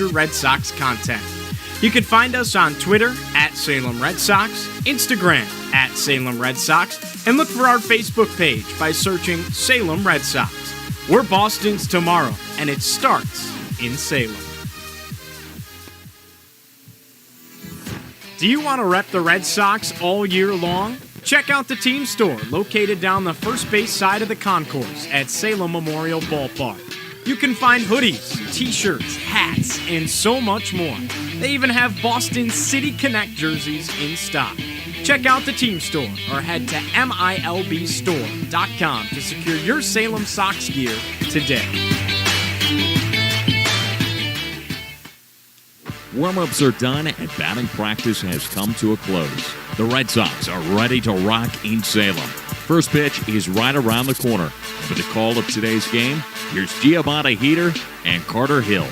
Red Sox content. You can find us on Twitter at Salem Red Sox, Instagram at Salem Red Sox, and look for our Facebook page by searching Salem Red Sox. We're Boston's tomorrow, and it starts in Salem. Do you want to rep the Red Sox all year long? Check out the team store located down the first base side of the concourse at Salem Memorial Ballpark. You can find hoodies, t-shirts, hats, and so much more. They even have Boston City Connect jerseys in stock. Check out the team store or head to milbstore.com to secure your Salem Sox gear today. Warm-ups are done and batting practice has come to a close. The Red Sox are ready to rock in Salem. First pitch is right around the corner. For the call of today's game, here's Giovanni Heater and Carter Hill.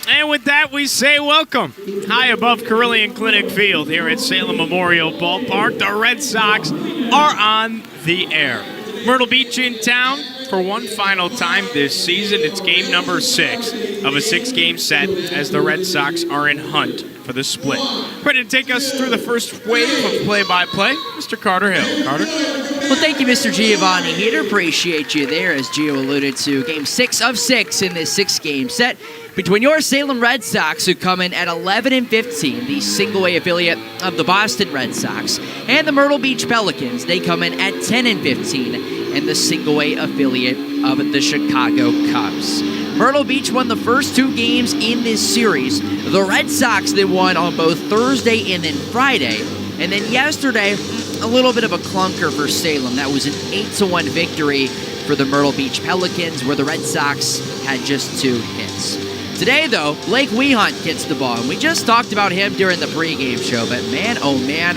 And with that, we say welcome. High above Carilion Clinic Field here at Salem Memorial Ballpark, the Red Sox are on the air. Myrtle Beach in town for one final time this season. It's game number 6 of a 6-game set as the Red Sox are in hunt for the split. Ready to take us through the first wave of play-by-play, Mr. Carter Hill. Carter? Well, thank you, Mr. Giovanni Heater. Appreciate you there, as Gio alluded to. Game 6 of 6 in this 6-game set between your Salem Red Sox, who come in at 11-15, the single-A affiliate of the Boston Red Sox, and the Myrtle Beach Pelicans. They come in at 10-15, and the single-A affiliate of the Chicago Cubs. Myrtle Beach won the first 2 games in this series. The Red Sox then won on both Thursday and then Friday. And then yesterday, a little bit of a clunker for Salem. That was an 8-1 victory for the Myrtle Beach Pelicans, where the Red Sox had just 2 hits. Today, though, Blake Wehunt gets the ball, and we just talked about him during the pregame show, but man, oh man,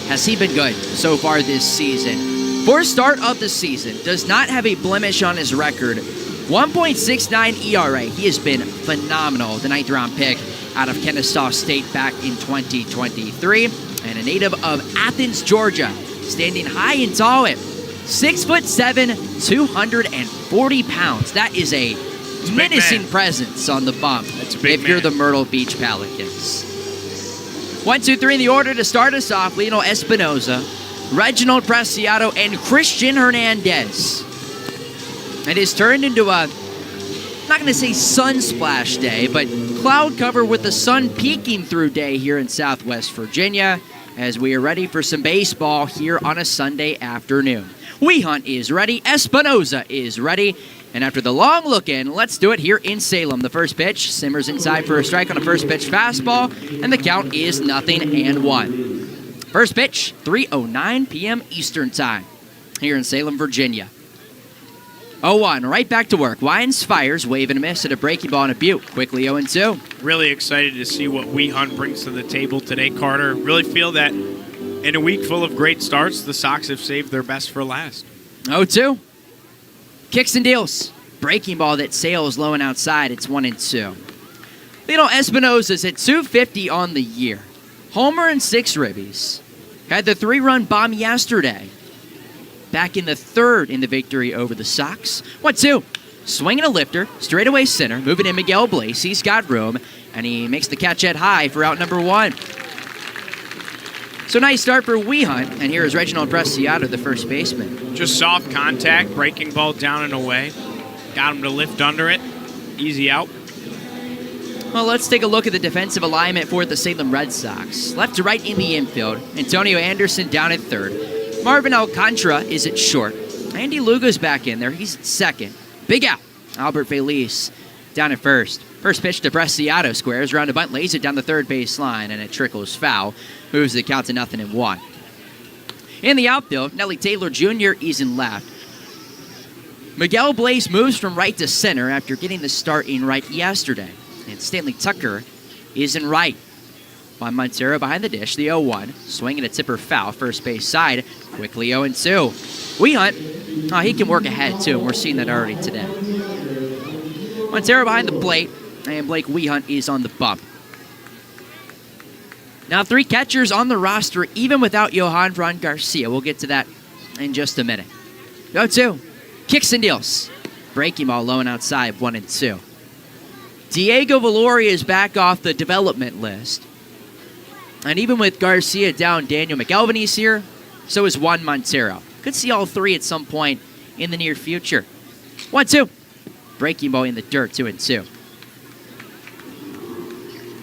has he been good so far this season. For start of the season, does not have a blemish on his record. 1.69 ERA. He has been phenomenal. The 9th-round pick out of Kennesaw State back in 2023, and a native of Athens, Georgia, standing high and tall at 6'7", 240 pounds. That is a menacing presence on the bump if you're the Myrtle Beach Pelicans. 1, 2, 3 in the order to start us off: Lionel Espinoza, Reginald Preciado, and Christian Hernandez. It has turned into a, I'm not going to say sun splash day, but cloud cover with the sun peeking through day here in Southwest Virginia, as we are ready for some baseball here on a Sunday afternoon. Wehunt is ready, Espinoza is ready, and after the long look in, let's do it here in Salem. The first pitch simmers inside for a strike on a first pitch fastball, and the count is 0-1. First pitch, 3:09 p.m. Eastern Time here in Salem, Virginia. 0-1, right back to work. Wines fires, wave and a miss at a breaking ball and a Butte. Quickly 0-2. Really excited to see what Wehunt brings to the table today, Carter. Really feel that in a week full of great starts, the Sox have saved their best for last. 0-2. Kicks and deals. Breaking ball that sails low and outside. It's 1-2. Lionel Espinoza's at 250 on the year. Homer and 6 ribbies. Had the 3-run bomb yesterday. Back in the 3rd in the victory over the Sox. 1-2. Swinging a lifter. Straightaway center. Moving in Miguel Blaze. He's got room. And he makes the catch at high for out number 1. So nice start for Wehunt. And here is Reginald Preciado, the first baseman. Just soft contact. Breaking ball down and away. Got him to lift under it. Easy out. Well, let's take a look at the defensive alignment for the Salem Red Sox. Left to right in the infield. Antonio Anderson down at 3rd. Marvin Alcantara is at short. Andy Lugo's back in there. He's at 2nd. Big out. Albert Feliz down at 1st. First pitch to Preciado. Squares around a bunt. Lays it down the 3rd base line, and it trickles foul. Moves the count to 0-1. In the outfield, Nelly Taylor Jr. is in left. Miguel Blaze moves from right to center after getting the start in right yesterday. And Stanley Tucker is in right. Juan Montero behind the dish, the 0-1. Swinging a tipper foul, first base side. Quickly 0-2. Wehunt, he can work ahead too, and we're seeing that already today. Montero behind the plate, and Blake Wehunt is on the bump. Now 3 catchers on the roster, even without Johan Fran Garcia. We'll get to that in just a minute. 0-2. Kicks and deals. Breaking ball low and outside, 1-2. Diego Valori is back off the development list. And even with Garcia down, Daniel McElvaney's here. So is Juan Montero. Could see all three at some point in the near future. 1-2. Breaking ball in the dirt, 2-2.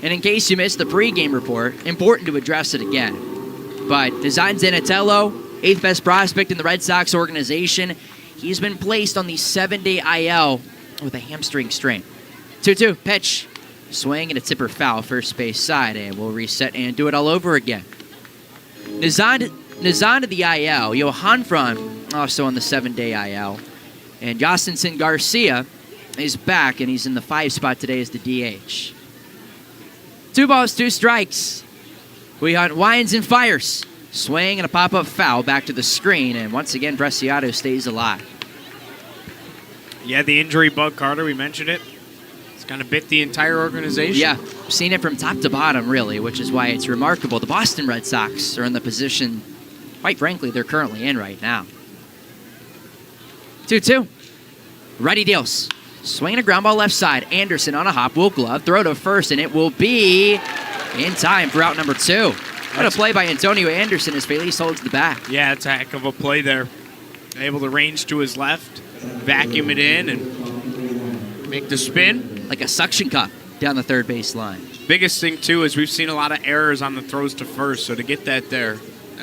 And in case you missed the pregame report, important to address it again. But Design Zanatello, 8th best prospect in the Red Sox organization, he's been placed on the 7-day IL with a hamstring strain. 2-2, pitch. Swing and a tipper foul, first base side, and we'll reset and do it all over again. Nazan to the IL. Johan Fran also on the 7-day IL. And Yassinson Garcia is back, and he's in the 5 spot today as the DH. 2 balls, 2 strikes. We hunt winds and fires. Swing and a pop-up foul back to the screen, and once again, Preciado stays alive. Yeah, the injury bug, Carter, we mentioned it. It's kind of bit the entire organization. Yeah, seen it from top to bottom, really, which is why it's remarkable. The Boston Red Sox are in the position, quite frankly, they're currently in right now. 2-2. Ready deals. Swinging a ground ball left side. Anderson on a hop, will glove, throw to first, and it will be in time for out number 2. What a play by Antonio Anderson as Feliz holds the bat. Yeah, it's a heck of a play there. Able to range to his left, vacuum it in, and make the spin. Like a suction cup down the third base line. Biggest thing, too, is we've seen a lot of errors on the throws to first, so to get that there,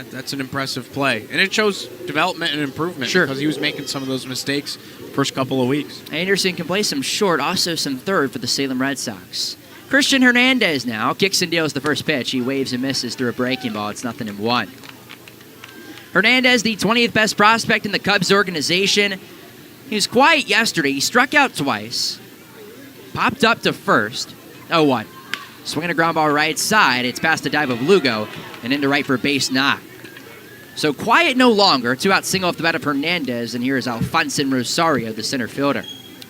that's an impressive play. And it shows development and improvement. Sure. Because he was making some of those mistakes first couple of weeks. Anderson can play some short, also some third for the Salem Red Sox. Christian Hernandez now kicks and deals the first pitch. He waves and misses through a breaking ball. It's 0-1. Hernandez, the 20th best prospect in the Cubs organization. He was quiet yesterday. He struck out twice. Popped up to first. 0-1. Swinging a ground ball right side. It's past the dive of Lugo and into right for a base knock. So quiet no longer. 2 out single off the bat of Hernandez. And here is Alfonso Rosario, the center fielder.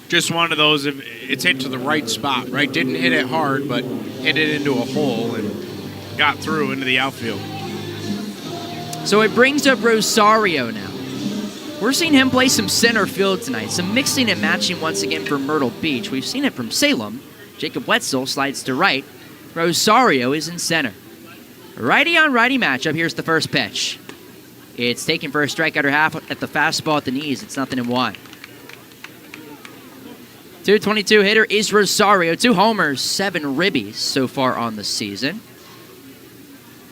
Just one of those, it's hit to the right spot, right? Didn't hit it hard, but hit it into a hole and got through into the outfield. So it brings up Rosario now. We're seeing him play some center field tonight. Some mixing and matching once again for Myrtle Beach. We've seen it from Salem. Jacob Wetzel slides to right. Rosario is in center. Righty on righty matchup. Here's the first pitch. It's taken for a strikeout or half at the fastball at the knees. It's 0-1. 222 hitter is Rosario. 2 homers, 7 ribbies so far on the season.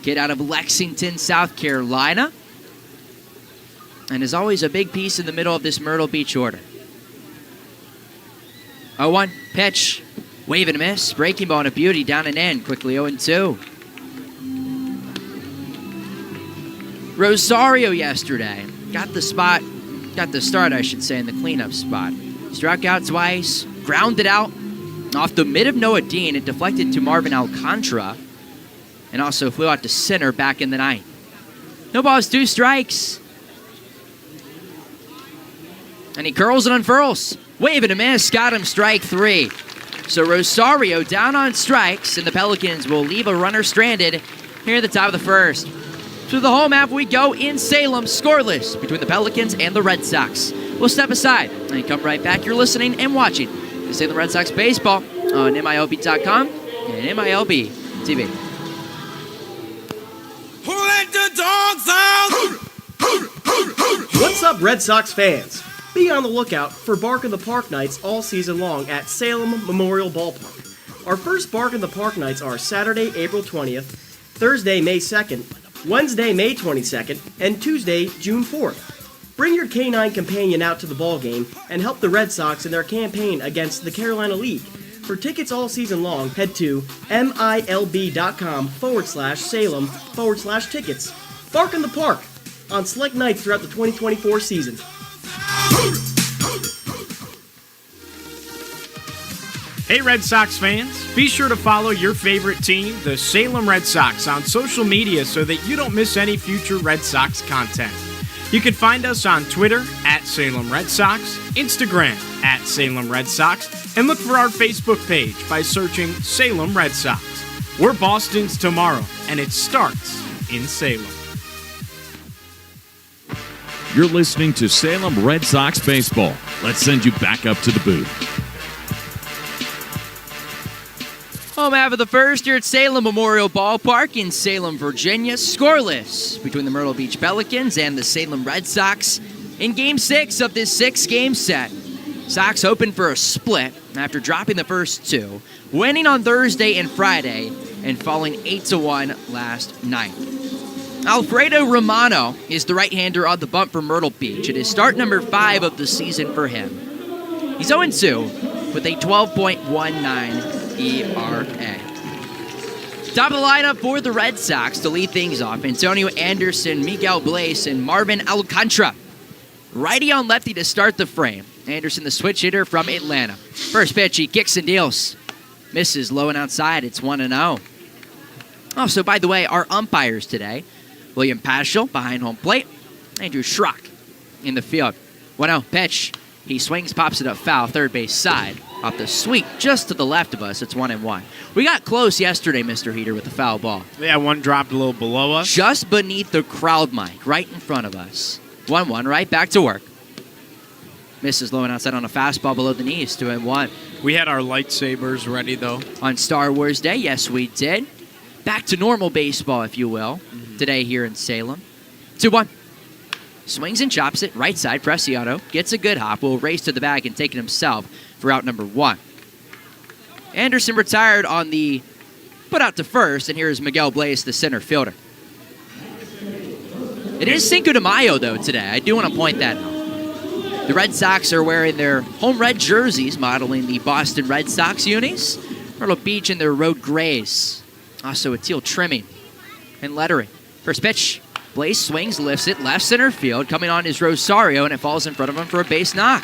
Kid out of Lexington, South Carolina. And is always a big piece in the middle of this Myrtle Beach order. 0-1, pitch. Wave and a miss. Breaking ball and a beauty down and in. Quickly 0-2. Rosario yesterday got the start, I should say, in the cleanup spot. Struck out twice, grounded out off the mid of Noah Dean. It deflected to Marvin Alcantara and also flew out to center back in the ninth. No balls, 2 strikes. And he curls and unfurls. Wave and a miss, got him, strike 3. So Rosario down on strikes, and the Pelicans will leave a runner stranded here at the top of the first. To the home half we go in Salem, scoreless between the Pelicans and the Red Sox. We'll step aside and come right back. You're listening and watching the Salem Red Sox baseball on MILB.com and MILB TV. Who let the dogs out? What's up, Red Sox fans? Be on the lookout for Bark in the Park nights all season long at Salem Memorial Ballpark. Our first Bark in the Park nights are Saturday, April 20th, Thursday, May 2nd, Wednesday, May 22nd, and Tuesday, June 4th. Bring your canine companion out to the ball game and help the Red Sox in their campaign against the Carolina League. For tickets all season long, head to milb.com/Salem/tickets. Bark in the Park on select nights throughout the 2024 season. Hey Red Sox fans, be sure to follow your favorite team, the Salem Red Sox, on social media so that you don't miss any future Red Sox content. You can find us on Twitter at Salem Red Sox, Instagram at Salem Red Sox, and look for our Facebook page by searching Salem Red Sox. We're Boston's tomorrow, and it starts in Salem. You're listening to Salem Red Sox baseball. Let's send you back up to the booth. Home half of the first here at Salem Memorial Ballpark in Salem, Virginia. Scoreless between the Myrtle Beach Pelicans and the Salem Red Sox in Game 6 of this 6-game set. Sox hoping for a split after dropping the first two, winning on Thursday and Friday, and falling 8-1 last night. Alfredo Romano is the right-hander on the bump for Myrtle Beach. It is start number 5 of the season for him. He's 0-2 with a 12.19 ERA. Top of the lineup for the Red Sox to lead things off: Antonio Anderson, Miguel Blaze, and Marvin Alcantara. Righty on lefty to start the frame. Anderson, the switch hitter from Atlanta. First pitch, he kicks and deals. Misses low and outside. It's 1-0. Also, by the way, our umpires today: William Paschal behind home plate, Andrew Schrock in the field. 1-0 pitch. He swings, pops it up foul, third base side. Off the sweep, just to the left of us, it's 1-1. We got close yesterday, Mr. Heater, with the foul ball. Yeah, one dropped a little below us. Just beneath the crowd mic, right in front of us. 1-1, right back to work. Misses low and outside on a fastball below the knees, 2-1. We had our lightsabers ready, though. On Star Wars Day, yes, we did. Back to normal baseball, if you will, today here in Salem. 2-1. Swings and chops it, right side, Preciado. Gets a good hop, will race to the bag and take it himself for out number 1. Anderson retired on the put out to first, and here's Miguel Blaze, the center fielder. It is Cinco de Mayo, though, today. I do want to point that out. The Red Sox are wearing their home red jerseys, modeling the Boston Red Sox unis. Myrtle Beach in their road grays. Also a teal trimming and lettering. First pitch. Blaze swings, lifts it, left center field. Coming on is Rosario, and it falls in front of him for a base knock.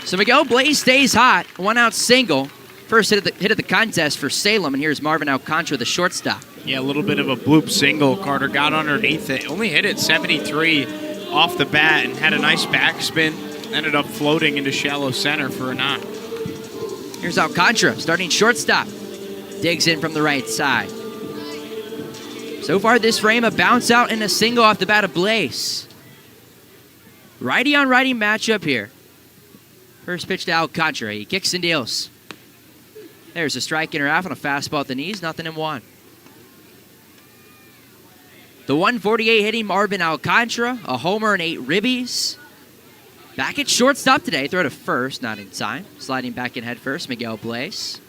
So Miguel Blaze stays hot. 1-out single. First hit of the contest for Salem, and here's Marvin Alcantara, the shortstop. Yeah, a little bit of a bloop single. Carter got underneath it. Only hit it 73 off the bat and had a nice backspin. Ended up floating into shallow center for a knock. Here's Alcantara, starting shortstop. Digs in from the right side. So far this frame, a bounce out and a single off the bat of Blaze. Righty on righty matchup here. First pitch to Alcantara. He kicks and deals. There's a strike in her half on a fastball at the knees. 0-1. The 148 hitting Marvin Alcantara. A homer and 8 ribbies. Back at shortstop today. Throw to first. Not in time. Sliding back in head first. Miguel Blaze.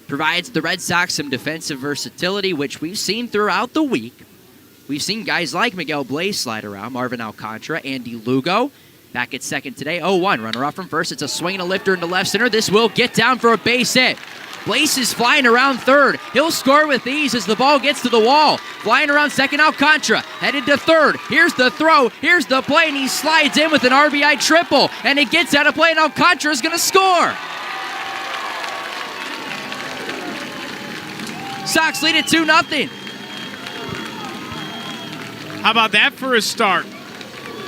Provides the Red Sox some defensive versatility, which we've seen throughout the week. We've seen guys like Miguel Blaze slide around. Marvin Alcantara. Andy Lugo. Back at second today, 0-1. Runner off from first. It's a swing and a lifter into left center. This will get down for a base hit. Blaze is flying around third. He'll score with ease as the ball gets to the wall. Flying around second, Alcantara. Headed to third. Here's the throw. Here's the play, and he slides in with an RBI triple. And it gets out of play, and Alcantara's going to score. Sox lead at 2-0. How about that for a start?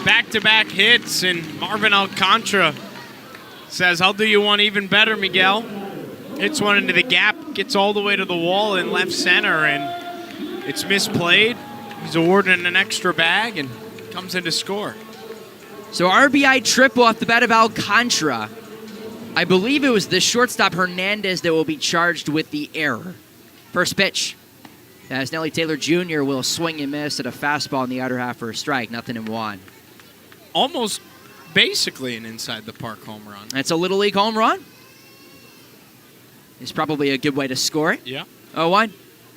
Back-to-back hits, and Marvin Alcantara says, I'll do you one even better, Miguel. Hits one into the gap, gets all the way to the wall in left center, and it's misplayed. He's awarded an extra bag and comes in to score. So RBI triple off the bat of Alcantara. I believe it was the shortstop Hernandez that will be charged with the error. First pitch. As Nelly Taylor Jr. will swing and miss at a fastball in the outer half for a strike. 0-1. Almost basically an inside-the-park home run. That's a Little League home run. It's probably a good way to score it. Yeah. 0-1.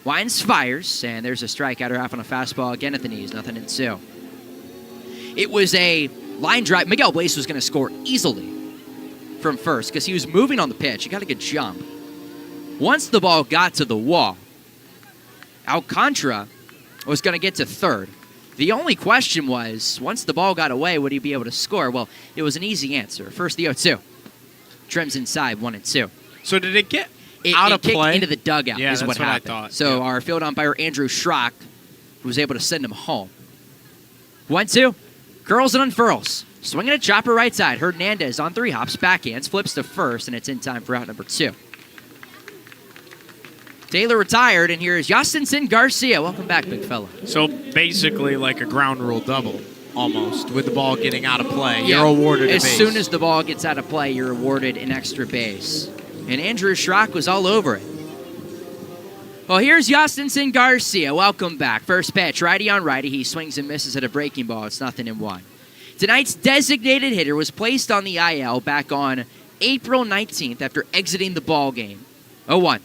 Wines fires, and there's a strike outer half on a fastball again at the knees. 0-2. It was a line drive. Miguel Blaze was going to score easily from first because he was moving on the pitch. He got a good jump. Once the ball got to the wall, Alcantara was going to get to third. The only question was, once the ball got away, would he be able to score? Well, it was an easy answer. First the 0-2. Trims inside, 1-2. So did it get out of kicked play? Into the dugout Yeah, is that's what what I happened. thought. So Yeah. our field umpire, Andrew Schrock, was able to send him home. 1-2. Curls and unfurls. Swinging a chopper right side. Hernandez on 3 hops, backhands, flips to first, and it's in time for out number 2. Taylor retired, and here is Yastinson Garcia. Welcome back, big fella. So basically like a ground rule double, almost, with the ball getting out of play. Yeah. You're awarded a as base. soon as the ball gets out of play, you're awarded an extra base. and Andrew Schrock was all over it. Well, here's Yostinson Garcia. Welcome back. First pitch, righty on righty. He swings and misses at a breaking ball. It's 0-1. Tonight's designated hitter was placed on the IL back on April 19th after exiting the ball game. 0-1.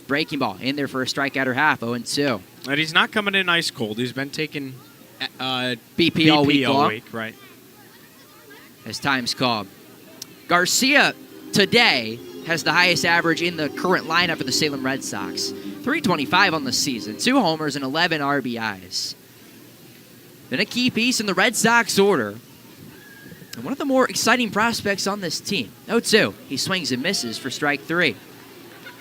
Breaking ball in there for a strikeout or half. 0-2. But he's not coming in ice cold. He's been taking BP all week long. Right. As time's called. Garcia today has the highest average in the current lineup for the Salem Red Sox. 325 on the season, 2 homers and 11 RBIs. Been a key piece in the Red Sox order. And one of the more exciting prospects on this team. 0-2. He swings and misses for strike 3.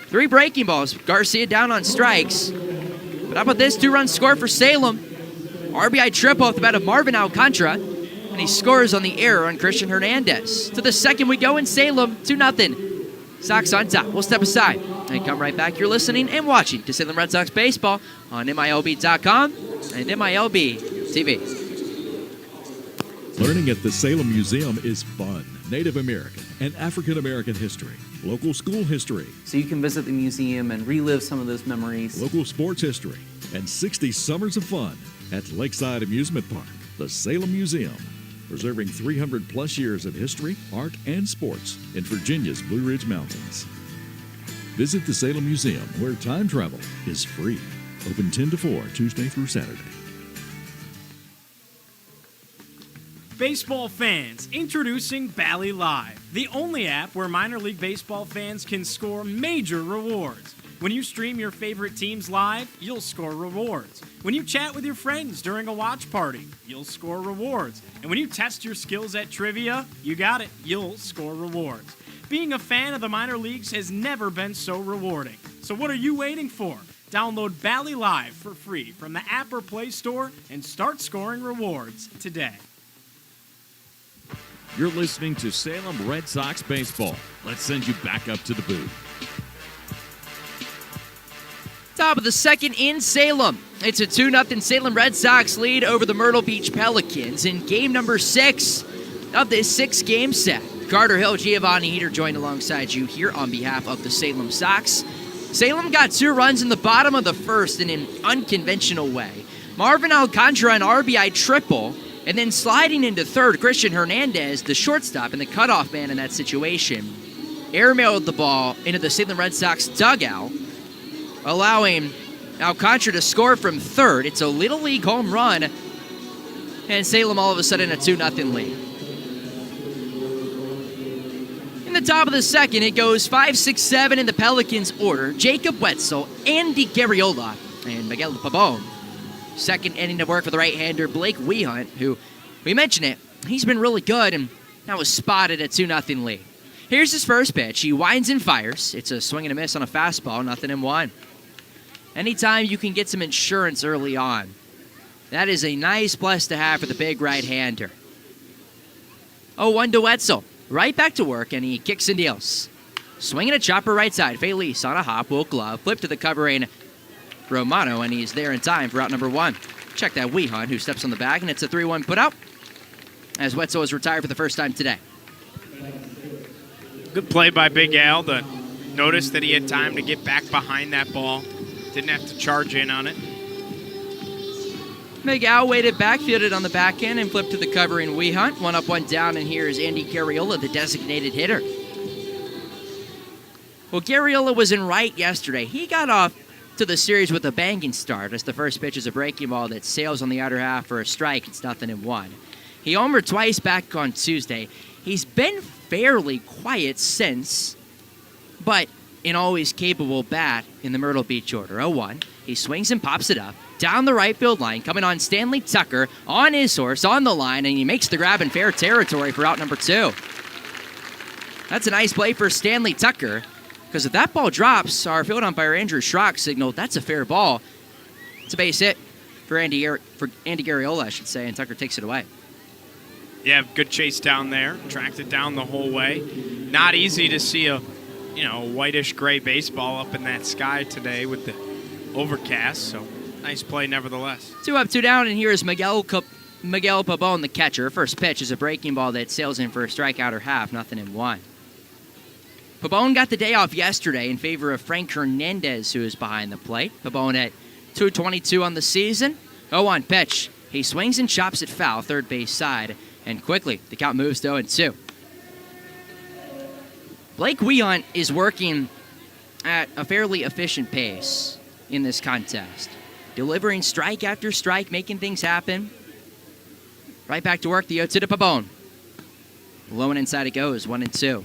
3 breaking balls. Garcia down on strikes. But how about this 2-run score for Salem? RBI triple off the bat of Marvin Alcantara. And he scores on the error on Christian Hernandez. To the second we go in Salem, 2-0. Sox on top. We'll step aside and come right back. You're listening and watching to Salem Red Sox Baseball on MILB.com and MILB TV. Learning at the Salem Museum is fun. Native American and African American history, local school history, So you can visit the museum and relive some of those memories. local sports history, and 60 summers of fun at Lakeside Amusement Park. The Salem Museum, preserving 300 plus years of history, art, and sports in Virginia's Blue Ridge Mountains. Visit the Salem Museum, where time travel is free. Open 10 to 4, Tuesday through Saturday. Baseball fans, introducing Bally Live, the only app where minor league baseball fans can score major rewards. When you stream your favorite teams live, you'll score rewards. When you chat with your friends during a watch party, you'll score rewards. And when you test your skills at trivia, you got it, you'll score rewards. Being a fan of the minor leagues has never been so rewarding. So what are you waiting for? Download Bally Live for free from the app or Play Store and start scoring rewards today. You're listening to Salem Red Sox Baseball. Let's send you back up to the booth. Top of the second in Salem. It's a 2-0 Salem Red Sox lead over the Myrtle Beach Pelicans in game number 6 of this 6-game set. Carter Hill, Giovanni Heater joined alongside you here on behalf of the Salem Sox. Salem got 2 runs in the bottom of the first in an unconventional way. Marvin Alcantara an RBI triple, and then sliding into third, Christian Hernandez, the shortstop and the cutoff man in that situation, airmailed the ball into the Salem Red Sox dugout, allowing Alcantara to score from third. It's a Little League home run, and Salem all of a sudden a 2-0 lead. In the top of the second, it goes 5-6-7 in the Pelicans order. Jacob Wetzel, Andy Garriola, and Miguel Pabon. Second inning of work for the right-hander Blake Wehunt, who, we mentioned it, he's been really good and now was spotted at 2-0 lead. Here's his first pitch. He winds and fires. It's a swing and a miss on a fastball, 0-1. Anytime you can get some insurance early on, that is a nice plus to have for the big right-hander. 0-1 to Wetzel. Right back to work, and he kicks and deals. Swinging a chopper right side. Felice on a hop, will glove, flip to the covering Romano, and he's there in time for out number 1. Check that Wehunt, who steps on the bag, and it's a 3-1 put out as Wetzel is retired for the first time today. Good play by Big Al to notice that he had time to get back behind that ball. Didn't have to charge in on it. Big Al waited back, fielded on the back end, and flipped to the covering Wehunt. 1 up, 1 down, and here is Andy Garriola, the designated hitter. Well, Garriola was in right yesterday. He got off to the series with a banging start as the first pitch is a breaking ball that sails on the outer half for a strike. It's 0-1. He homered twice back on Tuesday. He's been fairly quiet since, but an always capable bat in the Myrtle Beach order. 0-1. He swings and pops it up down the right field line, coming on Stanley Tucker on his horse on the line, and he makes the grab in fair territory for out number 2. That's a nice play for Stanley Tucker, because if that ball drops, our field umpire Andrew Schrock signaled that's a fair ball. It's a base hit for Andy Garriola, I should say, and Tucker takes it away. Yeah, good chase down there. Tracked it down the whole way. Not easy to see a whitish gray baseball up in that sky today with the overcast, so nice play nevertheless. 2 up, 2 down, and here is Miguel Pabon, the catcher. First pitch is a breaking ball that sails in for a strikeout or half, 0-1. Pabon got the day off yesterday in favor of Frank Hernandez, who is behind the plate. Pabon at 222 on the season. 0-1 pitch. He swings and chops it foul, third base side, and quickly the count moves to 0-2. Blake Wehunt is working at a fairly efficient pace in this contest, delivering strike after strike, making things happen. Right back to work, the 0-2 to Pabon. Low and inside it goes, 1-2.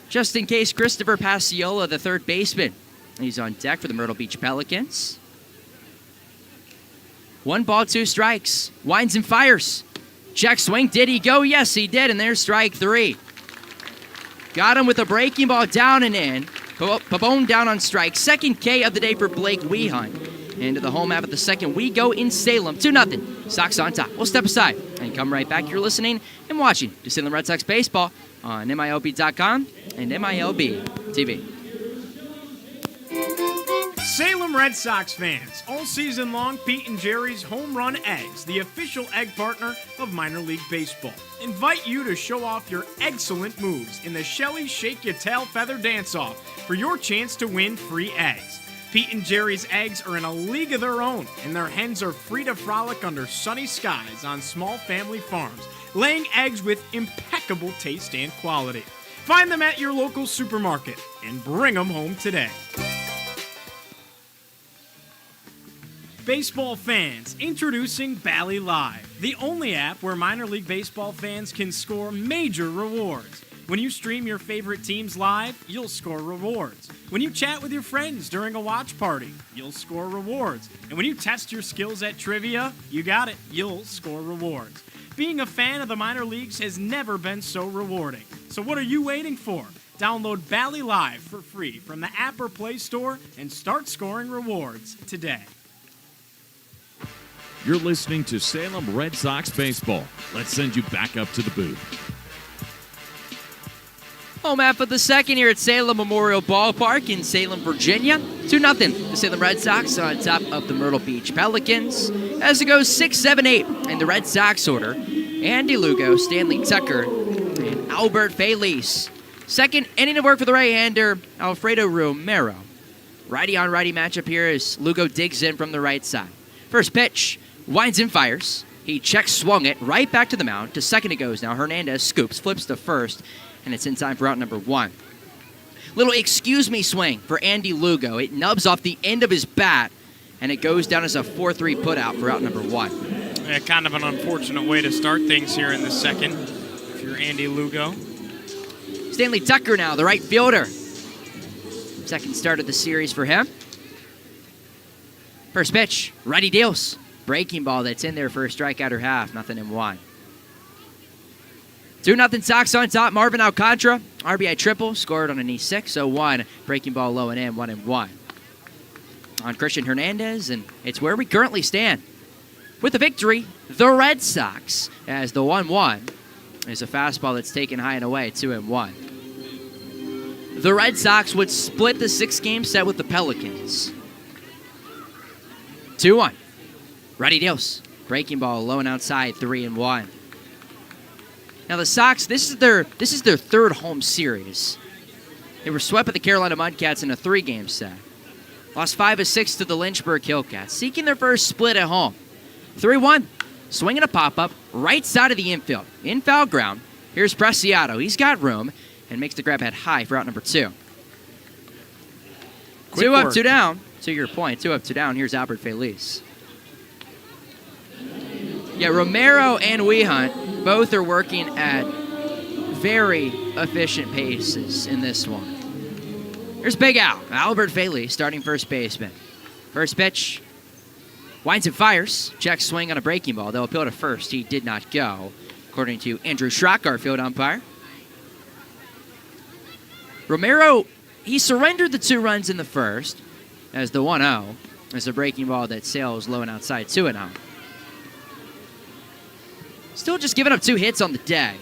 Just in case, Christopher Pasiola, the third baseman. He's on deck for the Myrtle Beach Pelicans. 1 ball, 2 strikes. Winds and fires. Check swing. Did he go? Yes, he did. And there's strike 3. Got him with a breaking ball down and in. Pabon down on strike. Second K of the day for Blake Wehunt. Into the home half of the second, we go in Salem. 2-0. Sox on top. We'll step aside and come right back. You're listening and watching to Salem Red Sox baseball on MILB.com and MILB TV. Salem Red Sox fans, all season long, Pete and Jerry's Home Run Eggs, the official egg partner of minor league baseball, invite you to show off your excellent moves in the Shelly Shake Your Tail Feather Dance-Off for your chance to win free eggs. Pete and Jerry's eggs are in a league of their own, and their hens are free to frolic under sunny skies on small family farms, laying eggs with impeccable taste and quality. Find them at your local supermarket and bring them home today. Baseball fans, introducing Bally Live, the only app where minor league baseball fans can score major rewards. When you stream your favorite teams live, you'll score rewards. When you chat with your friends during a watch party, you'll score rewards. And when you test your skills at trivia, you got it, you'll score rewards. Being a fan of the minor leagues has never been so rewarding. So what are you waiting for? Download Bally Live for free from the app or Play Store and start scoring rewards today. You're listening to Salem Red Sox baseball. Let's send you back up to the booth. Home half of the second here at Salem Memorial Ballpark in Salem, Virginia. 2-0. The Salem Red Sox on top of the Myrtle Beach Pelicans. As it goes 6, 7, 8 in the Red Sox order. Andy Lugo, Stanley Tucker, and Albert Feliz. Second inning of work for the right-hander, Alfredo Romero. Righty on righty matchup here as Lugo digs in from the right side. First pitch. Winds and fires. He checks, swung it right back to the mound. To second it goes now. Hernandez scoops, flips to first, and it's in time for out number 1. Little excuse me swing for Andy Lugo. It nubs off the end of his bat, and it goes down as a 4-3 putout for out number 1. Yeah, kind of an unfortunate way to start things here in the second if you're Andy Lugo. Stanley Tucker now, the right fielder. Second start of the series for him. First pitch, righty deals. Breaking ball that's in there for a strikeout or half. 0-1. 2-0 Sox on top. Marvin Alcantara, RBI triple, scored on an E6. 0-1. Breaking ball low and in. 1-1. On Christian Hernandez, and it's where we currently stand. With the victory, the Red Sox, as the 1-1 is a fastball that's taken high and away. 2-1. The Red Sox would split the 6-game set with the Pelicans. 2-1. Righty deals. Breaking ball low and outside. 3-1. Now the Sox, this is their third home series. They were swept by the Carolina Mudcats in a 3-game set. Lost 5 of 6 to the Lynchburg Hillcats, seeking their first split at home. 3-1. Swinging a pop-up right side of the infield. In foul ground. Here's Preciado. He's got room and makes the grab head high for out number 2. Quick 2 up, work. 2 down. To your point, 2 up, 2 down. Here's Albert Feliz. Yeah, Romero and Wehunt both are working at very efficient paces in this one. Here's Big Al, Albert Feliz, starting first baseman. First pitch, winds and fires. Check swing on a breaking ball. They'll appeal to first. He did not go, according to Andrew Schrock, our field umpire. Romero, he surrendered the 2 runs in the first, as the 1-0 is a breaking ball that sails low and outside. 2-0. Still just giving up 2 hits on the day.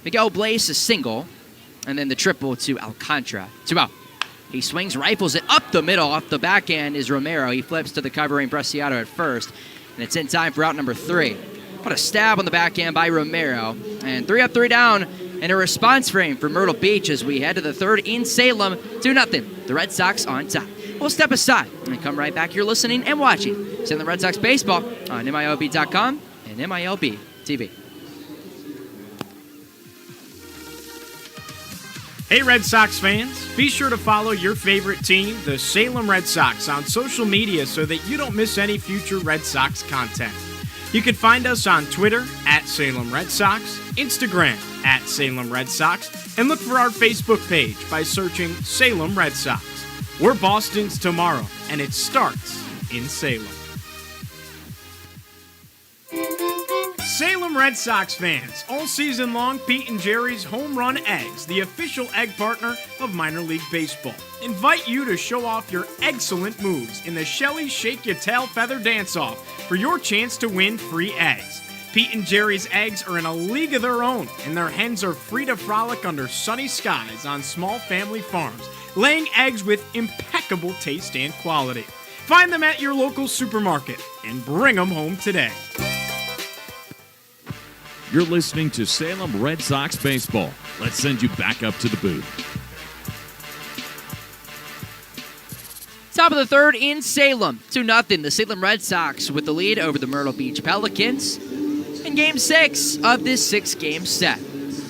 Miguel Blaze a single, and then the triple to Alcantara. 2-0. He swings, rifles it up the middle. Off the back end is Romero. He flips to the covering Preciado at first, and it's in time for out number 3. What a stab on the back end by Romero. And 3 up, 3 down And a response frame for Myrtle Beach as we head to the third in Salem. 2-0. The Red Sox on top. We'll step aside and come right back. You're listening and watching Salem Red Sox baseball on MILB.com and MILB TV. Hey, Red Sox fans, be sure to follow your favorite team, the Salem Red Sox, on social media so that you don't miss any future Red Sox content. You can find us on Twitter at Salem Red Sox, Instagram at Salem Red Sox, and look for our Facebook page by searching Salem Red Sox. We're Boston's tomorrow, and it starts in Salem. Salem Red Sox fans, all season long, Pete and Jerry's Home Run Eggs, the official egg partner of minor league baseball, invite you to show off your excellent moves in the Shelly Shake Your Tail Feather Dance-Off for your chance to win free eggs. Pete and Jerry's eggs are in a league of their own, and their hens are free to frolic under sunny skies on small family farms, laying eggs with impeccable taste and quality. Find them at your local supermarket and bring them home today. You're listening to Salem Red Sox baseball. Let's send you back up to the booth. Top of the third in Salem. 2-0. The Salem Red Sox with the lead over the Myrtle Beach Pelicans in Game 6 of this 6-game set.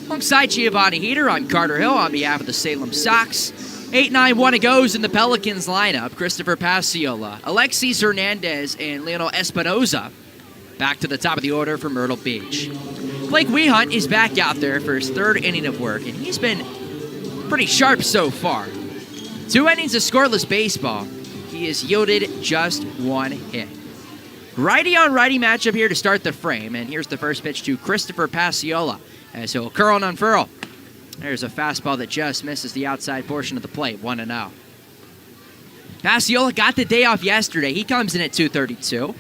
Alongside Giovanni Heater, I'm Carter Hill on behalf of the Salem Sox. 8-9-1 goes in the Pelicans lineup. Christopher Pasiola, Alexis Hernandez, and Leonel Espinoza back to the top of the order for Myrtle Beach. Blake Wehunt is back out there for his third inning of work, and he's been pretty sharp so far. 2 innings of scoreless baseball. He has yielded just 1 hit. Righty-on-righty matchup here to start the frame, and here's the first pitch to Christopher Pasiola as he'll curl and unfurl. There's a fastball that just misses the outside portion of the plate, 1-0. Pasiola got the day off yesterday. He comes in at 232.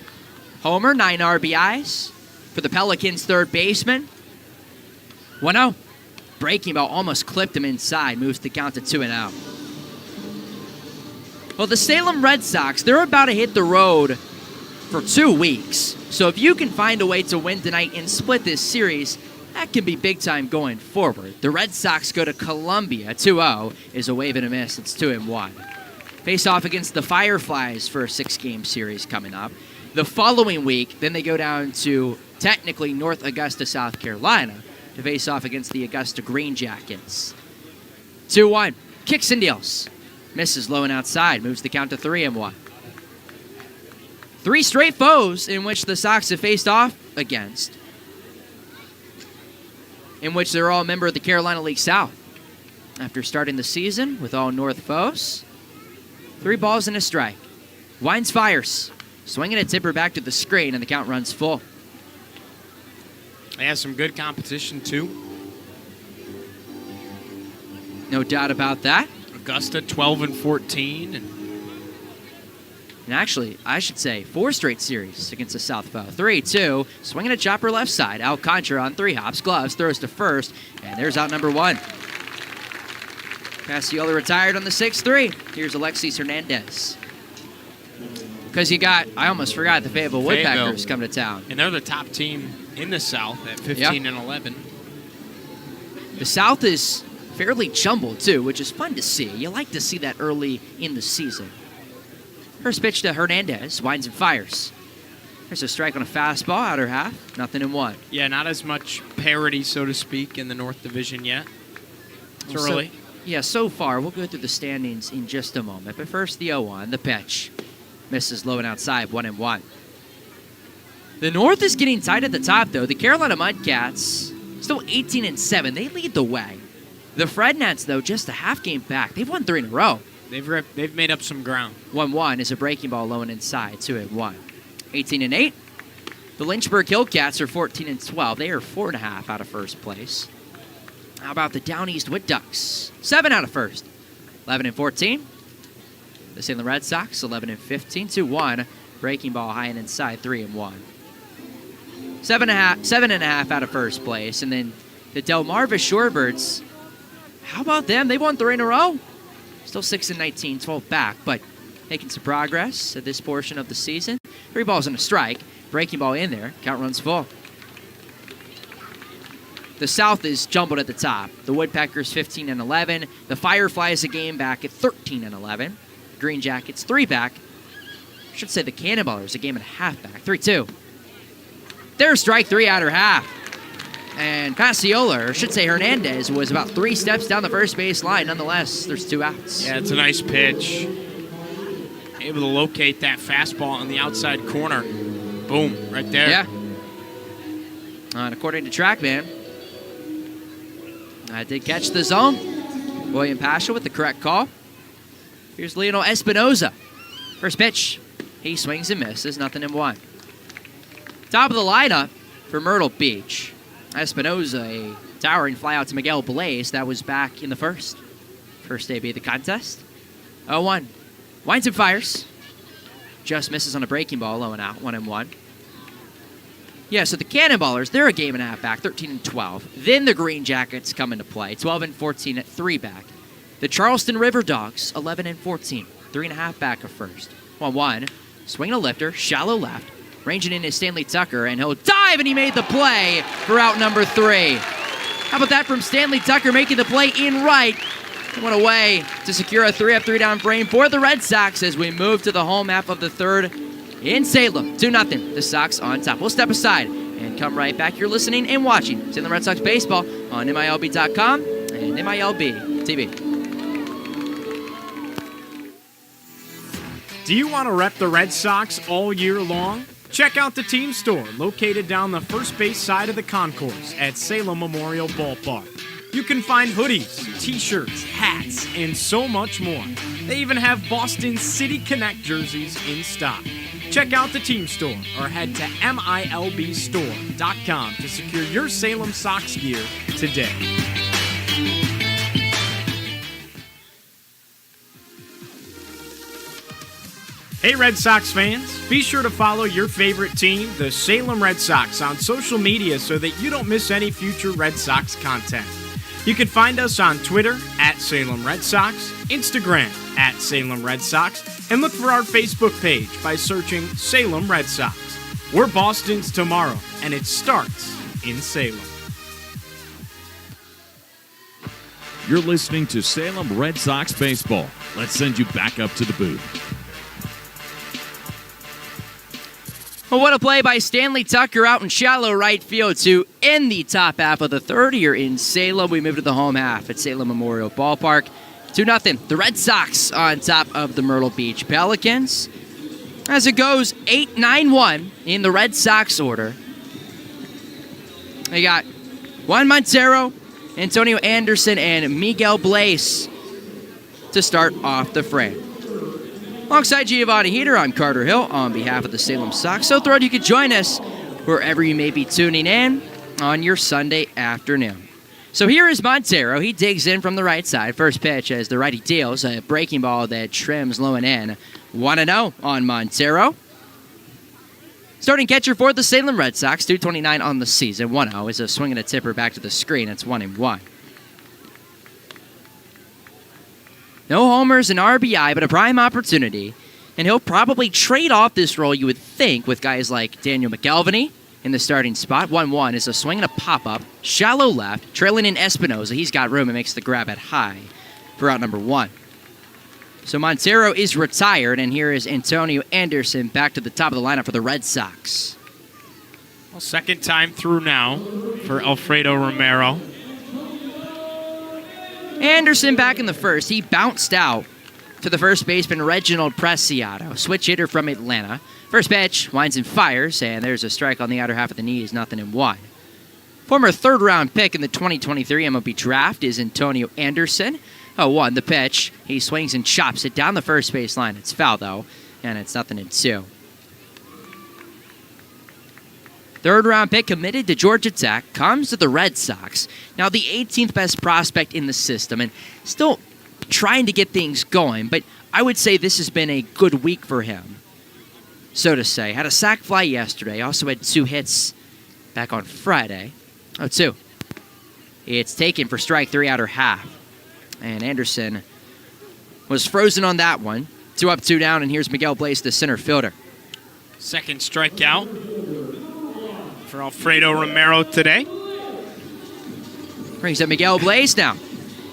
Homer, 9 RBIs for the Pelicans' third baseman. 1-0. Breaking ball almost clipped him inside. Moves the count to 2-0. Well, the Salem Red Sox, they're about to hit the road for 2 weeks. So if you can find a way to win tonight and split this series, that can be big time going forward. The Red Sox go to Columbia. 2-0 is a wave and a miss. It's 2-1. Face off against the Fireflies for a 6-game series coming up. The following week, then they go down to technically North Augusta, South Carolina to face off against the Augusta Green Jackets. 2-1. Kicks and deals. Misses low and outside. Moves the count to 3-1. 3 straight foes in which the Sox have faced off against, in which they're all a member of the Carolina League South. After starting the season with all North foes, 3 balls and a strike. Wines fires. Swinging a tipper back to the screen, and the count runs full. They have some good competition, too. No doubt about that. Augusta, 12-14. And actually, I should say, 4 straight series against the South foe. 3-2, swinging a chopper left side. Alcantara on 3 hops, gloves, throws to first, and there's out number 1. Pasiola retired on the 6-3. Here's Alexis Hernandez. Because I almost forgot the Fayetteville Woodpeckers come to town. And they're the top team in the South at 15-11. The South is fairly jumbled, too, which is fun to see. You like to see that early in the season. First pitch to Hernandez, winds and fires. There's a strike on a fastball, outer half, 0-1. Yeah, not as much parity, so to speak, in the North Division yet. It's early. So far, we'll go through the standings in just a moment. But first, the 0-1, the pitch. Misses low and outside, 1-1. The North is getting tight at the top, though. The Carolina Mudcats, still 18-7. They lead the way. The Frednats, though, just a half game back. They've won 3 in a row. They've made up some ground. 1-1 is a breaking ball low and inside, 2-1. 18-8. The Lynchburg Hillcats are 14-12. They are 4.5 out of first place. How about the Down East Wood Ducks? 7 out of first. 11-14. The Salem Red Sox, 11-15, 2-1. Breaking ball high and inside, 3-1. 7.5 out of first place. And then the Delmarva Shorebirds, how about them? They won 3 in a row. Still 6-19, 12 back, but making some progress at this portion of the season. 3 balls and a strike. Breaking ball in there. Count runs full. The South is jumbled at the top. The Woodpeckers 15-11. The Fireflies a game back at 13-11. Green Jackets 3 back. I should say the Cannonballers a game and a half back. 3-2. There's strike 3 outer half. And Pasiola, or should say Hernandez, was about 3 steps down the first base line. Nonetheless, there's 2 outs. Yeah, it's a nice pitch. Able to locate that fastball on the outside corner. Boom, right there. Yeah. And according to TrackMan, I did catch the zone. William Paschal with the correct call. Here's Lionel Espinoza. First pitch. He swings and misses. 0-1. Top of the lineup for Myrtle Beach. Espinoza, a towering flyout to Miguel Blaze. That was back in the first. First debut of the contest. 0-1. Winds and fires. Just misses on a breaking ball. 0-out. 1-1. Yeah, so the Cannonballers, they're a game and a half back, 13-12. Then the Green Jackets come into play, 12-14 at 3 back. The Charleston River Dogs, 11-14, 3.5 back of first. 1-1, swing a lifter, shallow left, ranging in is Stanley Tucker, and he'll dive, and he made the play for out number 3. How about that from Stanley Tucker making the play in right? Went away to secure a 3-up, 3-down frame for the Red Sox as we move to the home half of the third. In Salem, 2-0, the Sox on top. We'll step aside and come right back. You're listening and watching Salem Red Sox baseball on MILB.com and MILB TV. Do you want to rep the Red Sox all year long? Check out the team store located down the first base side of the concourse at Salem Memorial Ballpark. You can find hoodies, t-shirts, hats, and so much more. They even have Boston City Connect jerseys in stock. Check out the team store or head to MILBstore.com to secure your Salem Sox gear today. Hey Red Sox fans, be sure to follow your favorite team, the Salem Red Sox, on social media so that you don't miss any future Red Sox content. You can find us on Twitter at Salem Red Sox, Instagram at Salem Red Sox, and look for our Facebook page by searching Salem Red Sox. We're Boston's tomorrow, and it starts in Salem. You're listening to Salem Red Sox baseball. Let's send you back up to the booth. Well, what a play by Stanley Tucker out in shallow right field to end the top half of the third here in Salem. We move to the home half at Salem Memorial Ballpark. 2-0. The Red Sox on top of the Myrtle Beach Pelicans. As it goes 8-9-1 in the Red Sox order. They got Juan Montero, Antonio Anderson, and Miguel Blaze to start off the frame. Alongside Giovanni Heater, I'm Carter Hill on behalf of the Salem Sox. So thrilled you could join us wherever you may be tuning in on your Sunday afternoon. So here is Montero. He digs in from the right side. First pitch as the righty deals a breaking ball that trims low and in. 1-0 on Montero. Starting catcher for the Salem Red Sox, 229 on the season. 1-0 is a swing and a tipper back to the screen. It's 1-1. No homers and RBI, but a prime opportunity. And he'll probably trade off this role, you would think, with guys like Daniel McElvany in the starting spot. 1-1 is a swing and a pop-up. Shallow left, trailing in Espinoza. He's got room and makes the grab at high for out number 1. So Montero is retired, and here is Antonio Anderson back to the top of the lineup for the Red Sox. Well, second time through now for Alfredo Romero. Anderson back in the first. He bounced out to the first baseman Reginald Preciado, switch hitter from Atlanta. First pitch, winds and fires, and there's a strike on the outer half of the knees, 0-1. Former third-round pick in the 2023 MLB draft is Antonio Anderson. 0-1, the pitch. He swings and chops it down the first base line. It's foul, though, and it's 0-2. Third-round pick committed to Georgia Tech, comes to the Red Sox. Now the 18th best prospect in the system, and still trying to get things going, but I would say this has been a good week for him, so to say. Had a sac fly yesterday, also had 2 hits back on Friday. 0-2. It's taken for strike 3 outer half, and Anderson was frozen on that one. 2 up, 2 down, and here's Miguel Blaze, the center fielder. Second strikeout for Alfredo Romero today. Brings up Miguel Blaze now.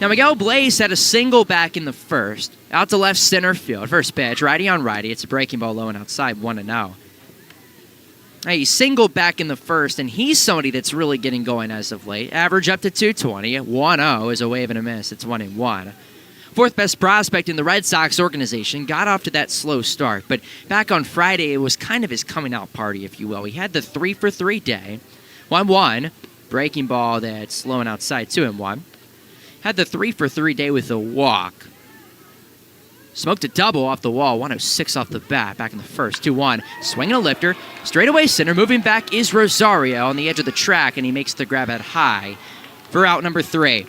Now, Miguel Blaze had a single back in the first. Out to left center field. First pitch, righty on righty. It's a breaking ball low and outside, 1-0. He singled back in the first, and he's somebody that's really getting going as of late. Average up to 220. 1-0 is a wave and a miss. It's 1-1. Fourth best prospect in the Red Sox organization, got off to that slow start. But back on Friday, it was kind of his coming out party, if you will. He had the 3-for-3 day. 1-1. Breaking ball that's low and outside, 2-1. Had the 3-for-3 day with a walk. Smoked a double off the wall, 106 off the bat, back in the first, 2-1. Swinging a lifter, straightaway center, moving back is Rosario on the edge of the track, and he makes the grab at high for out number 3.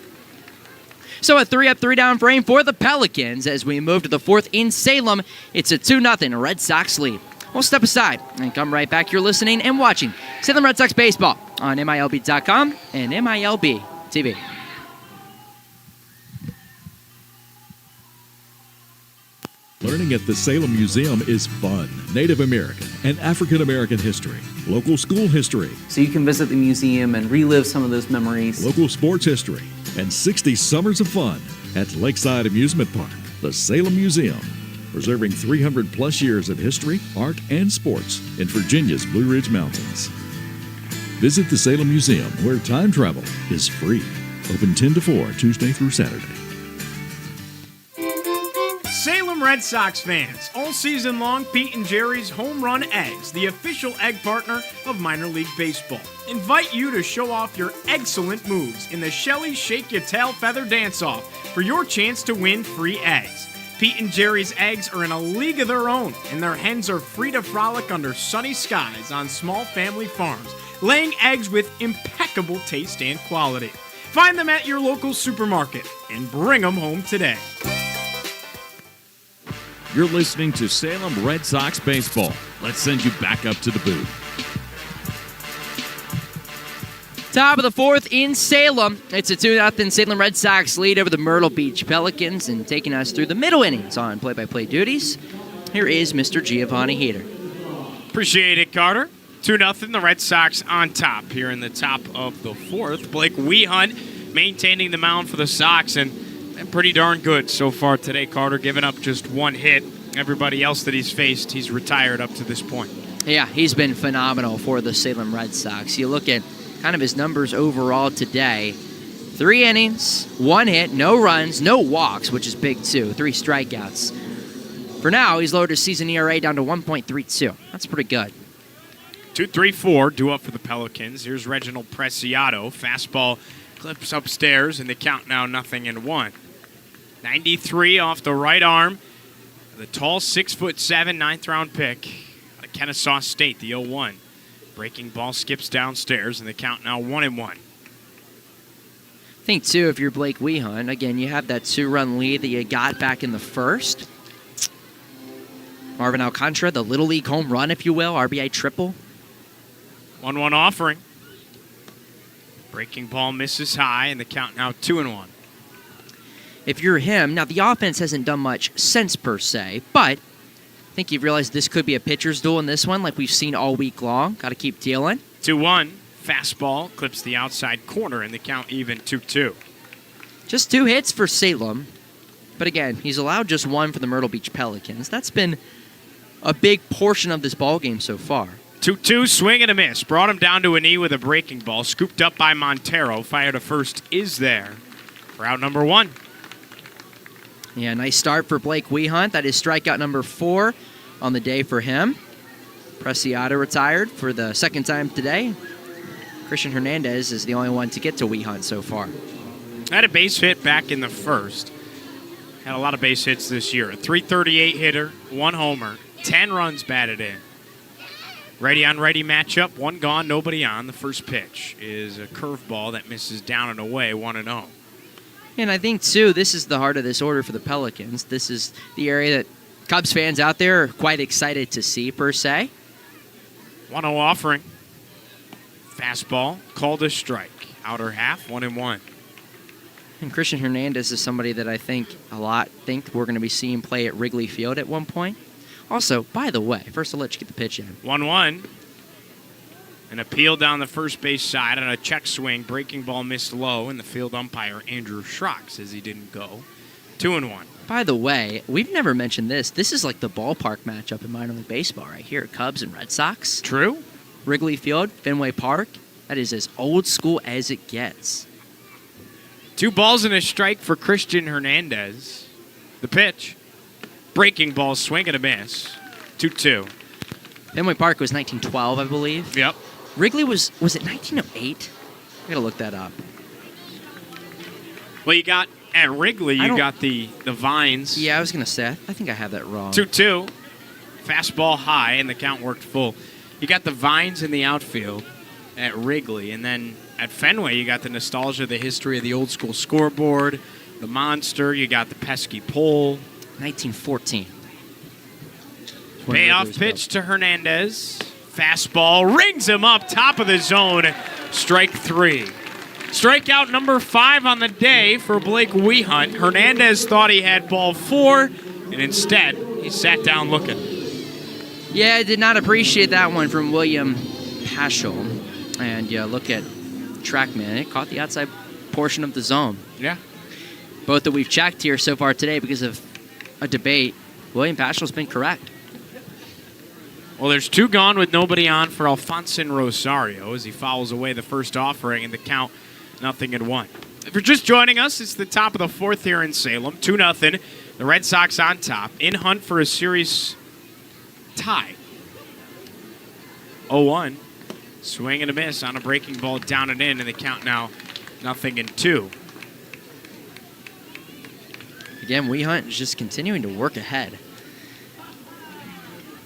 So a 3-up, 3-down frame for the Pelicans as we move to the fourth in Salem. It's a 2-0 Red Sox lead. We'll step aside and come right back. You're listening and watching Salem Red Sox baseball on MILB.com and MILB TV. Learning at the Salem Museum is fun. Native American and African American history, local school history, So you can visit the museum and relive some of those memories. local sports history, and 60 summers of fun at Lakeside Amusement Park, the Salem Museum, preserving 300 plus years of history, art, and sports in Virginia's Blue Ridge Mountains. Visit the Salem Museum, where time travel is free. Open 10 to 4, Tuesday through Saturday. Salem Red Sox fans, all season long, Pete and Jerry's Home Run Eggs, the official egg partner of minor league baseball, invite you to show off your excellent moves in the Shelly Shake Your Tail Feather Dance-Off for your chance to win free eggs. Pete and Jerry's eggs are in a league of their own, and their hens are free to frolic under sunny skies on small family farms, laying eggs with impeccable taste and quality. Find them at your local supermarket and bring them home today. You're listening to Salem Red Sox baseball. Let's send you back up to the booth. Top of the fourth in Salem. It's a 2-0 Salem Red Sox lead over the Myrtle Beach Pelicans, and taking us through the middle innings on play-by-play duties, here is Mr. Giovanni Heater. Appreciate it, Carter. 2-0, the Red Sox on top here in the top of the fourth. Blake Wehunt maintaining the mound for the Sox, and pretty darn good so far today, Carter, giving up just one hit. Everybody else that he's faced, he's retired up to this point. Yeah, he's been phenomenal for the Salem Red Sox. You look at kind of his numbers overall today. 3 innings, 1 hit, no runs, no walks, which is big too. 3 strikeouts. For now, he's lowered his season ERA down to 1.32. That's pretty good. 2-3-4 due up for the Pelicans. Here's Reginald Preciado. Fastball clips upstairs, and the count now 0-1. 93 off the right arm. The tall 6'7", 9th round pick out of Kennesaw State, the 0-1. Breaking ball skips downstairs, and the count now 1-1. I think, too, if you're Blake Wehunt, again, you have that 2-run lead that you got back in the first. Marvin Alcantara, the Little League home run, if you will, RBI triple. 1-1 offering. Breaking ball misses high, and the count now 2-1. If you're him, now the offense hasn't done much since per se, but I think you've realized this could be a pitcher's duel in this one, like we've seen all week long. Got to keep dealing. 2-1. Fastball clips the outside corner, and the count even 2-2. Just 2 hits for Salem, but again, he's allowed just 1 for the Myrtle Beach Pelicans. That's been a big portion of this ballgame so far. 2-2, swing and a miss. Brought him down to a knee with a breaking ball. Scooped up by Montero. Fire to first is there for out number 1. Yeah, nice start for Blake Wehunt. That is strikeout number 4 on the day for him. Preciado retired for the second time today. Christian Hernandez is the only one to get to Wehunt so far. Had a base hit back in the first. Had a lot of base hits this year. A .338 hitter, 1 homer, 10 runs batted in. Righty on righty matchup, 1 gone, nobody on. The first pitch is a curveball that misses down and away, 1-0. And I think, too, this is the heart of this order for the Pelicans. This is the area that Cubs fans out there are quite excited to see, per se. 1-0 offering. Fastball, called a strike. Outer half, 1-1. And Christian Hernandez is somebody that I think we're going to be seeing play at Wrigley Field at one point. Also, by the way, first I'll let you get the pitch in. 1-1. An appeal down the first base side on a check swing. Breaking ball missed low, and the field umpire, Andrew Schrock, says he didn't go. 2-1. By the way, we've never mentioned this. This is like the ballpark matchup in minor league baseball right here. Cubs and Red Sox. True. Wrigley Field, Fenway Park. That is as old school as it gets. 2 balls and a strike for Christian Hernandez. The pitch. Breaking ball, swing and a miss. 2-2. Fenway Park was 1912, I believe. Yep. Wrigley was it 1908? I gotta look that up. Well, you got at Wrigley, you got the vines. Yeah, I was gonna say. I think I have that wrong. 2-2. Fastball high, and the count worked full. You got the vines in the outfield at Wrigley, and then at Fenway, you got the nostalgia, the history of the old school scoreboard, the monster. You got the pesky pole. 1914. Payoff pitch to Hernandez. Fastball rings him up, top of the zone. Strike 3. Strikeout number 5 on the day for Blake Wehunt. Hernandez thought he had ball 4, and instead he sat down looking. Yeah, I did not appreciate that one from William Paschal. And look at TrackMan. It caught the outside portion of the zone. Yeah. Both that we've checked here so far today because of a debate, William Paschal's been correct. Well, there's 2 gone with nobody on for Alfonso Rosario as he fouls away the first offering, and the count 0-1. If you're just joining us, it's the top of the 4th here in Salem. 2-0. The Red Sox on top, in hunt for a series tie. 0-1. Swing and a miss on a breaking ball down and in, and the count now 0-2. Again, Wehunt is just continuing to work ahead.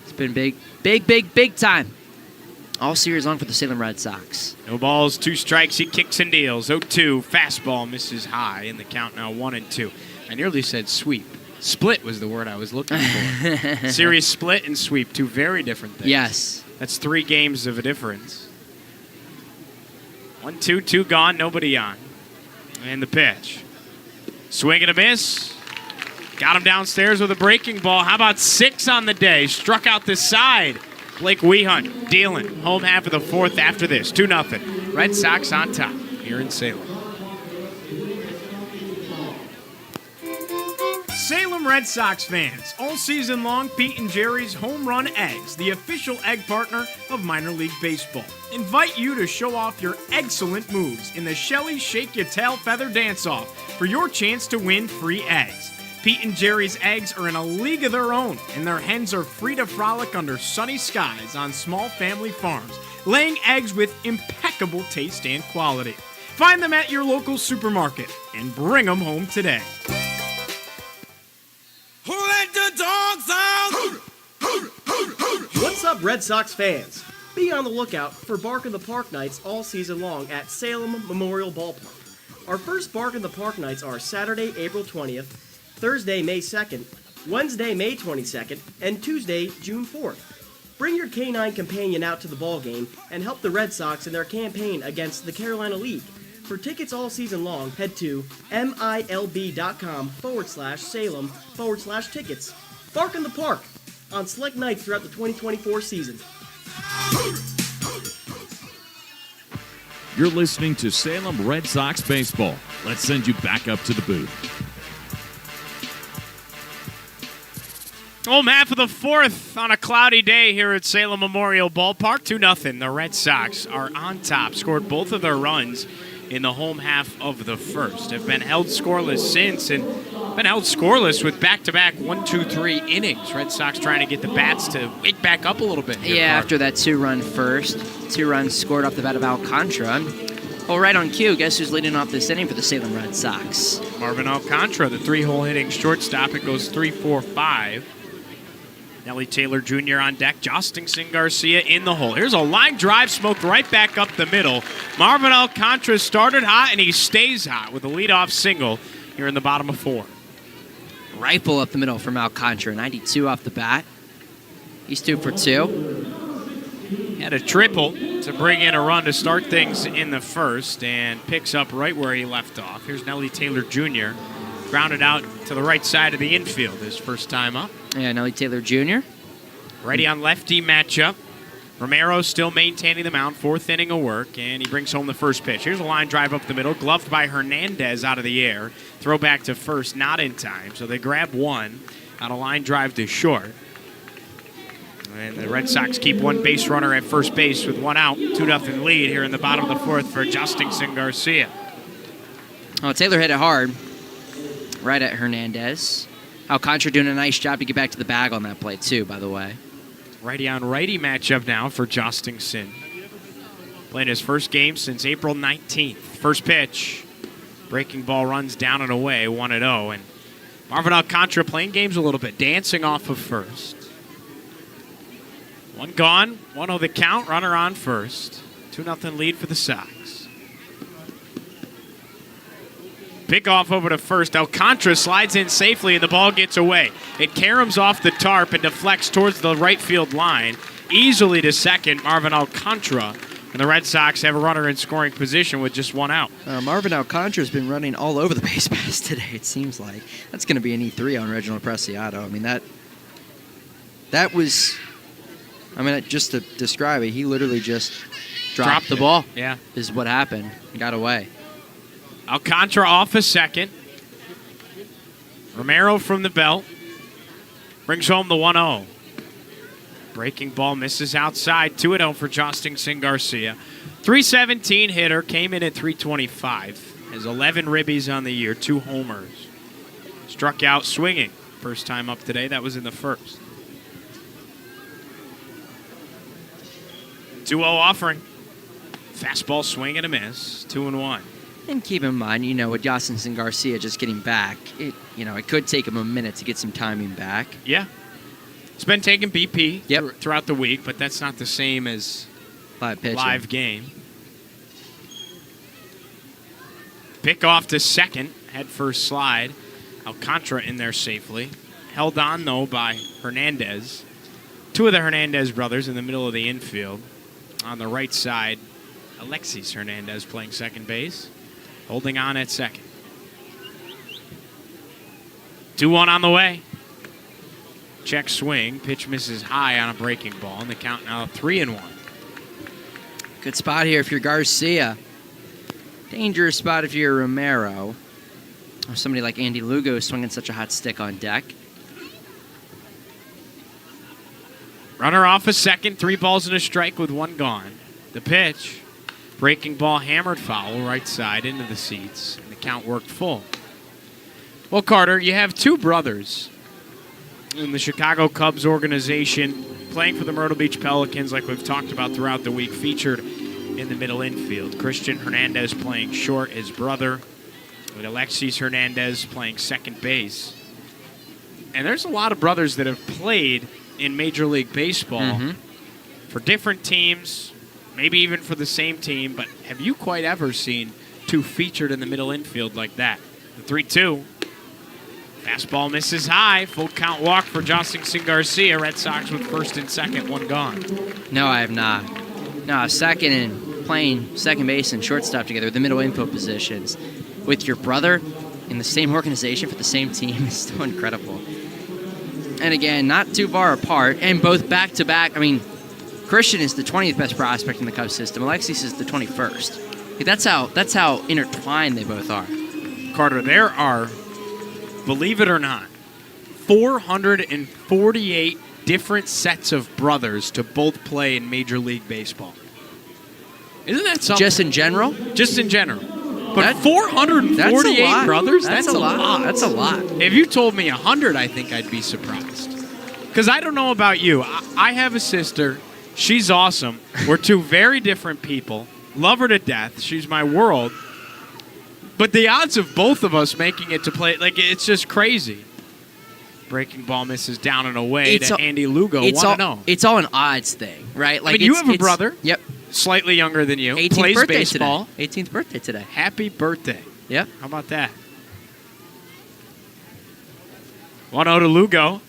It's been big time. All series long for the Salem Red Sox. No balls, 2 strikes. He kicks and deals. 0-2. Fastball misses high, and the count now 1-2. I nearly said sweep. Split was the word I was looking for. Series split and sweep, 2 very different things. Yes. That's 3 games of a difference. 1-2, 2 gone, nobody on. And the pitch. Swing and a miss. Got him downstairs with a breaking ball. How about 6 on the day? Struck out the side. Blake Wehunt dealing. Home half of the 4th after this. 2-0. Red Sox on top here in Salem. Salem Red Sox fans, all season long, Pete and Jerry's Home Run Eggs, the official egg partner of minor league baseball, invite you to show off your excellent moves in the Shelly Shake Your Tail Feather Dance-Off for your chance to win free eggs. Pete and Jerry's eggs are in a league of their own, and their hens are free to frolic under sunny skies on small family farms, laying eggs with impeccable taste and quality. Find them at your local supermarket and bring them home today. Who let the dogs out? What's up, Red Sox fans? Be on the lookout for Bark in the Park nights all season long at Salem Memorial Ballpark. Our first Bark in the Park nights are Saturday, April 20th, Thursday, May 2nd, Wednesday, May 22nd, and Tuesday, June 4th. Bring your canine companion out to the ball game and help the Red Sox in their campaign against the Carolina League. For tickets all season long, head to milb.com/Salem/tickets. Bark in the Park on select nights throughout the 2024 season. You're listening to Salem Red Sox baseball. Let's send you back up to the booth. Home half of the 4th on a cloudy day here at Salem Memorial Ballpark. 2-0. The Red Sox are on top. Scored both of their runs in the home half of the 1st. Have been held scoreless since, and been held scoreless with back-to-back 1-2-3 innings. Red Sox trying to get the bats to wake back up a little bit here. Yeah, after that 2-run first. 2 runs scored off the bat of Alcantara. Well, right on cue, guess who's leading off this inning for the Salem Red Sox? Marvin Alcantara, the 3-hole hitting shortstop. It goes 3-4-5. Nelly Taylor Jr. on deck. Jostingson Garcia in the hole. Here's a line drive smoked right back up the middle. Marvin Alcantara started hot, and he stays hot with a leadoff single here in the bottom of 4. Rifle up the middle from Alcantara. 92 off the bat. He's 2 for 2. Had a triple to bring in a run to start things in the 1st, and picks up right where he left off. Here's Nelly Taylor Jr. Grounded out to the right side of the infield his first time up. Yeah, Nelly Taylor Jr. Righty on lefty matchup. Romero still maintaining the mound, 4th inning of work, and he brings home the first pitch. Here's a line drive up the middle, gloved by Hernandez out of the air. Throw back to first, not in time, so they grab one on a line drive to short. And the Red Sox keep one base runner at first base with one out. 2-0 lead here in the bottom of the 4th for Justin Garcia. Oh, Taylor hit it hard right at Hernandez. Alcantara doing a nice job to get back to the bag on that play, too, by the way. Righty-on-righty matchup now for Justin. Playing his first game since April 19th. First pitch. Breaking ball runs down and away, 1-0. And Marvin Alcantara playing games a little bit, dancing off of first. One gone, 1-0 the count, runner on first. 2-0 lead for the Sox. Pick off over to first. Alcantara slides in safely and the ball gets away. It caroms off the tarp and deflects towards the right field line. Easily to second, Marvin Alcantara. And the Red Sox have a runner in scoring position with just one out. Marvin Alcantara's been running all over the base pass today, it seems like. That's going to be an E3 on Reginald Preciado. I mean, that was... I mean, just to describe it, he literally just dropped the ball. Yeah. Is what happened. Got away. Alcantara off a second. Romero from the belt. Brings home the 1-0. Breaking ball misses outside. 2-0 for Justin Garcia. 317 hitter. Came in at 325. Has 11 ribbies on the year. 2 homers. Struck out swinging. First time up today. That was in the first. 2-0 offering. Fastball swing and a miss. 2-1. And keep in mind, with Justin Garcia just getting back, it could take him a minute to get some timing back. Yeah. It's been taking BP throughout the week, but that's not the same as live game. Pick off to second. Head first slide. Alcantara in there safely. Held on, though, by Hernandez. 2 of the Hernandez brothers in the middle of the infield. On the right side, Alexis Hernandez playing second base. Holding on at second. 2-1 on the way. Check swing. Pitch misses high on a breaking ball. And the count now 3-1. Good spot here if you're Garcia. Dangerous spot if you're Romero. Or somebody like Andy Lugo swinging such a hot stick on deck. Runner off a second. 3 balls and a strike with 1 gone. The pitch. Breaking ball hammered foul right side into the seats. And the count worked full. Well, Carter, you have 2 brothers in the Chicago Cubs organization playing for the Myrtle Beach Pelicans, like we've talked about throughout the week, featured in the middle infield. Christian Hernandez playing short, his brother, with Alexis Hernandez playing second base. And there's a lot of brothers that have played in Major League Baseball for different teams, maybe even for the same team, but have you quite ever seen 2 featured in the middle infield like that? The 3-2. Fastball misses high. Full count walk for Justin Garcia. Red Sox with first and second, 1 gone. No, I have not. No, second and playing second base and shortstop together, the middle infield positions, with your brother in the same organization for the same team is still incredible. And again, not too far apart, and both back-to-back. I mean, Christian is the 20th best prospect in the Cubs system. Alexis is the 21st. That's how intertwined they both are. Carter, there are, believe it or not, 448 different sets of brothers to both play in Major League Baseball. Isn't that something? Just in general? Just in general. But 448 brothers? That's a lot. That's a lot. If you told me 100, I think I'd be surprised. Because I don't know about you. I have a sister. She's awesome. We're 2 very different people. Love her to death. She's my world. But the odds of both of us making it to play, it's just crazy. Breaking ball misses down and away to Andy Lugo. It's all an odds thing, right? Like, you have a brother. Yep. Slightly younger than you. 18th Plays birthday baseball. Today. 18th birthday today. Happy birthday. Yep. How about that? 1-0 to Lugo.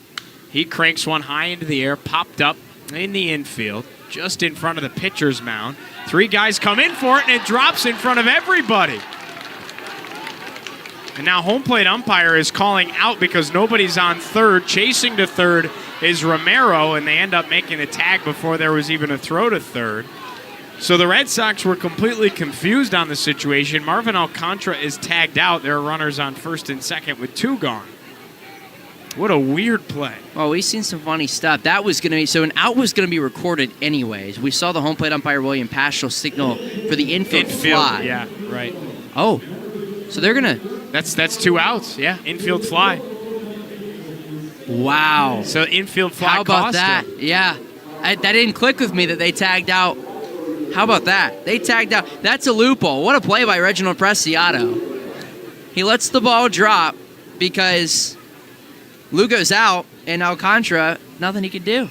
He cranks one high into the air, popped up in the infield, just in front of the pitcher's mound. 3 guys come in for it, and it drops in front of everybody. And now home plate umpire is calling out because nobody's on third. Chasing to third is Romero, and they end up making a tag before there was even a throw to third. So the Red Sox were completely confused on the situation. Marvin Alcantara is tagged out. There are runners on first and second with 2 gone. What a weird play. Well, we've seen some funny stuff. That was going to be, so an out was going to be recorded anyways. We saw the home plate umpire, William Paschal, signal for the infield fly. Yeah, right. Oh, so they're going to. That's 2 outs, yeah. Infield fly. Wow. So infield fly How about cost that? him. Yeah. That didn't click with me that they tagged out. How about that? They tagged out. That's a loophole. What a play by Reginald Preciado. He lets the ball drop because Lugo's out and Alcantara, nothing he could do.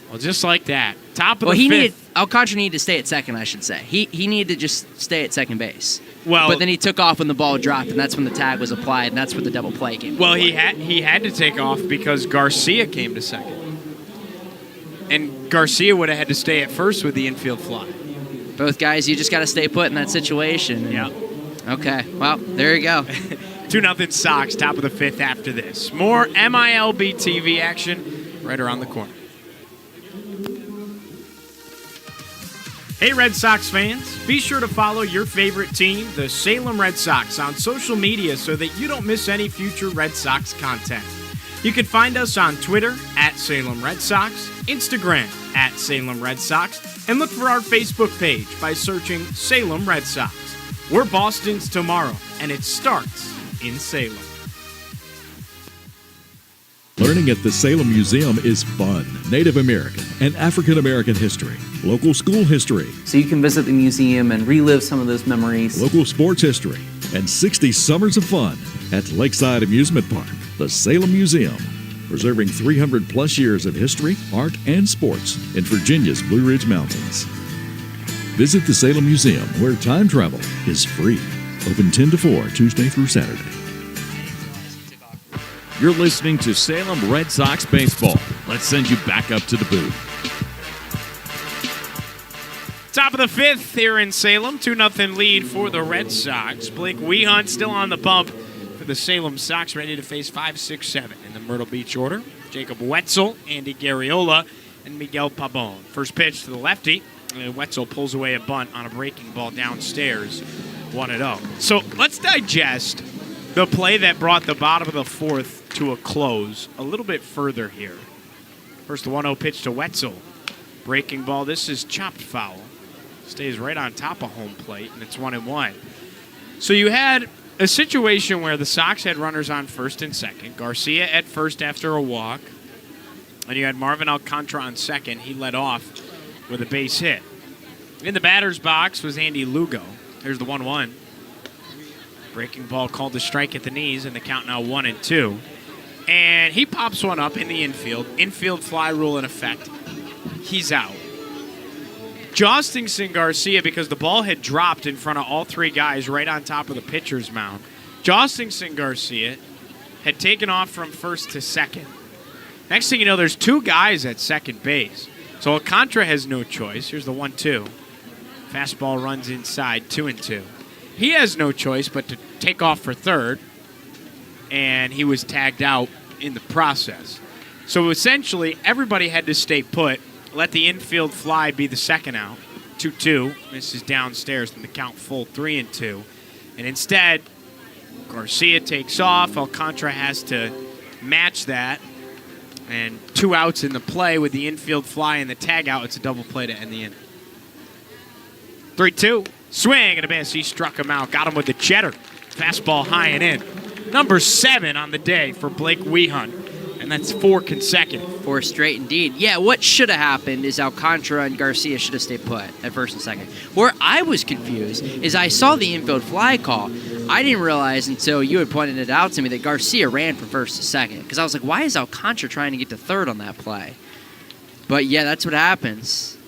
Well, just like that. Top of Well, the fifth. Alcantara needed to stay at second, I should say. He needed to just stay at second base. Well, but then he took off when the ball dropped, and that's when the tag was applied, and that's where the double play came. Well, he had to take off because Garcia came to second. And Garcia would have had to stay at first with the infield fly. Both guys, you just got to stay put in that situation. Yeah. Okay, well, there you go. 2-0 Sox, top of the fifth after this. More MILB TV action right around the corner. Hey, Red Sox fans, be sure to follow your favorite team, the Salem Red Sox, on social media so that you don't miss any future Red Sox content. You can find us on Twitter at Salem Red Sox, Instagram at Salem Red Sox, and look for our Facebook page by searching Salem Red Sox. We're Boston's tomorrow, and it starts in Salem. Learning at the Salem Museum is fun. Native American and African American history, local school history, So you can visit the museum and relive some of those memories. local sports history, and 60 summers of fun at Lakeside Amusement Park, the Salem Museum, preserving 300 plus years of history, art, and sports in Virginia's Blue Ridge Mountains. Visit the Salem Museum, where time travel is free. Open 10 to 4, Tuesday through Saturday. You're listening to Salem Red Sox baseball. Let's send you back up to the booth. Top of the fifth here in Salem. 2-0 lead for the Red Sox. Blake Wehunt still on the bump for the Salem Sox, ready to face 5, 6, 7 in the Myrtle Beach order. Jacob Wetzel, Andy Garriola, and Miguel Pabon. First pitch to the lefty. Wetzel pulls away a bunt on a breaking ball downstairs. 1-0. So let's digest the play that brought the bottom of the fourth to a close a little bit further here. First, the 1-0 pitch to Wetzel. Breaking ball. This is chopped foul. Stays right on top of home plate, and it's 1-1. So you had a situation where the Sox had runners on first and second. Garcia at first after a walk. And you had Marvin Alcantara on second. He led off with a base hit. In the batter's box was Andy Lugo. There's the 1-1. Breaking ball called to strike at the knees, and the count now 1-2. And he pops one up in the infield. Infield fly rule in effect. He's out. Jostingson Garcia, because the ball had dropped in front of all 3 guys right on top of the pitcher's mound. Jostingson Garcia had taken off from first to second. Next thing you know, there's 2 guys at second base. So Alcantara has no choice. Here's the 1-2. Fastball runs inside, 2-2. He has no choice but to take off for third, and he was tagged out in the process. So essentially, everybody had to stay put, let the infield fly be the second out, 2-2. Misses downstairs, and the count full 3-2. And instead, Garcia takes off. Alcantara has to match that. And 2 outs in the play with the infield fly and the tag out. It's a double play to end the inning. 3-2. Swing and a miss. He struck him out. Got him with the cheddar. Fastball high and in. Number 7 on the day for Blake Wehunt. And that's 4 consecutive. 4 straight indeed. Yeah, what should have happened is Alcantara and Garcia should have stayed put at first and second. Where I was confused is I saw the infield fly call. I didn't realize until you had pointed it out to me that Garcia ran from first to second. Because I was like, why is Alcantara trying to get to third on that play? But yeah, that's what happens.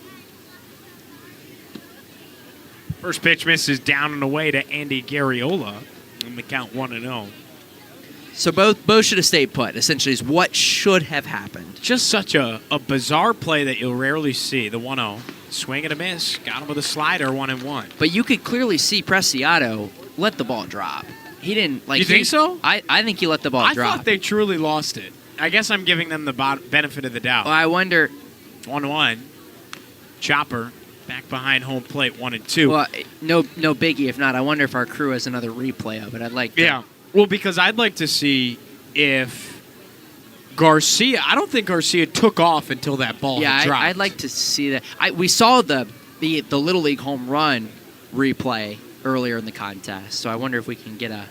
First pitch misses down and away to Andy Garriola. And the count 1-0. So both should have stayed put, essentially, is what should have happened. Just such a bizarre play that you'll rarely see. The 1-0. Swing and a miss. Got him with a slider, 1-1. But you could clearly see Preciado let the ball drop. He didn't like. You think so? I think he let the ball drop. I thought they truly lost it. I guess I'm giving them the benefit of the doubt. Well, I wonder. 1-1. Chopper back behind home plate, 1-2. Well, no biggie. If not, I wonder if our crew has another replay of it. I'd like to. Yeah. Well, because I'd like to see if Garcia. I don't think Garcia took off until that ball had dropped. I'd like to see that. We saw the Little League home run replay earlier in the contest, so I wonder if we can get a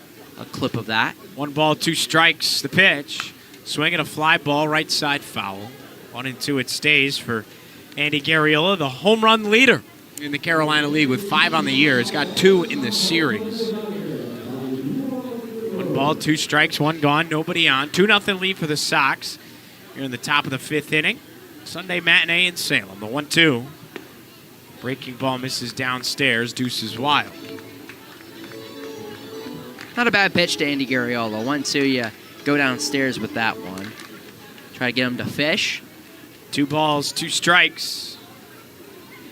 clip of that. 1 ball, 2 strikes. The pitch. Swinging a fly ball, right side foul. 1-2 it stays for Andy Garriola, the home run leader in the Carolina League with 5 on the year. He's got 2 in the series. 1 ball, 2 strikes, 1 gone, nobody on. 2-0 lead for the Sox here in the top of the 5th inning. Sunday matinee in Salem. The 1-2. Breaking ball misses downstairs. Deuces wild. Not a bad pitch to Andy Garriola. 1-2, you go downstairs with that one. Try to get him to fish. 2 balls, 2 strikes.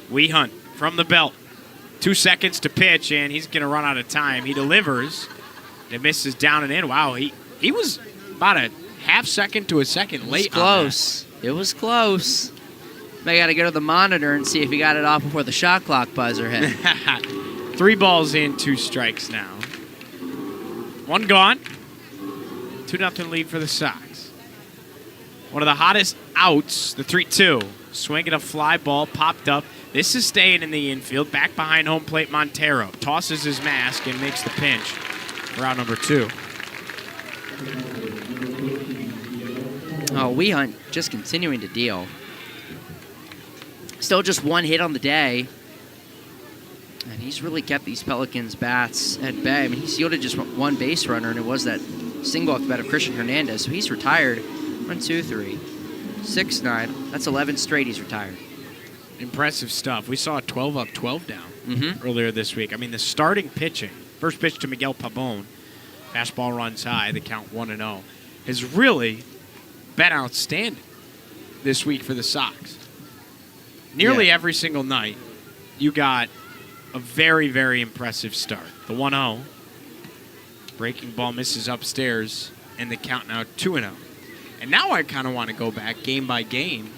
We hunt from the belt. 2 seconds to pitch, and he's going to run out of time. He delivers. It misses down and in. Wow, he was about a half second to a second late. It was close. It was close. I got to go to the monitor and see if he got it off before the shot clock buzzer hit. 3 balls in, 2 strikes now. 1 gone. 2-0 lead for the Sox. One of the hottest outs, the 3-2. Swinging a fly ball, popped up. This is staying in the infield. Back behind home plate, Montero. Tosses his mask and makes the pinch for out number 2. Oh, We Hunt just continuing to deal. Still just 1 hit on the day. And he's really kept these Pelicans bats at bay. I mean, he's yielded just 1 base runner, and it was that single off the bat of Christian Hernandez. So he's retired. 1, 2, 3, 6, 9. That's 11 straight he's retired. Impressive stuff. We saw a 12 up, 12 down earlier this week. I mean, the starting pitching, first pitch to Miguel Pabon, fastball runs high, the count 1-0, has really been outstanding this week for the Sox. Nearly every single night, you got a very, very impressive start. The 1-0, breaking ball misses upstairs, and the count now 2-0. And now I kind of want to go back game by game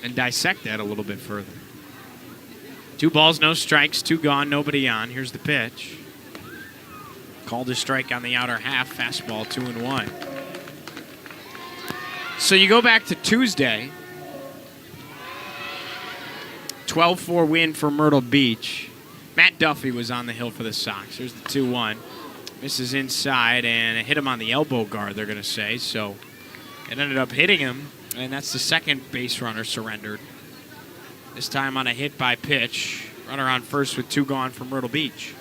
and dissect that a little bit further. 2 balls, no strikes, 2 gone, nobody on. Here's the pitch. Called a strike on the outer half, fastball 2-1. So you go back to Tuesday, 12-4 win for Myrtle Beach. Matt Duffy was on the hill for the Sox. Here's the 2-1. Misses inside, and it hit him on the elbow guard, they're going to say. So it ended up hitting him, and that's the second base runner surrendered. This time on a hit by pitch. Runner on first with 2 gone for Myrtle Beach.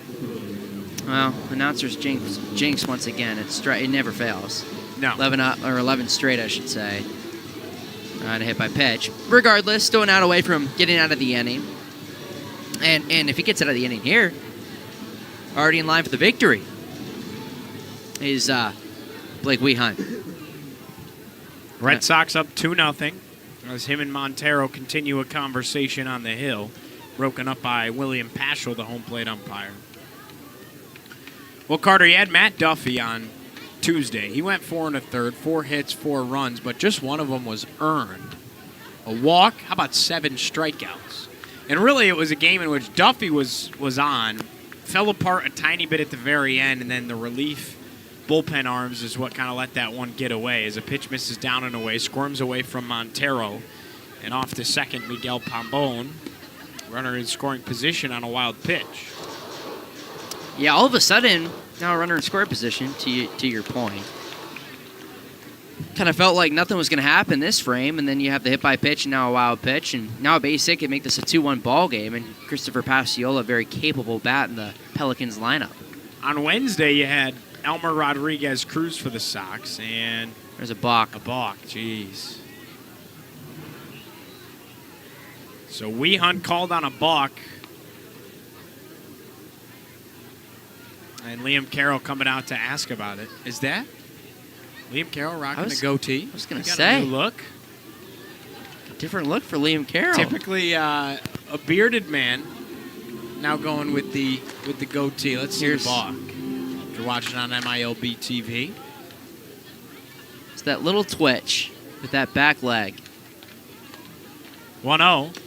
Well, announcers jinx once again. It never fails. No. 11 straight, I should say. On a hit by pitch. Regardless, still an out away from getting out of the inning. And if he gets out of the inning here, already in line for the victory is Blake We Hunt. Red Sox up 2-0 as him and Montero continue a conversation on the hill, broken up by William Paschal, the home plate umpire. Well, Carter, you had Matt Duffy on Tuesday. He went 4 1/3, 4 hits, 4 runs, but just one of them was earned. A walk, how about 7 strikeouts? And really it was a game in which Duffy was on, fell apart a tiny bit at the very end, and then the relief bullpen arms is what kind of let that one get away as a pitch misses down and away, squirms away from Montero, and off to second Miguel Pabon. Runner in scoring position on a wild pitch. Yeah, all of a sudden, now a runner in scoring position, to your point. Kind of felt like nothing was going to happen this frame, and then you have the hit by pitch and now a wild pitch, and now a base hit can make this a 2-1 ball game, and Christopher Paschal, a very capable bat in the Pelicans lineup. On Wednesday, you had Elmer Rodriguez Cruz for the Sox, and there's a balk. A balk, jeez. So We Hunt called on a balk. And Liam Carroll coming out to ask about it. Is that Liam Carroll rocking the goatee? I was going to say. A new look. Different look for Liam Carroll. Typically a bearded man. Now going with the goatee. Let's see the balk. If you're watching on MILB TV. It's that little twitch with that back leg. 1-0.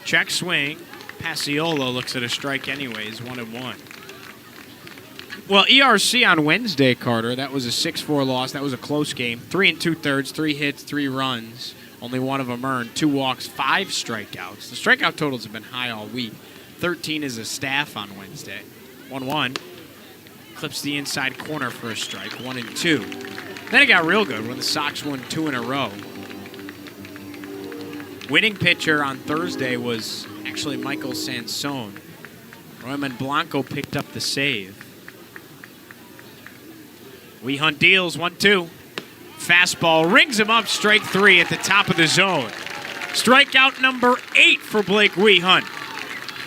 Check swing. Paciolo looks at a strike anyways, 1-1. Well, ERC on Wednesday, Carter, that was a 6-4 loss. That was a close game. 3 2/3, 3 hits, 3 runs. Only one of them earned. 2 walks, 5 strikeouts. The strikeout totals have been high all week. 13 as a staff on Wednesday. 1-1. Clips the inside corner for a strike, 1-2. Then it got real good when the Sox won 2 in a row. Winning pitcher on Thursday was actually Michael Sansone. Royman Blanco picked up the save. We Hunt deals 1-2. Fastball rings him up, strike 3 at the top of the zone. Strikeout number 8 for Blake Wehunt.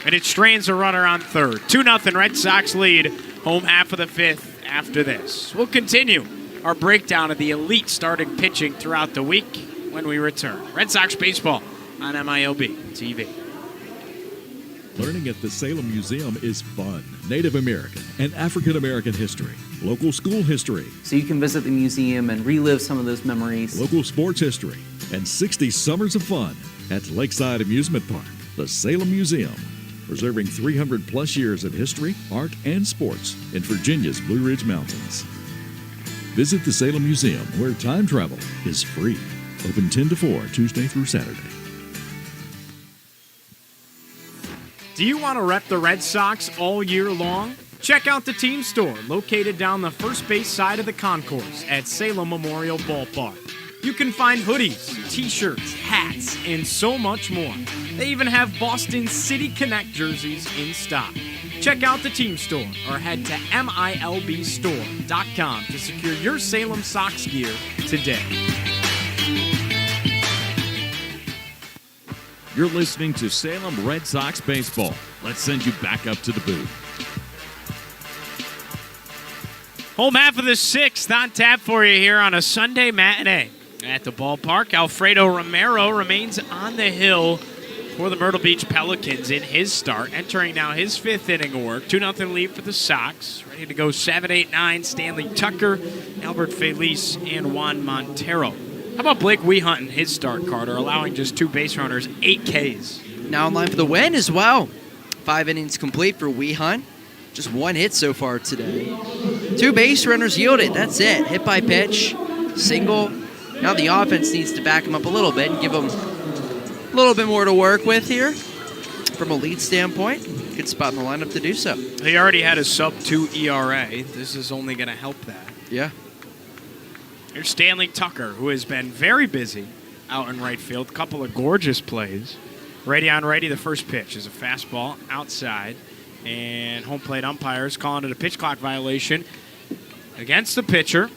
And it strains a runner on third. 2-0 Red Sox lead. Home half of the 5th after this. We'll continue our breakdown of the elite starting pitching throughout the week when we return. Red Sox baseball on MILB TV. Learning at the Salem Museum is fun. Native American and African American history, local school history, So you can visit the museum and relive some of those memories. local sports history, and 60 summers of fun at Lakeside Amusement Park, the Salem Museum, preserving 300 plus years of history, art, and sports in Virginia's Blue Ridge Mountains. Visit the Salem Museum, where time travel is free. Open 10 to 4, Tuesday through Saturday. Do you want to rep the Red Sox all year long? Check out the team store located down the first base side of the concourse at Salem Memorial Ballpark. You can find hoodies, t-shirts, hats, and so much more. They even have Boston City Connect jerseys in stock. Check out the team store or head to milbstore.com to secure your Salem Sox gear today. You're listening to Salem Red Sox baseball. Let's send you back up to the booth. Home half of the 6th on tap for you here on a Sunday matinee at the ballpark. Alfredo Romero remains on the hill for the Myrtle Beach Pelicans in his start, entering now his 5th inning of work. 2-0 lead for the Sox. Ready to go 7, 8, 9. Stanley Tucker, Albert Feliz, and Juan Montero. How about Blake Wehunt in his start, Carter, allowing just 2 base runners, 8 Ks? Now in line for the win as well. 5 innings complete for Wehunt. Just 1 hit so far today. 2 base runners yielded. That's it. Hit by pitch, single. Now the offense needs to back him up a little bit and give him a little bit more to work with here from a lead standpoint. Good spot in the lineup to do so. He already had a sub-2 ERA. This is only going to help that. Yeah. Here's Stanley Tucker, who has been very busy out in right field. Couple of gorgeous plays. Ready on ready, the first pitch is a fastball outside. And home plate umpires calling it a pitch clock violation against the pitcher.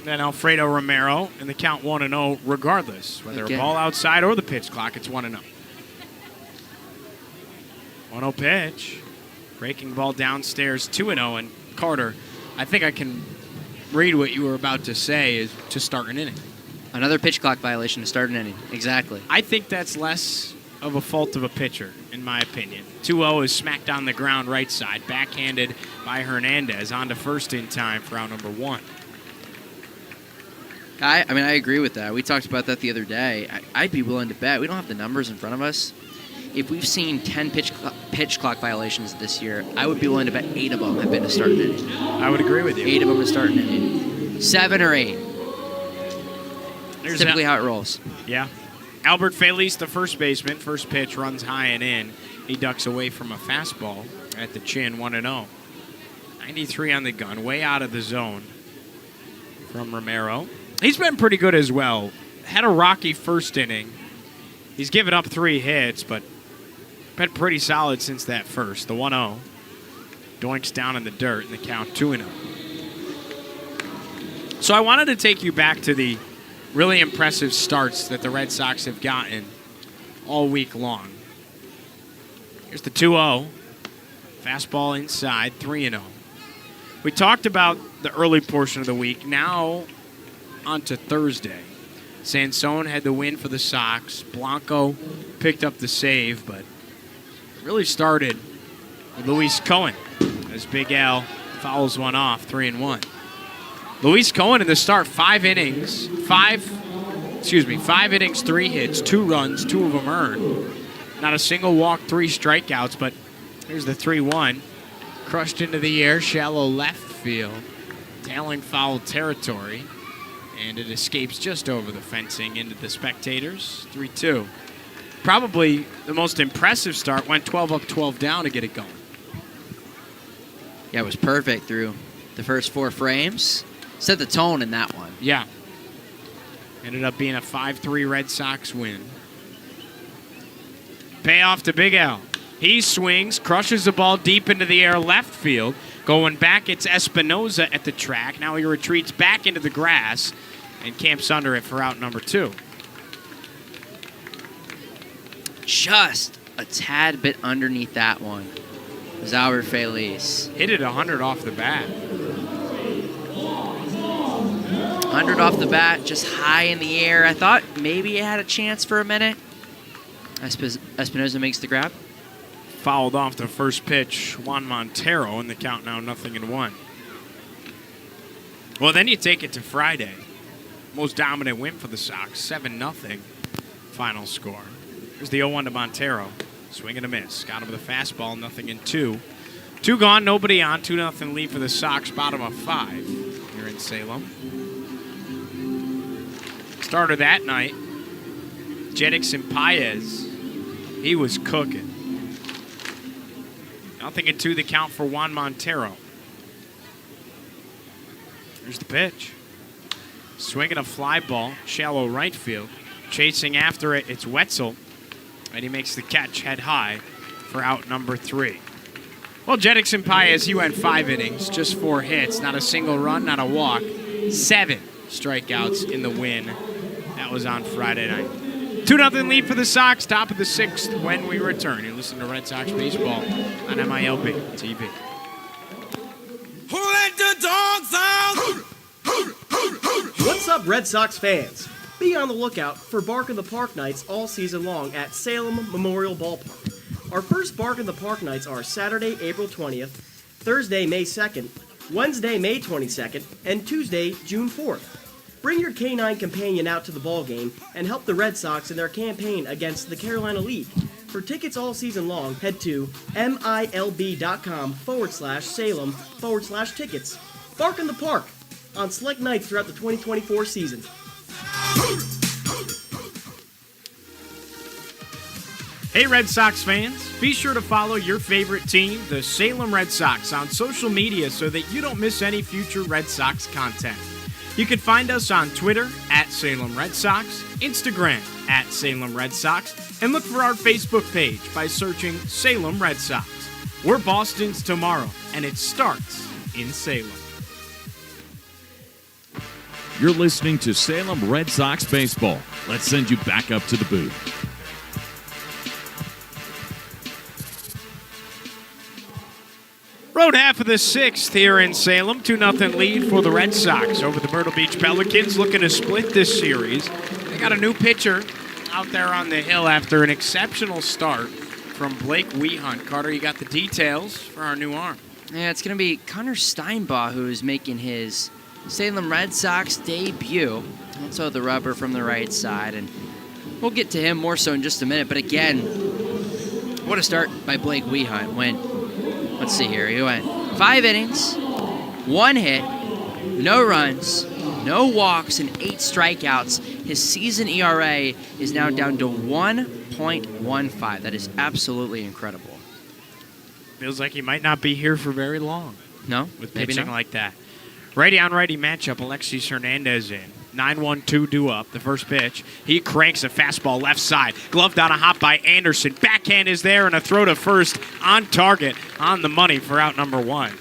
Then Alfredo Romero in the count 1-0 regardless. Whether a ball outside or the pitch clock, it's 1-0. 1-0 pitch. Breaking ball downstairs, 2-0. And Carter, I think I can read what you were about to say is to start an inning. Another pitch clock violation to start an inning. Exactly. I think that's less of a fault of a pitcher, in my opinion. 2-0 is smacked on the ground right side, backhanded by Hernandez, on to first in time for out number 1. I agree with that. We talked about that the other day. I'd be willing to bet. We don't have the numbers in front of us. If we've seen 10 pitch clock violations this year, I would be willing to bet 8 of them have been to start an inning. I would agree with you. 8 of them to start an inning. 7 or 8. That's typically how it rolls. Yeah. Albert Feliz, the first baseman. First pitch runs high and in. He ducks away from a fastball at the chin, 1-0. 93 on the gun, way out of the zone from Romero. He's been pretty good as well. Had a rocky first inning. He's given up 3 hits, but been pretty solid since that first. The 1-0. Doinks down in the dirt in the count, 2-0. So I wanted to take you back to the really impressive starts that the Red Sox have gotten all week long. Here's the 2-0. Fastball inside, 3-0. We talked about the early portion of the week. Now on to Thursday. Sansone had the win for the Sox. Blanco picked up the save, but really started with Luis Cohen as Big Al fouls one off, 3-1. Luis Cohen in the start, 5 innings, 3 hits, 2 runs, 2 of them earned. Not a single walk, 3 strikeouts, but here's the 3-1. Crushed into the air, shallow left field, tailing foul territory, and it escapes just over the fencing into the spectators, 3-2. Probably the most impressive start, went 12 up, 12 down to get it going. Yeah, it was perfect through the first 4 frames. Set the tone in that one. Yeah. Ended up being a 5-3 Red Sox win. Payoff to Big Al. He swings, crushes the ball deep into the air left field. Going back, it's Espinoza at the track. Now he retreats back into the grass and camps under it for out number 2. Just a tad bit underneath that one was Albert Feliz. Hit it 100 off the bat. 100 off the bat, just high in the air. I thought maybe it had a chance for a minute. Espinoza makes the grab. Fouled off the first pitch, Juan Montero, and the count now 0-1. Well, then you take it to Friday. Most dominant win for the Sox, 7-0 final score. Here's the 0-1 to Montero. Swing and a miss. Got him with a fastball, 0-2. 2 gone, nobody on. 2-0 lead for the Sox, bottom of 5 here in Salem. Starter that night, Redsox and Paez. He was cooking. 0-2 the count for Juan Montero. Here's the pitch. Swinging a fly ball, shallow right field. Chasing after it, it's Wetzel. And he makes the catch head high for out number 3. Well, Redsox and Paez, he went 5 innings, just 4 hits, not a single run, not a walk. 7 strikeouts in the win. That was on Friday night. 2-0 lead for the Sox, top of the 6th when we return. You're listening to Red Sox Baseball on MILB TV. Who let the dogs out? What's up, Red Sox fans? Be on the lookout for Bark in the Park nights all season long at Salem Memorial Ballpark. Our first Bark in the Park nights are Saturday, April 20th, Thursday, May 2nd, Wednesday, May 22nd, and Tuesday, June 4th. Bring your canine companion out to the ball game and help the Red Sox in their campaign against the Carolina League. For tickets all season long, head to milb.com/Salem/tickets. Bark in the Park on select nights throughout the 2024 season. Hey Red Sox fans, be sure to follow your favorite team, the Salem Red Sox, on social media so that you don't miss any future Red Sox content. You can find us on Twitter at Salem Red Sox, Instagram at Salem Red Sox, and look for our Facebook page by searching Salem Red Sox. We're Boston's tomorrow, and it starts in Salem. You're listening to Salem Red Sox Baseball. Let's send you back up to the booth. Road half of the 6th here in Salem. 2-0 lead for the Red Sox over the Myrtle Beach Pelicans, looking to split this series. They got a new pitcher out there on the hill after an exceptional start from Blake Wehunt. Carter, you got the details for our new arm. Yeah, it's going to be Connor Steinbaugh who's making his Salem Red Sox debut. Also the rubber from the right side, and we'll get to him more so in just a minute. But again, what a start by Blake Wehunt. Let's see here. He went 5 innings, 1 hit, no runs, no walks, and 8 strikeouts. His season ERA is now down to 1.15. That is absolutely incredible. Feels like he might not be here for very long. No? With Maybe pitching not. like that. Righty-on-righty matchup, Alexis Hernandez in. 9-1-2 due up, the first pitch. He cranks a fastball left side. Gloved on a hop by Anderson. Backhand is there and a throw to first on target, on the money for out number 1.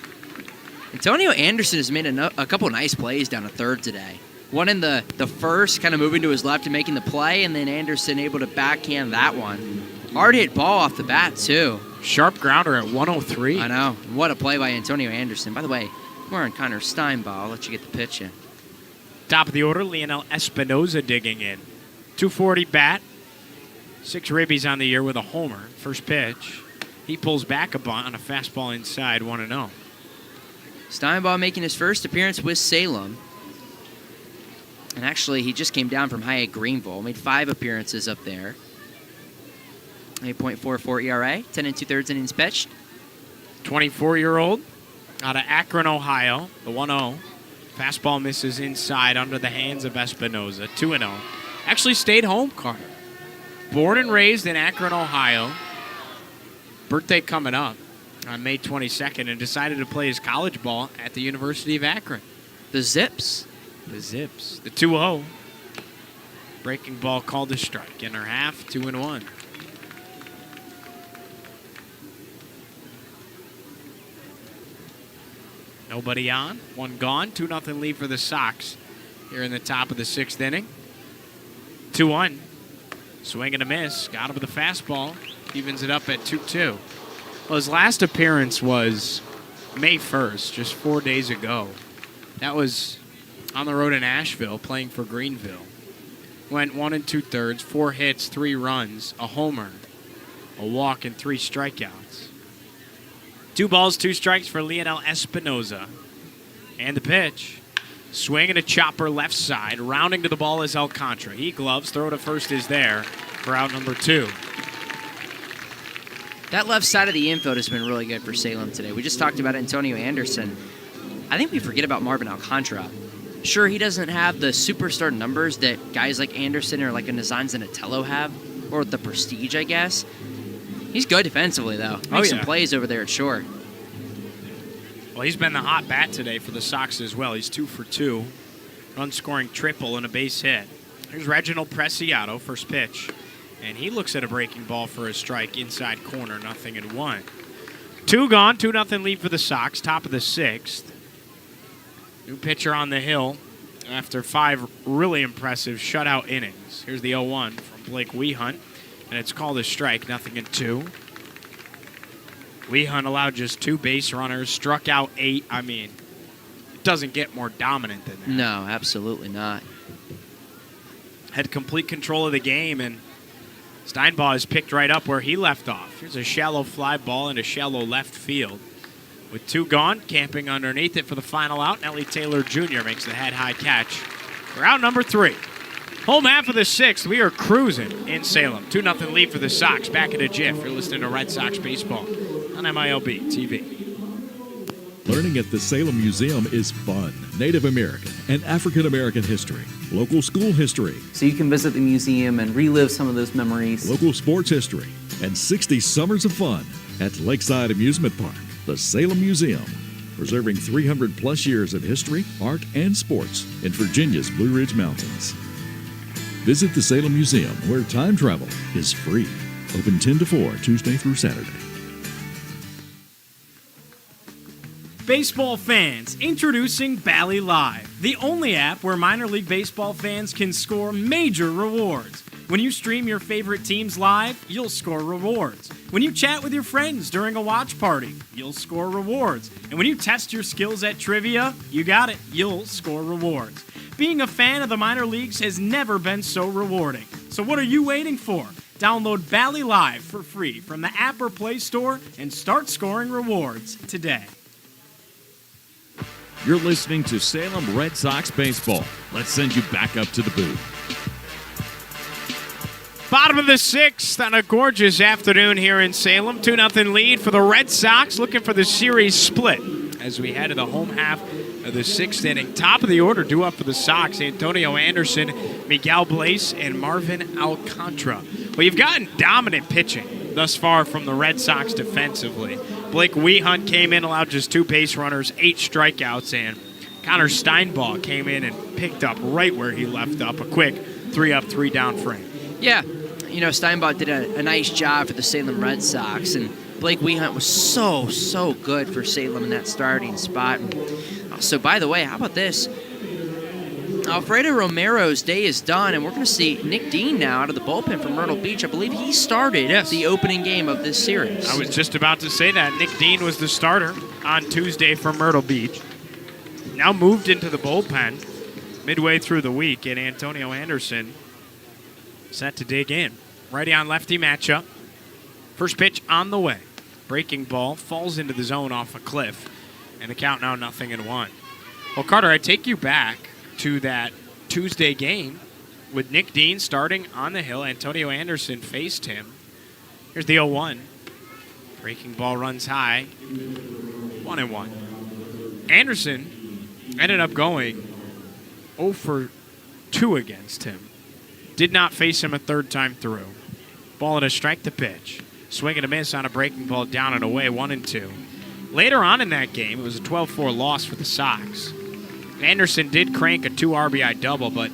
Antonio Anderson has made a couple nice plays down to third today. One in the first, kind of moving to his left and making the play, and then Anderson able to backhand that one. Hard hit ball off the bat, too. Sharp grounder at 103. I know. What a play by Antonio Anderson. By the way, we're on Connor Steinbaugh. I'll let you get the pitch in. Top of the order, Leonel Espinoza digging in. 240 bat. 6 ribbies on the year with a homer. First pitch. He pulls back a bunt on a fastball inside, 1-0. Steinbaugh making his first appearance with Salem. And actually, he just came down from high at Greenville. Made 5 appearances up there. 8.44 ERA, 10 and 2/3 innings pitched. 24-year-old out of Akron, Ohio, the 1-0. Fastball misses inside under the hands of Espinoza, 2-0. Actually stayed home, Carter. Born and raised in Akron, Ohio. Birthday coming up on May 22nd, and decided to play his college ball at the University of Akron. The Zips. The Zips. The 2-0. Breaking ball called a strike. In her half, 2-1. Nobody on. 1 gone. 2-0 lead for the Sox here in the top of the 6th inning. 2-1. Swing and a miss. Got him with a fastball. Evens it up at 2-2. Well, his last appearance was May 1st, just 4 days ago. That was on the road in Asheville, playing for Greenville. Went 1 2/3, 4 hits, 3 runs, a homer, a walk, and 3 strikeouts. 2 balls, 2 strikes for Leonel Espinoza. And the pitch. Swing and a chopper left side. Rounding to the ball is Alcantara. He gloves. Throw to first is there for out number 2. That left side of the infield has been really good for Salem today. We just talked about Antonio Anderson. I think we forget about Marvin Alcantara. Sure, he doesn't have the superstar numbers that guys like Anderson or like a Nazan Zanatello have, or the prestige, I guess. He's good defensively, though. Makes some plays over there at short. Well, he's been the hot bat today for the Sox as well. He's 2 for 2. Run-scoring triple and a base hit. Here's Reginald Preciado, first pitch. And he looks at a breaking ball for a strike inside corner, 0-1. 2 gone, 2-0 lead for the Sox, top of the 6th. New pitcher on the hill after 5 really impressive shutout innings. Here's the 0-1 from Blake Wehunt, and it's called a strike, 0-2. Wehunt allowed just 2 base runners, struck out 8. I mean, it doesn't get more dominant than that. No, absolutely not. Had complete control of the game, and Steinbaugh is picked right up where he left off. Here's a shallow fly ball into shallow left field. With 2 gone, camping underneath it for the final out, Nelly Taylor Jr. makes the head-high catch for out number 3. Home half of the 6th, we are cruising in Salem. 2-0 lead for the Sox. Back in a jiff. You're listening to Red Sox Baseball on MILB TV. Learning at the Salem Museum is fun. Native American and African American history, local school history, So you can visit the museum and relive some of those memories. local sports history, and 60 summers of fun at Lakeside Amusement Park, the Salem Museum, preserving 300 plus years of history, art, and sports in Virginia's Blue Ridge Mountains. Visit the Salem Museum, where time travel is free. Open 10 to 4, Tuesday through Saturday. Baseball fans, introducing Bally Live, the only app where minor league baseball fans can score major rewards. When you stream your favorite teams live, you'll score rewards. When you chat with your friends during a watch party, you'll score rewards. And when you test your skills at trivia, you got it, you'll score rewards. Being a fan of the minor leagues has never been so rewarding. So what are you waiting for? Download Bally Live for free from the app or Play Store and start scoring rewards today. You're listening to Salem Red Sox Baseball. Let's send you back up to the booth. Bottom of the 6th on a gorgeous afternoon here in Salem. 2-0 lead for the Red Sox, looking for the series split as we head to the home half of the 6th inning. Top of the order due up for the Sox, Antonio Anderson, Miguel Blaze, and Marvin Alcantara. Well, you've gotten dominant pitching thus far from the Red Sox defensively. Blake Wehunt came in, allowed just 2 base runners, 8 strikeouts, and Connor Steinbaugh came in and picked up right where he left up, a quick 3-up, 3-down frame. Yeah, you know, Steinbaugh did a nice job for the Salem Red Sox, and Blake Wehunt was so good for Salem in that starting spot. So, by the way, how about this? Alfredo Romero's day is done, and we're going to see Nick Dean now out of the bullpen from Myrtle Beach. I believe he started the opening game of this series. I was just about to say that. Nick Dean was the starter on Tuesday for Myrtle Beach. Now moved into the bullpen midway through the week, and Antonio Anderson set to dig in. Righty on lefty matchup. First pitch on the way. Breaking ball falls into the zone off a cliff, and the count now 0-1. Well, Carter, I take you back to that Tuesday game with Nick Dean starting on the hill. Antonio Anderson faced him. Here's the 0-1. Breaking ball runs high. 1-1. Anderson ended up going 0 for 2 against him. Did not face him a third time through. Ball at a strike to pitch. Swing and a miss on a breaking ball down and away, 1-2. Later on in that game, it was a 12-4 loss for the Sox. Anderson did crank a 2 RBI double, but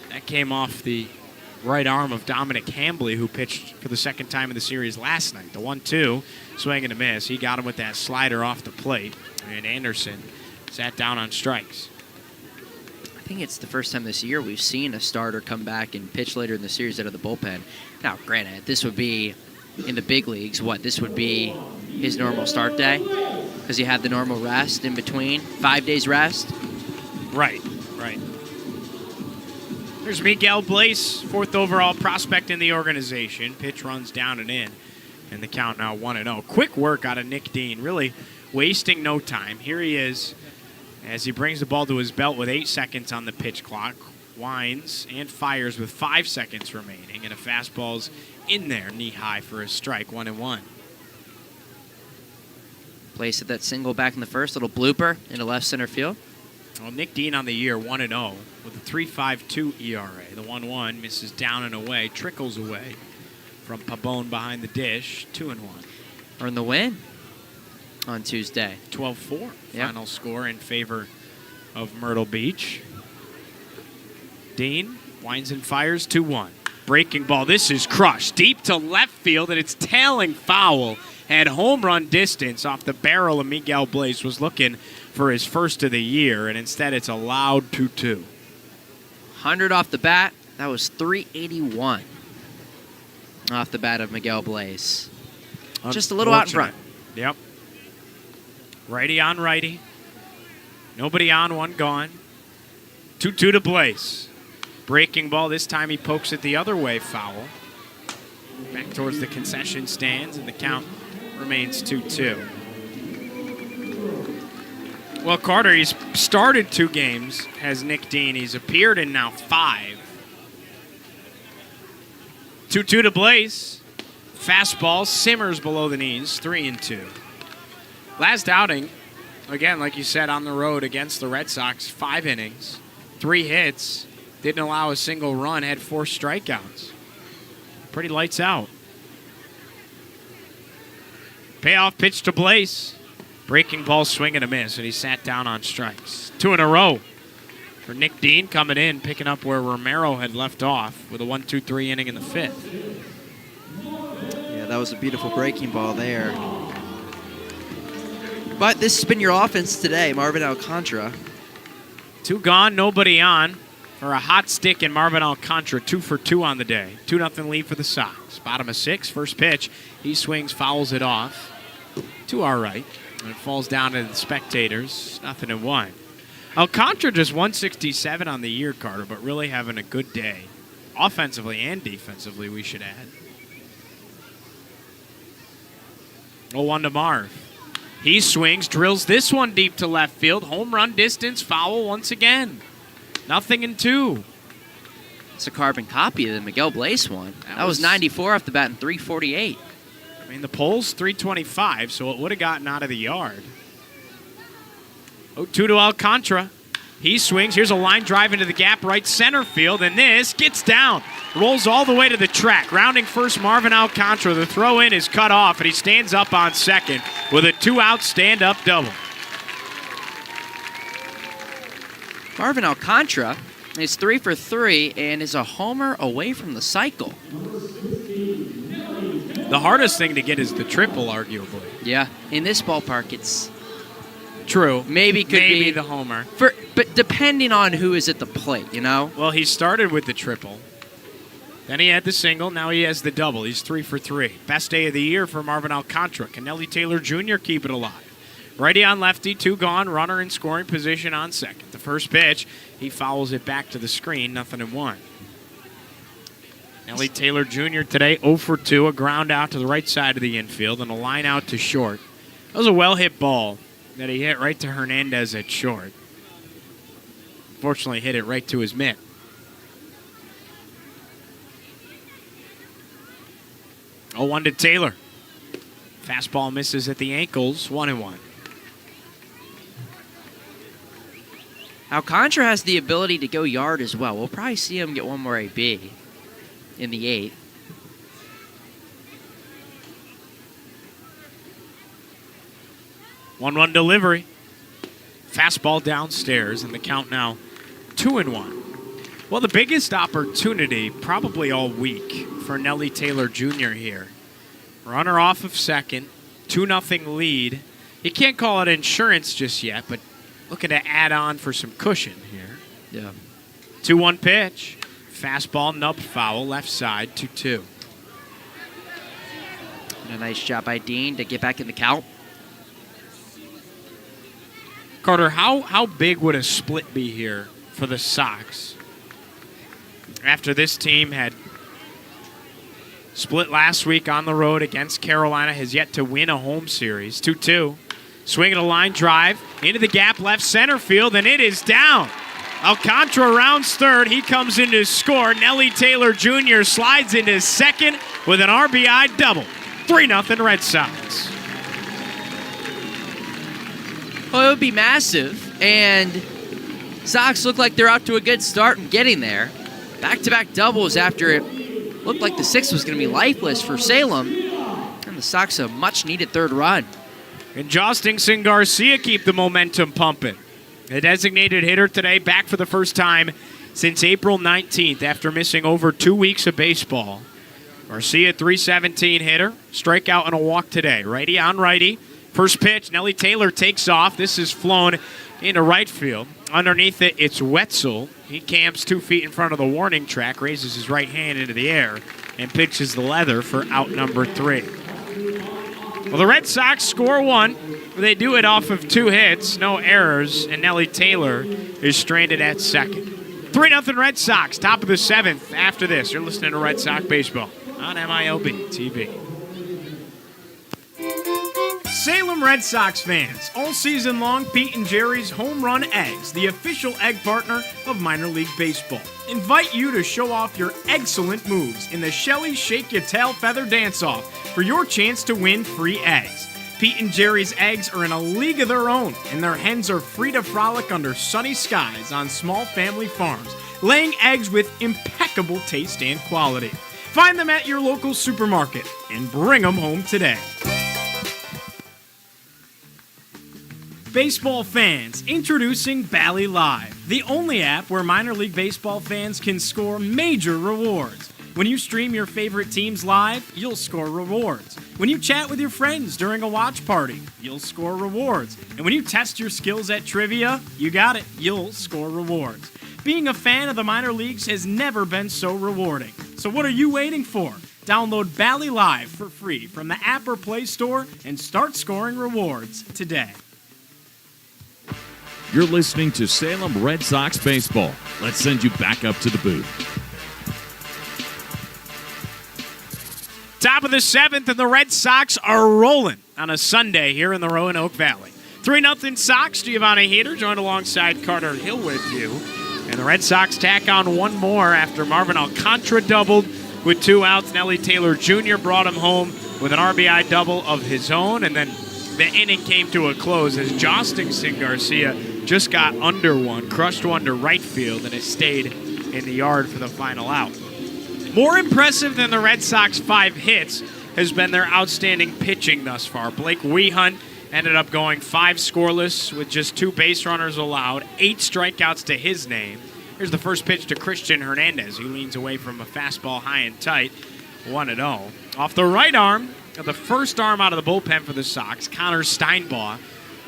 that came off the right arm of Dominic Hambley, who pitched for the second time in the series last night. The 1-2, swing and a miss. He got him with that slider off the plate, and Anderson sat down on strikes. I think it's the first time this year we've seen a starter come back and pitch later in the series out of the bullpen. Now, granted, this would be in the big leagues. This would be his normal start day? Because you have the normal rest in between, 5 days rest. Right. There's Miguel Blaze, 4th overall prospect in the organization. Pitch runs down and in, and the count now 1-0. Quick work out of Nick Dean, really wasting no time. Here he is as he brings the ball to his belt with 8 seconds on the pitch clock. Winds and fires with 5 seconds remaining, and a fastball's in there, knee-high for a strike, 1-1. Place at that single back in the first, little blooper into left center field. Well, Nick Dean on the year, 1-0 with a 3.52 ERA. The 1-1 misses down and away, trickles away from Pabon behind the dish, 2-1. Earned the win on Tuesday. 12-4 Yep. final score in favor of Myrtle Beach. Dean winds and fires, 2-1. Breaking ball, this is crushed deep to left field, and it's tailing foul. Had home run distance off the barrel of Miguel Blaze. Was looking for his first of the year, and instead it's a loud 2-2. 100 off the bat. That was 381 off the bat of Miguel Blaze. Just a little out in front. Yep. Righty on righty. Nobody on, one gone. 2-2 to Blaze. Breaking ball, this time he pokes it the other way, foul. Back towards the concession stands, and the count remains 2-2. Well, Carter, he's started 2 games, has Nick Dean. He's appeared in now 5. 2-2 to Blaze. Fastball simmers below the knees, 3-2. Last outing, again, like you said, on the road against the Red Sox, 5 innings, 3 hits, didn't allow a single run, had 4 strikeouts. Pretty lights out. Payoff pitch to Blaze. Breaking ball, swing and a miss, and he sat down on strikes. 2 in a row for Nick Dean coming in, picking up where Romero had left off with a 1-2-3 inning in the 5th. Yeah, that was a beautiful breaking ball there. But this has been your offense today, Marvin Alcantara. 2 gone, nobody on for a hot stick in Marvin Alcantara, 2 for 2 on the day. 2-0 lead for the Sox. Bottom of 6, first pitch. He swings, fouls it off to our right. And it falls down to the spectators. 0-1. Alcantara just 167 on the year, Carter, but really having a good day. Offensively and defensively, we should add. 0-1 to Marv. He swings, drills this one deep to left field. Home run distance, foul once again. 0-2. It's a carbon copy of the Miguel Blaze one. That was 94 off the bat and 348. I mean, the pole's 325, so it would have gotten out of the yard. 0-2 to Alcantara. He swings. Here's a line drive into the gap, right center field, and this gets down. Rolls all the way to the track. Rounding first, Marvin Alcantara. The throw in is cut off, and he stands up on second with a 2-out stand-up double. Marvin Alcantara is 3 for 3 and is a homer away from the cycle. The hardest thing to get is the triple, arguably. Yeah, in this ballpark, it's true. Maybe be the homer. But depending on who is at the plate, you know? Well, he started with the triple. Then he had the single. Now he has the double. He's 3 for 3. Best day of the year for Marvin Alcantara. Can Nelly Taylor Jr. keep it alive? Righty on lefty, 2 gone. Runner in scoring position on second. The first pitch, he fouls it back to the screen. 0-1. Nelly Taylor Jr. today 0 for 2. A ground out to the right side of the infield and a line out to short. That was a well-hit ball that he hit right to Hernandez at short. Fortunately, hit it right to his mitt. Oh, 1 to Taylor. Fastball misses at the ankles, 1-1. Alcantara has the ability to go yard as well. We'll probably see him get one more AB in the 8th. One delivery. Fastball downstairs, and the count now 2-1. Well, the biggest opportunity probably all week for Nelly Taylor Jr. here. Runner off of second, 2-0 lead. You can't call it insurance just yet, but looking to add on for some cushion here. Yeah. 2-1 pitch. Fastball, nub foul, left side, 2-2. And a nice job by Dean to get back in the count. Carter, how big would a split be here for the Sox? After this team had split last week on the road against Carolina, has yet to win a home series. 2-2. Swinging a line drive into the gap left center field, and it is down. Alcantara rounds third. He comes in to score. Nelly Taylor Jr. slides into second with an RBI double. 3-0 Red Sox. Well, it would be massive, and Sox look like they're out to a good start in getting there. Back-to-back doubles after it looked like the 6th was going to be lifeless for Salem, and the Sox a much-needed third run. And Jostingson Garcia keep the momentum pumping. The designated hitter today back for the first time since April 19th after missing over 2 weeks of baseball. Garcia, .317 hitter, strikeout and a walk today. Righty on righty. First pitch, Nelly Taylor takes off. This is flown into right field. Underneath it, it's Wetzel. He camps 2 feet in front of the warning track, raises his right hand into the air, and pitches the leather for out number 3. Well, the Red Sox score 1. They do it off of 2 hits, no errors, and Nelly Taylor is stranded at second. 3-0 Red Sox, top of the 7th. After this, you're listening to Red Sox Baseball on MILB TV. Salem Red Sox fans, all season long, Pete and Jerry's Home Run Eggs, the official egg partner of minor league baseball, invite you to show off your excellent moves in the Shelly Shake Your Tail Feather Dance-Off for your chance to win free eggs. Pete and Jerry's eggs are in a league of their own, and their hens are free to frolic under sunny skies on small family farms, laying eggs with impeccable taste and quality. Find them at your local supermarket and bring them home today. Baseball fans, introducing Bally Live, the only app where minor league baseball fans can score major rewards. When you stream your favorite teams live, you'll score rewards. When you chat with your friends during a watch party, you'll score rewards. And when you test your skills at trivia, you got it, you'll score rewards. Being a fan of the minor leagues has never been so rewarding. So what are you waiting for? Download Bally Live for free from the app or Play Store and start scoring rewards today. You're listening to Salem Red Sox Baseball. Let's send you back up to the booth. Top of the 7th, and the Red Sox are rolling on a Sunday here in the Roanoke Valley. 3-0 Sox. Giovanni Heater joined alongside Carter Hill with you. And the Red Sox tack on one more after Marvin Alcantara doubled with 2 outs. Nelly Taylor Jr. brought him home with an RBI double of his own. And then the inning came to a close as Jostingson Garcia just got under one, crushed one to right field, and it stayed in the yard for the final out. More impressive than the Red Sox 5 hits has been their outstanding pitching thus far. Blake Wehunt ended up going 5 scoreless with just 2 base runners allowed, 8 strikeouts to his name. Here's the first pitch to Christian Hernandez, who leans away from a fastball high and tight, 1-0. Off the right arm, the first arm out of the bullpen for the Sox, Connor Steinbaugh,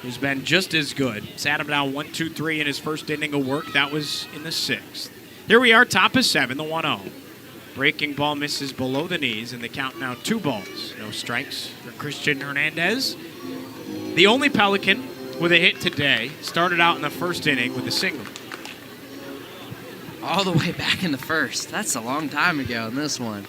has been just as good. Sat him down 1-2-3 in his first inning of work. That was in the 6th. Here we are, top of 7, the 1-0. Breaking ball misses below the knees, and the count now 2 balls. No strikes for Christian Hernandez. The only Pelican with a hit today started out in the first inning with a single. All the way back in the first. That's a long time ago in this one.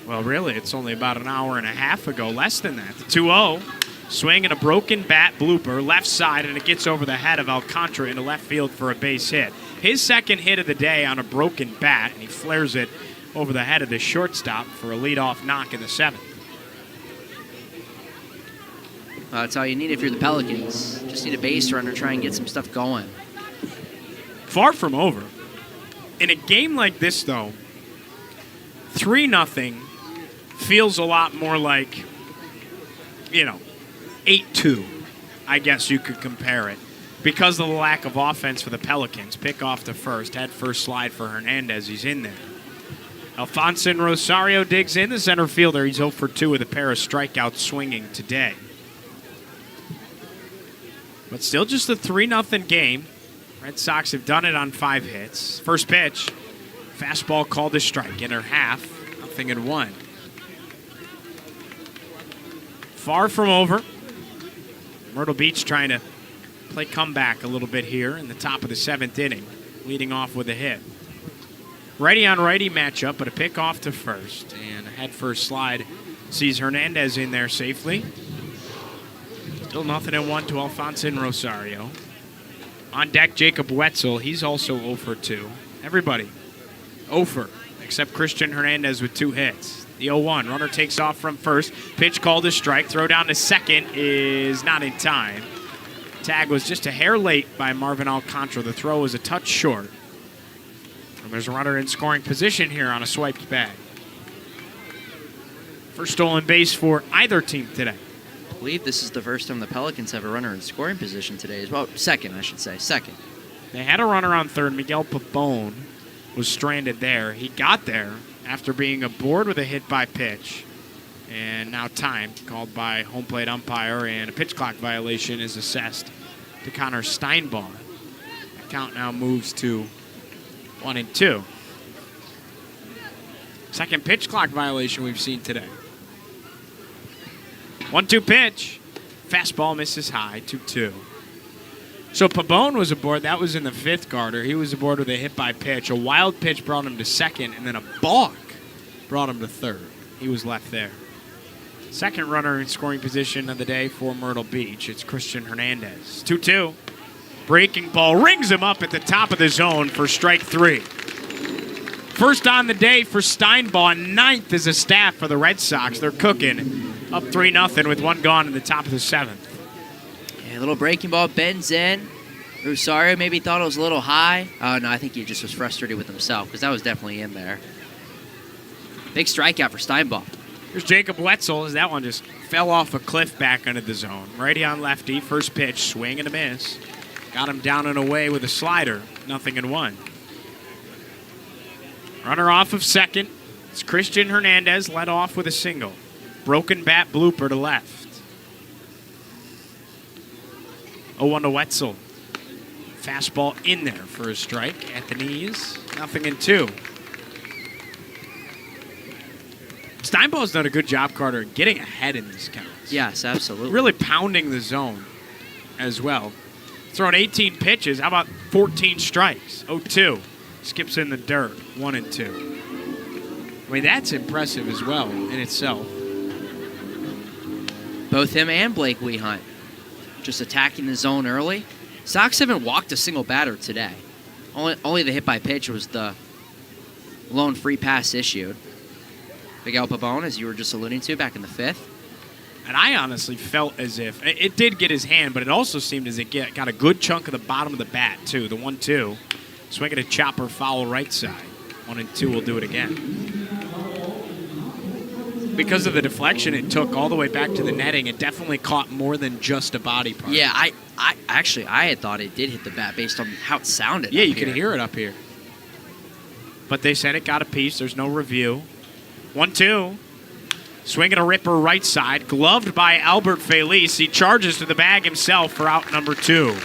Well, really, it's only about an hour and a half ago, less than that. The 2-0, swing and a broken bat blooper, left side, and it gets over the head of Alcantara into left field for a base hit. his second hit of the day on a broken bat, and he flares it over the head of the shortstop for a leadoff knock in the 7th. That's all you need if you're the Pelicans. Just need a base runner, try and get some stuff going. Far from over. In a game like this, though, 3-0 feels a lot more like, 8-2, I guess you could compare it. Because of the lack of offense for the Pelicans. Pick off the first. Head first slide for Hernandez. He's in there. Alfonso Rosario digs in. The center fielder. He's 0 for 2 with a pair of strikeouts swinging today. But still just a 3-0 game. Red Sox have done it on 5 hits. First pitch. Fastball called to strike. Inner half. 0-1. Far from over. Myrtle Beach trying to play comeback a little bit here in the top of the 7th inning. Leading off with a hit. Righty on righty matchup, but a pick off to first. And a head first slide sees Hernandez in there safely. Still 0-1 to Alfonso Rosario. On deck, Jacob Wetzel. He's also 0 for 2. Everybody 0 for, except Christian Hernandez with 2 hits. The 0-1. Runner takes off from first. Pitch called to strike. Throw down to second is not in time. Tag was just a hair late by Marvin Alcantara. The throw was a touch short. And there's a runner in scoring position here on a swiped bag. First stolen base for either team today. I believe this is the first time the Pelicans have a runner in scoring position today as well. Second, I should say. Second. They had a runner on third. Miguel Pabon was stranded there. He got there after being aboard with a hit by pitch. And now time called by home plate umpire, and a pitch clock violation is assessed to Connor Steinbaugh. The count now moves to 1-2. Second pitch clock violation we've seen today. 1-2 pitch. Fastball misses high, 2-2. So Pabon was aboard. That was in the 5th, Carter. He was aboard with a hit by pitch. A wild pitch brought him to second, and then a balk brought him to third. He was left there. Second runner in scoring position of the day for Myrtle Beach. It's Christian Hernandez. 2-2. Breaking ball rings him up at the top of the zone for strike 3. First on the day for Steinbaugh. 9th as a staff for the Red Sox. They're cooking. Up 3-0 with 1 gone in the top of the 7th. Yeah, a little breaking ball bends in. Rosario maybe thought it was a little high. Oh, no, I think he just was frustrated with himself because that was definitely in there. Big strikeout for Steinbaugh. Here's Jacob Wetzel as that one just fell off a cliff back into the zone. Righty on lefty, first pitch, swing and a miss. Got him down and away with a slider, 0-1. Runner off of second. It's Christian Hernandez led off with a single. Broken bat blooper to left. 0-1 to Wetzel. Fastball in there for a strike at the knees, 0-2. Steinbaugh's done a good job, Carter, getting ahead in these counts. Yes, absolutely. Really pounding the zone as well. Throwing 18 pitches. How about 14 strikes? 0-2. Skips in the dirt. 1-2. I mean, that's impressive as well in itself. Both him and Blake Wehunt just attacking the zone early. Sox haven't walked a single batter today. Only the hit by pitch was the lone free pass issued. Miguel Pabon, as you were just alluding to, back in the 5th. And I honestly felt as if it did get his hand, but it also seemed as it got a good chunk of the bottom of the bat, too. The 1-2. Swinging a chopper foul right side. 1-2 will do it again. Because of the deflection it took all the way back to the netting, it definitely caught more than just a body part. Yeah, I had thought it did hit the bat based on how it sounded. Yeah, you could hear it up here. But they said it got a piece. There's no review. 1-2. Swinging a ripper right side. Gloved by Albert Feliz. He charges to the bag himself for out number 2.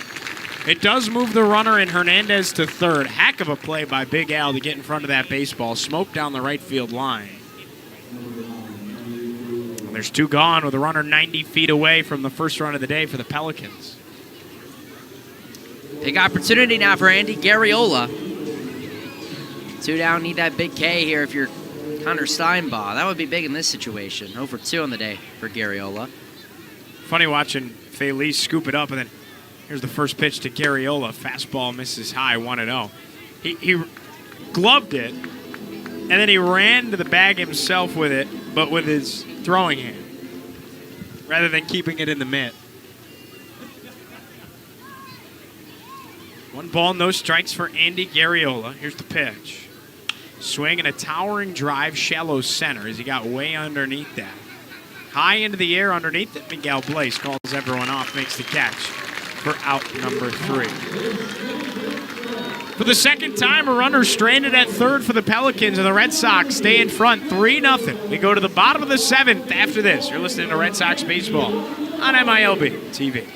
It does move the runner in Hernandez to third. Heck of a play by Big Al to get in front of that baseball. Smoke down the right field line. And there's 2 gone with a runner 90 feet away from the first run of the day for the Pelicans. Big opportunity now for Andy Garriola. 2 down, need that big K here if you're Connor Steinbaugh. That would be big in this situation. 0 for 2 on the day for Garriola. Funny watching Feliz scoop it up, and then here's the first pitch to Garriola. Fastball misses high, 1-0. He gloved it, and then he ran to the bag himself with it, but with his throwing hand, rather than keeping it in the mitt. 1 ball, no strikes for Andy Garriola. Here's the pitch. Swing and a towering drive, shallow center as he got way underneath that. High into the air underneath it, Miguel Blaze calls everyone off, makes the catch for out number 3. For the second time, a runner stranded at third for the Pelicans, and the Red Sox stay in front 3-0. We go to the bottom of the 7th after this. You're listening to Red Sox Baseball on MILB TV.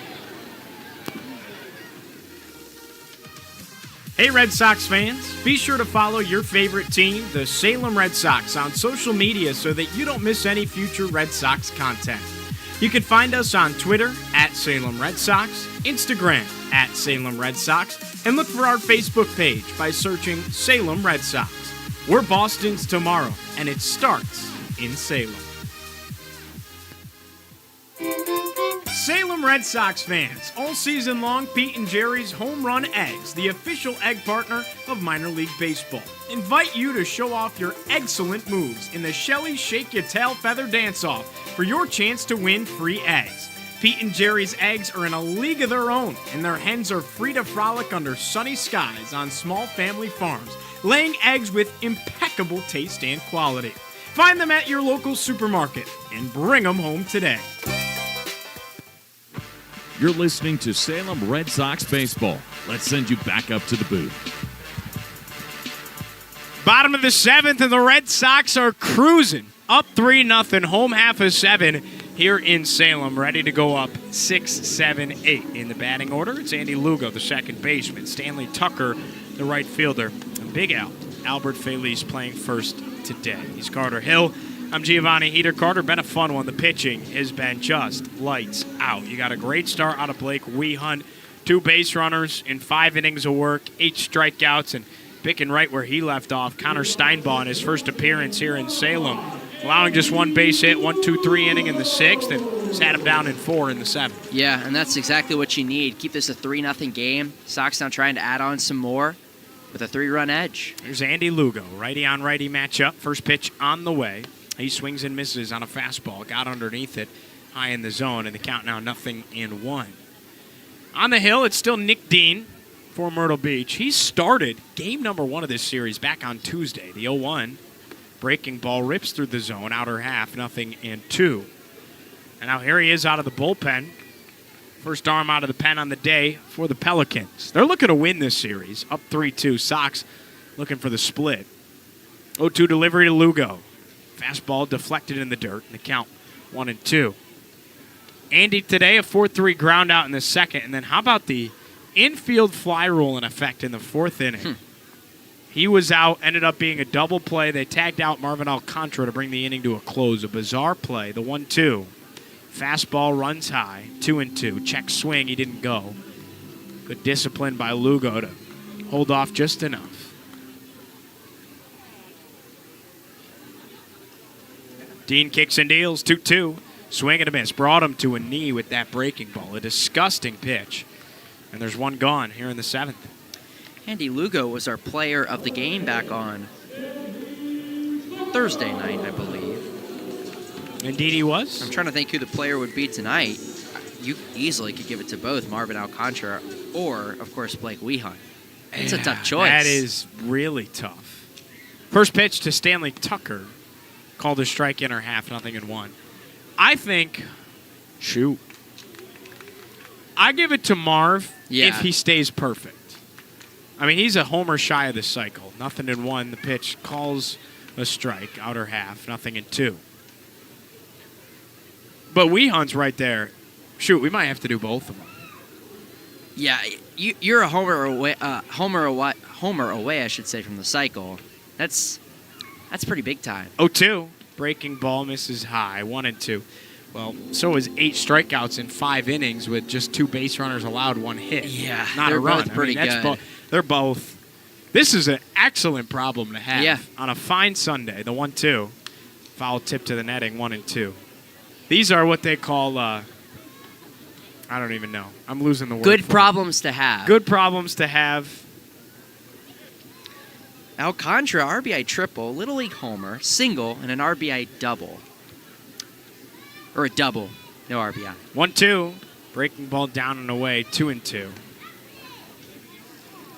Hey, Red Sox fans, be sure to follow your favorite team, the Salem Red Sox, on social media so that you don't miss any future Red Sox content. You can find us on Twitter at Salem Red Sox, Instagram at Salem Red Sox, and look for our Facebook page by searching Salem Red Sox. We're Boston's tomorrow, and it starts in Salem. Salem Red Sox fans, all season long, Pete and Jerry's Home Run Eggs, the official egg partner of minor league baseball, invite you to show off your excellent moves in the Shelly Shake Your Tail Feather Dance-Off for your chance to win free eggs. Pete and Jerry's eggs are in a league of their own, and their hens are free to frolic under sunny skies on small family farms, laying eggs with impeccable taste and quality. Find them at your local supermarket and bring them home today. You're listening to Salem Red Sox Baseball. Let's send you back up to the booth. Bottom of the 7th, and the Red Sox are cruising up 3-0, home half of 7 here in Salem, ready to go up 6, 7, 8. In the batting order, it's Andy Lugo, the second baseman, Stanley Tucker, the right fielder, and Big Al, Albert Feliz, playing first today. He's Carter Hill. I'm Giovanni Heater. Carter, been a fun one. The pitching has been just lights out. You got a great start out of Blake Wehunt, 2 base runners in 5 innings of work, 8 strikeouts, and picking right where he left off, Connor Steinbaugh in his first appearance here in Salem, allowing just 1 base hit, 1-2-3 inning in the 6th, and sat him down in 4 in the 7th. Yeah, and that's exactly what you need. Keep this a 3-0 game. Sox now trying to add on some more with a 3-run edge. Here's Andy Lugo, righty-on-righty matchup. First pitch on the way. He swings and misses on a fastball, got underneath it, high in the zone, and the count now 0-1. On the hill, it's still Nick Dean for Myrtle Beach. He started game number 1 of this series back on Tuesday. The 0-1 breaking ball rips through the zone, outer half, 0-2. And now here he is out of the bullpen. First arm out of the pen on the day for the Pelicans. They're looking to win this series, up 3-2. Sox looking for the split. 0-2 delivery to Lugo. Fastball deflected in the dirt, and the count 1-2. Andy today, a 4-3 ground out in the 2nd. And then how about the infield fly rule in effect in the 4th inning? He was out, ended up being a double play. They tagged out Marvin Alcantara to bring the inning to a close. A bizarre play, the 1-2. Fastball runs high, 2-2. Check swing, he didn't go. Good discipline by Lugo to hold off just enough. Dean kicks and deals, 2-2. Swing and a miss. Brought him to a knee with that breaking ball. A disgusting pitch. And there's 1 gone here in the 7th. Andy Lugo was our player of the game back on Thursday night, I believe. Indeed he was. I'm trying to think who the player would be tonight. You easily could give it to both Marvin Alcantara or, of course, Blake Wehunt. It's a tough choice. That is really tough. First pitch to Stanley Tucker. Called a strike in or half, 0-1. I think, I give it to Marv if he stays perfect. I mean, he's a homer shy of this cycle. 0-1. The pitch calls a strike, outer half, 0-2. But Wehunt's right there. We might have to do both of them. Yeah, you're a homer away, I should say, from the cycle. That's pretty big time. 0-2. Breaking ball misses high. 1-2. Well, so is 8 strikeouts in 5 innings with just 2 base runners allowed, 1 hit. Yeah, not they're a run. both pretty good. They're both. This is an excellent problem to have on a fine Sunday. The 1-2. Foul tip to the netting, 1-2. These are what they call, I don't even know. I'm losing the word. Good problems to have. Good problems to have. Alcantara, RBI triple, Little League homer, single, and an RBI double. Or a double, no RBI. 1-2. Breaking ball down and away, 2-2.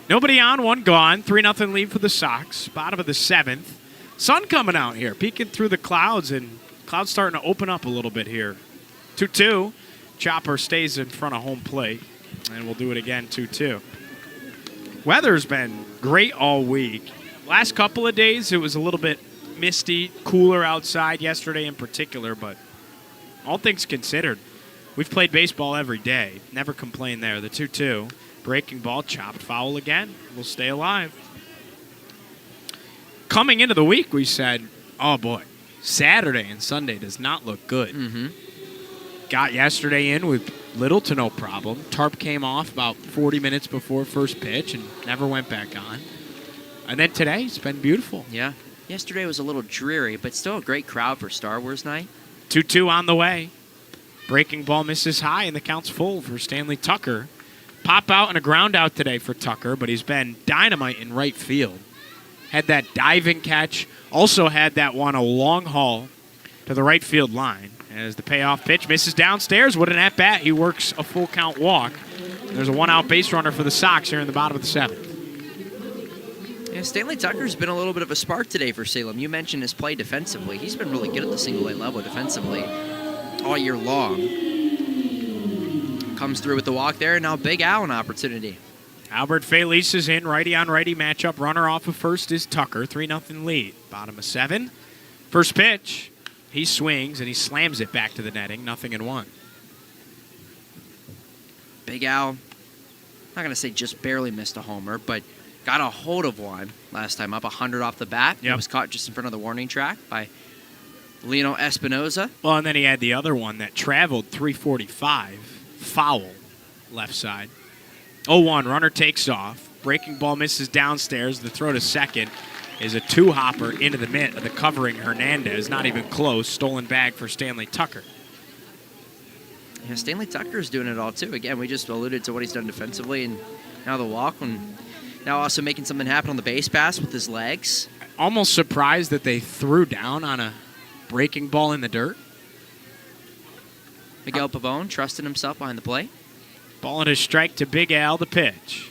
Nobody on, one gone. 3-0 lead for the Sox. Bottom of the 7th. Sun coming out here, peeking through the clouds, and clouds starting to open up a little bit here. 2-2. Chopper stays in front of home plate, and we'll do it again, 2-2. Weather's been great all week. Last couple of days, it was a little bit misty, cooler outside yesterday in particular, but all things considered, we've played baseball every day. Never complained there. The 2-2. Breaking ball, chopped foul again. We'll stay alive. Coming into the week, we said, oh boy, Saturday and Sunday does not look good. Mm-hmm. Got yesterday in with little to no problem. Tarp came off about 40 minutes before first pitch and never went back on. And then today, it's been beautiful. Yeah. Yesterday was a little dreary, but still a great crowd for Star Wars night. 2-2 on the way. Breaking ball misses high, and the count's full for Stanley Tucker. Pop out and a ground out today for Tucker, but he's been dynamite in right field. Had that diving catch. Also had that one a long haul to the right field line. As the payoff pitch misses downstairs. What an at-bat. He works a full count walk. There's a one-out base runner for the Sox here in the bottom of the 7th. Yeah, Stanley Tucker's been a little bit of a spark today for Salem. You mentioned his play defensively. He's been really good at the single-A level defensively all year long. Comes through with the walk there, and now Big Al an opportunity. Albert Feliz is in. Righty-on-righty matchup. Runner off of first is Tucker. 3-0 lead. Bottom of 7. First pitch. He swings, and he slams it back to the netting. 0-1. Big Al, not going to say just barely missed a homer, but got a hold of one last time up, 100 off the bat. Yep. It was caught just in front of the warning track by Lino Espinoza. Well, and then he had the other one that traveled 345, foul, left side. 0-1, runner takes off. Breaking ball misses downstairs. The throw to second is a two-hopper into the mitt of the covering Hernandez. Not even close. Stolen bag for Stanley Tucker. Yeah, Stanley Tucker's doing it all, too. Again, we just alluded to what he's done defensively, and now the walk, and now also making something happen on the base pass with his legs. Almost surprised that they threw down on a breaking ball in the dirt. Miguel Pavone trusting himself behind the plate. Ball and a strike to Big Al, the pitch.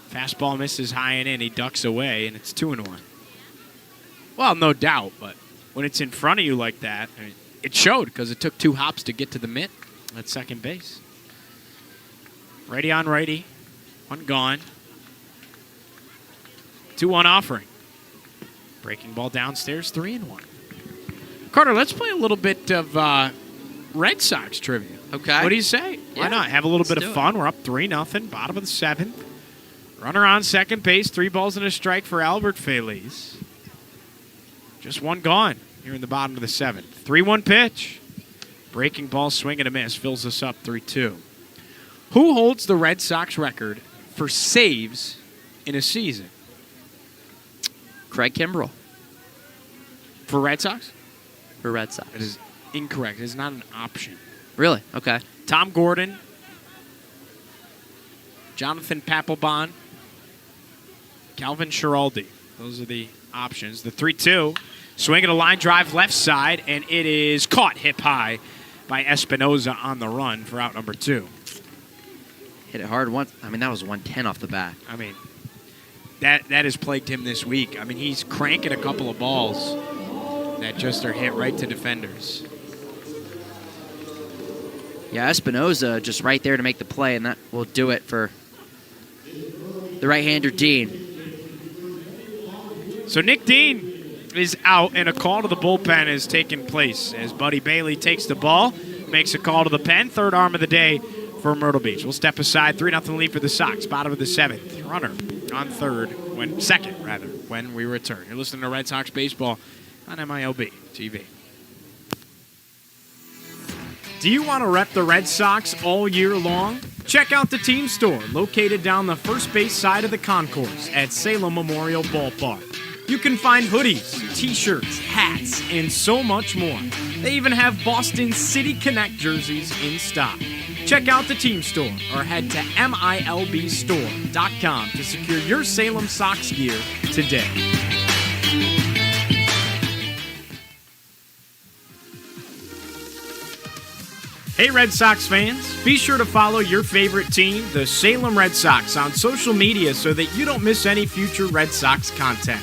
Fastball misses high and in. He ducks away, and it's 2-1. Well, no doubt, but when it's in front of you like that, I mean, it showed because it took 2 hops to get to the mitt at second base. Righty on righty. One gone. 2-1 offering. Breaking ball downstairs, 3-1. Carter, let's play a little bit of Red Sox trivia. Okay. What do you say? Yeah, Why not? Have a little bit let's of do fun. We're up 3-0, bottom of the 7th. Runner on second base, 3 balls and a strike for Albert Feliz. Just one gone here in the bottom of the 7th. 3-1 pitch. Breaking ball, swing and a miss. Fills us up 3-2. Who holds the Red Sox record for saves in a season? Craig Kimbrell For Red Sox? for Red Sox. It is incorrect. It is not an option. Really? Okay. Tom Gordon, Jonathan Papelbon, Calvin Schiraldi. Those are the options. The 3-2. Swing and a line drive left side, and it is caught hip high by Espinoza on the run for out number 2. Hit it hard once. I mean, that was 110 off the bat. I mean, that has plagued him this week. I mean, he's cranking a couple of balls that just are hit right to defenders. Yeah, Espinoza just right there to make the play, and that will do it for the right-hander Dean. So Nick Dean is out, and a call to the bullpen is taking place as Buddy Bailey takes the ball, makes a call to the pen. Third arm of the day for Myrtle Beach. We'll step aside. 3-0 lead for the Sox. Bottom of the 7th. Runner on second, when we return. You're listening to Red Sox baseball on MILB TV. Do you want to rep the Red Sox all year long? Check out the team store located down the first base side of the concourse at Salem Memorial Ballpark. You can find hoodies, t-shirts, hats, and so much more. They even have Boston City Connect jerseys in stock. Check out the team store or head to milbstore.com to secure your Salem Sox gear today. Hey Red Sox fans, be sure to follow your favorite team, the Salem Red Sox, on social media so that you don't miss any future Red Sox content.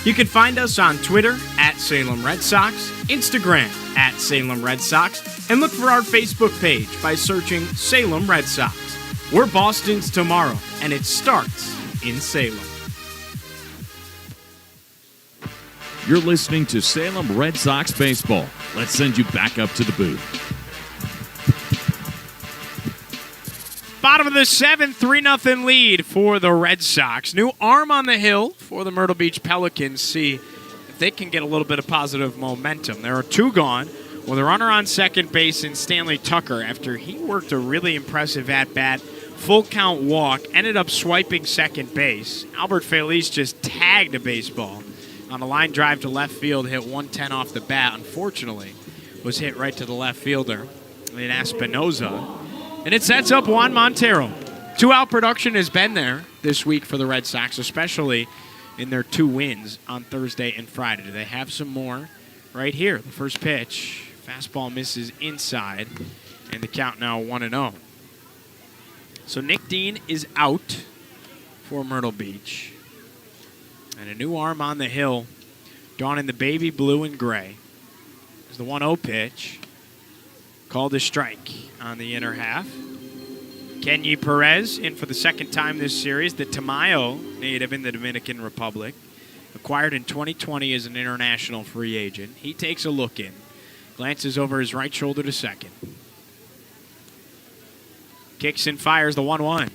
You can find us on Twitter at Salem Red Sox, Instagram at Salem Red Sox, and look for our Facebook page by searching Salem Red Sox. We're Boston's tomorrow, and it starts in Salem. You're listening to Salem Red Sox baseball. Let's send you back up to the booth. Bottom of the seventh, 3-0 lead for the Red Sox. New arm on the hill for the Myrtle Beach Pelicans. See if they can get a little bit of positive momentum. There are two gone. Well, the runner on second base in Stanley Tucker, after he worked a really impressive at-bat, full count walk, ended up swiping second base. Albert Feliz just tagged a baseball on a line drive to left field, hit 110 off the bat. Unfortunately, was hit right to the left fielder in Espinoza. And it sets up Juan Montero. Two-out production has been there this week for the Red Sox, especially in their two wins on Thursday and Friday. Do they have some more? Right here, the first pitch. Fastball misses inside, and the count now 1-0. So Nick Dean is out for Myrtle Beach. And a new arm on the hill, donning the baby blue and gray. Is the 1-0 pitch. Called a strike on the inner half. Kenyi Perez in for the second time this series. The Tamayo native in the Dominican Republic. Acquired in 2020 as an international free agent. He takes a look in. Glances over his right shoulder to second. Kicks and fires the 1-1.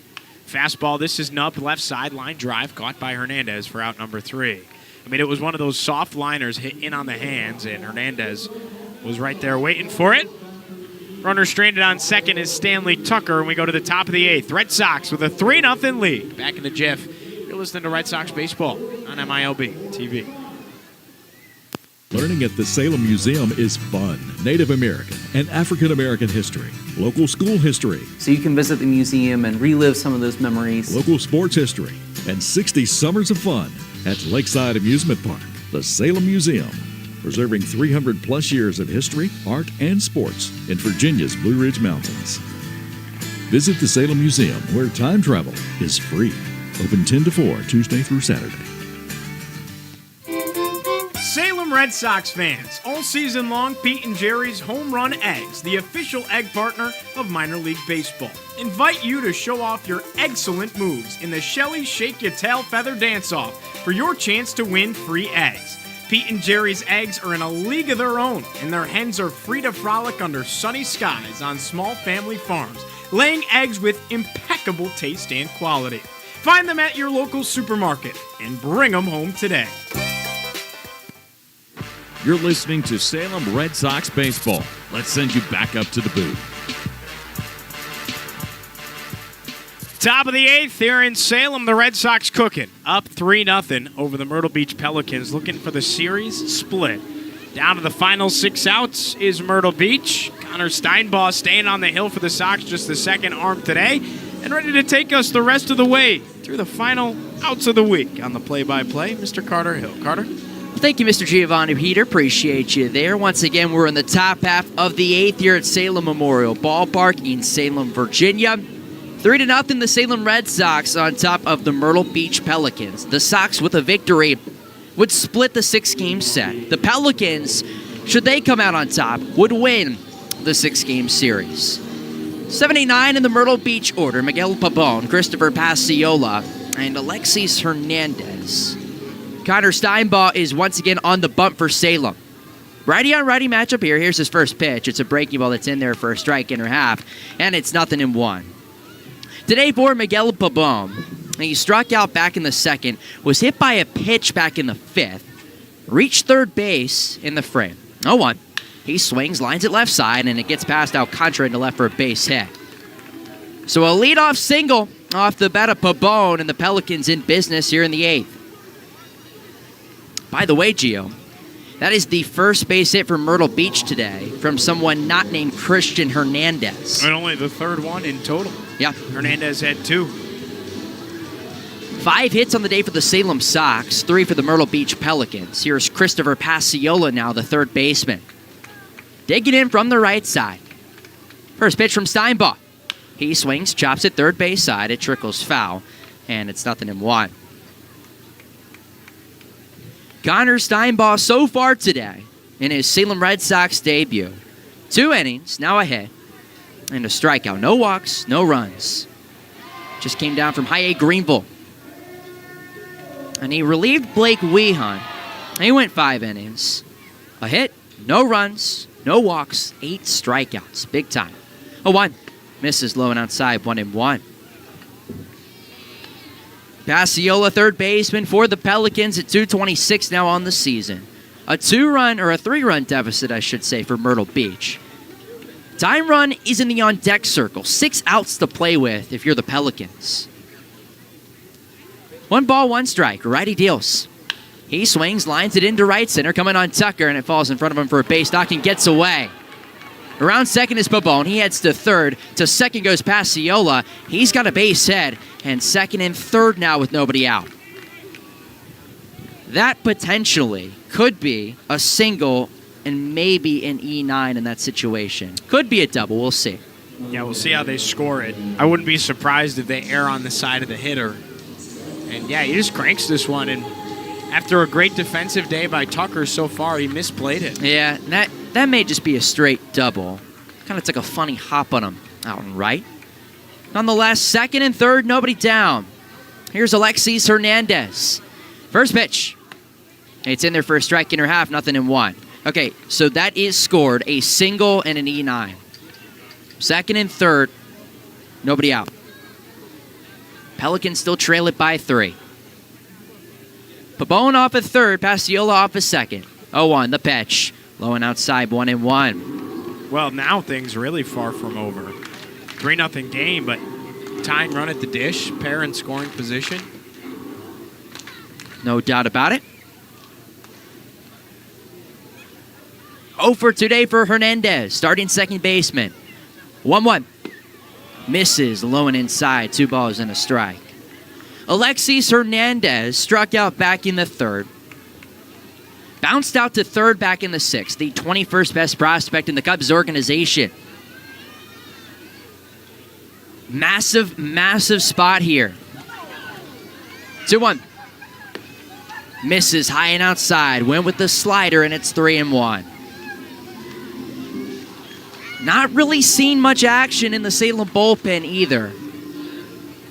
Fastball, this is nubbed left side, line drive, caught by Hernandez for out number 3. I mean, it was one of those soft liners hit in on the hands, and Hernandez was right there waiting for it. Runner stranded on second is Stanley Tucker, and we go to the top of the 8th. Red Sox with a 3-0 lead. Back in the GIF. You're listening to Red Sox Baseball on MILB TV. Learning at the Salem Museum is fun. Native American and African American history, local school history, So you can visit the museum and relive some of those memories. local sports history, and 60 summers of fun at Lakeside Amusement Park. The Salem Museum, preserving 300 plus years of history, art, and sports in Virginia's Blue Ridge Mountains. Visit the Salem Museum, where time travel is free. Open 10 to 4, Tuesday through Saturday. Salem Red Sox fans, all season long, Pete and Jerry's Home Run Eggs, the official egg partner of minor league baseball, invite you to show off your excellent moves in the Shelly Shake Your Tail Feather Dance-Off for your chance to win free eggs. Pete and Jerry's eggs are in a league of their own, and their hens are free to frolic under sunny skies on small family farms, laying eggs with impeccable taste and quality. Find them at your local supermarket and bring them home today. You're listening to Salem Red Sox baseball. Let's send you back up to the booth. Top of the 8th here in Salem, the Red Sox cooking. Up 3-0 over the Myrtle Beach Pelicans, looking for the series split. Down to the final 6 outs is Myrtle Beach. Connor Steinbaugh staying on the hill for the Sox, just the second arm today, and ready to take us the rest of the way through the final outs of the week. On the play-by-play, Mr. Carter Hill. Carter? Thank you, Mr. Giovanni Peter. Appreciate you there. Once again, we're in the top half of the 8th here at Salem Memorial Ballpark in Salem, Virginia. 3-0, the Salem Red Sox on top of the Myrtle Beach Pelicans. The Sox, with a victory, would split the 6-game set. The Pelicans, should they come out on top, would win the 6-game series. 79 in the Myrtle Beach order, Miguel Pabon, Christopher Pasiola, and Alexis Hernandez. Connor Steinbaugh is once again on the bump for Salem. Righty-on-righty matchup here. Here's his first pitch. It's a breaking ball that's in there for a strike inner half, and it's 0-1. Today for Miguel Pabon, he struck out back in the second, was hit by a pitch back in the 5th, reached third base in the frame. 0-1. He swings, lines it left side, and it gets past Alcantara into left for a base hit. So a leadoff single off the bat of Pabon, and the Pelicans in business here in the 8th. By the way, Gio, That is the first base hit for Myrtle Beach today from someone not named Christian Hernandez. And only the third one in total. Yeah. Hernandez had 2. 5 hits on the day for the Salem Sox, 3 for the Myrtle Beach Pelicans. Here's Christopher Pasiola now, the third baseman. Digging in from the right side. First pitch from Steinbaugh. He swings, chops it third base side. It trickles foul, and it's 0-1. Connor Steinbaugh so far today in his Salem Red Sox debut. 2 innings, now a hit, and a strikeout. No walks, no runs. Just came down from High A Greenville. And he relieved Blake Wehan. He went 5 innings. A hit, no runs, no walks, 8 strikeouts. Big time. 0-1. Misses low and outside, 1-1. Pasiola, third baseman for the Pelicans at 2:26 now on the season. A 3-run deficit, I should say, for Myrtle Beach. Time run is in the on-deck circle. 6 outs to play with if you're the Pelicans. 1 ball, 1 strike. Righty deals. He swings, lines it into right center, coming on Tucker, and it falls in front of him for a base. Stockton gets away. Around second is Pabon. He heads to third. To second goes Pasiola. He's got a base hit. And second and third now with nobody out. That potentially could be a single and maybe an E9 in that situation. Could be a double. We'll see. Yeah, we'll see how they score it. I wouldn't be surprised if they err on the side of the hitter. And yeah, he just cranks this one. And after a great defensive day by Tucker so far, he misplayed it. Yeah, that may just be a straight double. Kind of took a funny hop on him out and right. Nonetheless, second and third, nobody down. Here's Alexis Hernandez. First pitch. It's in there for a strike and a half, 0-1. Okay, so that is scored, a single and an E9. Second and third, nobody out. Pelicans still trail it by 3. Pabon off at third, Pasiola off at second. 0-1, the pitch. Low and outside, 1-1. Well, now things really far from over. 3-0 game, but tying run at the dish, pair in scoring position. No doubt about it. 0 for today for Hernandez, starting second baseman. 1-1. Misses low and inside, 2 balls and a strike. Alexis Hernandez struck out back in the third. Bounced out to third back in the sixth, the 21st best prospect in the Cubs organization. Massive, massive spot here. 2-1. Misses high and outside. Went with the slider, and it's 3-1. Not really seen much action in the Salem bullpen either.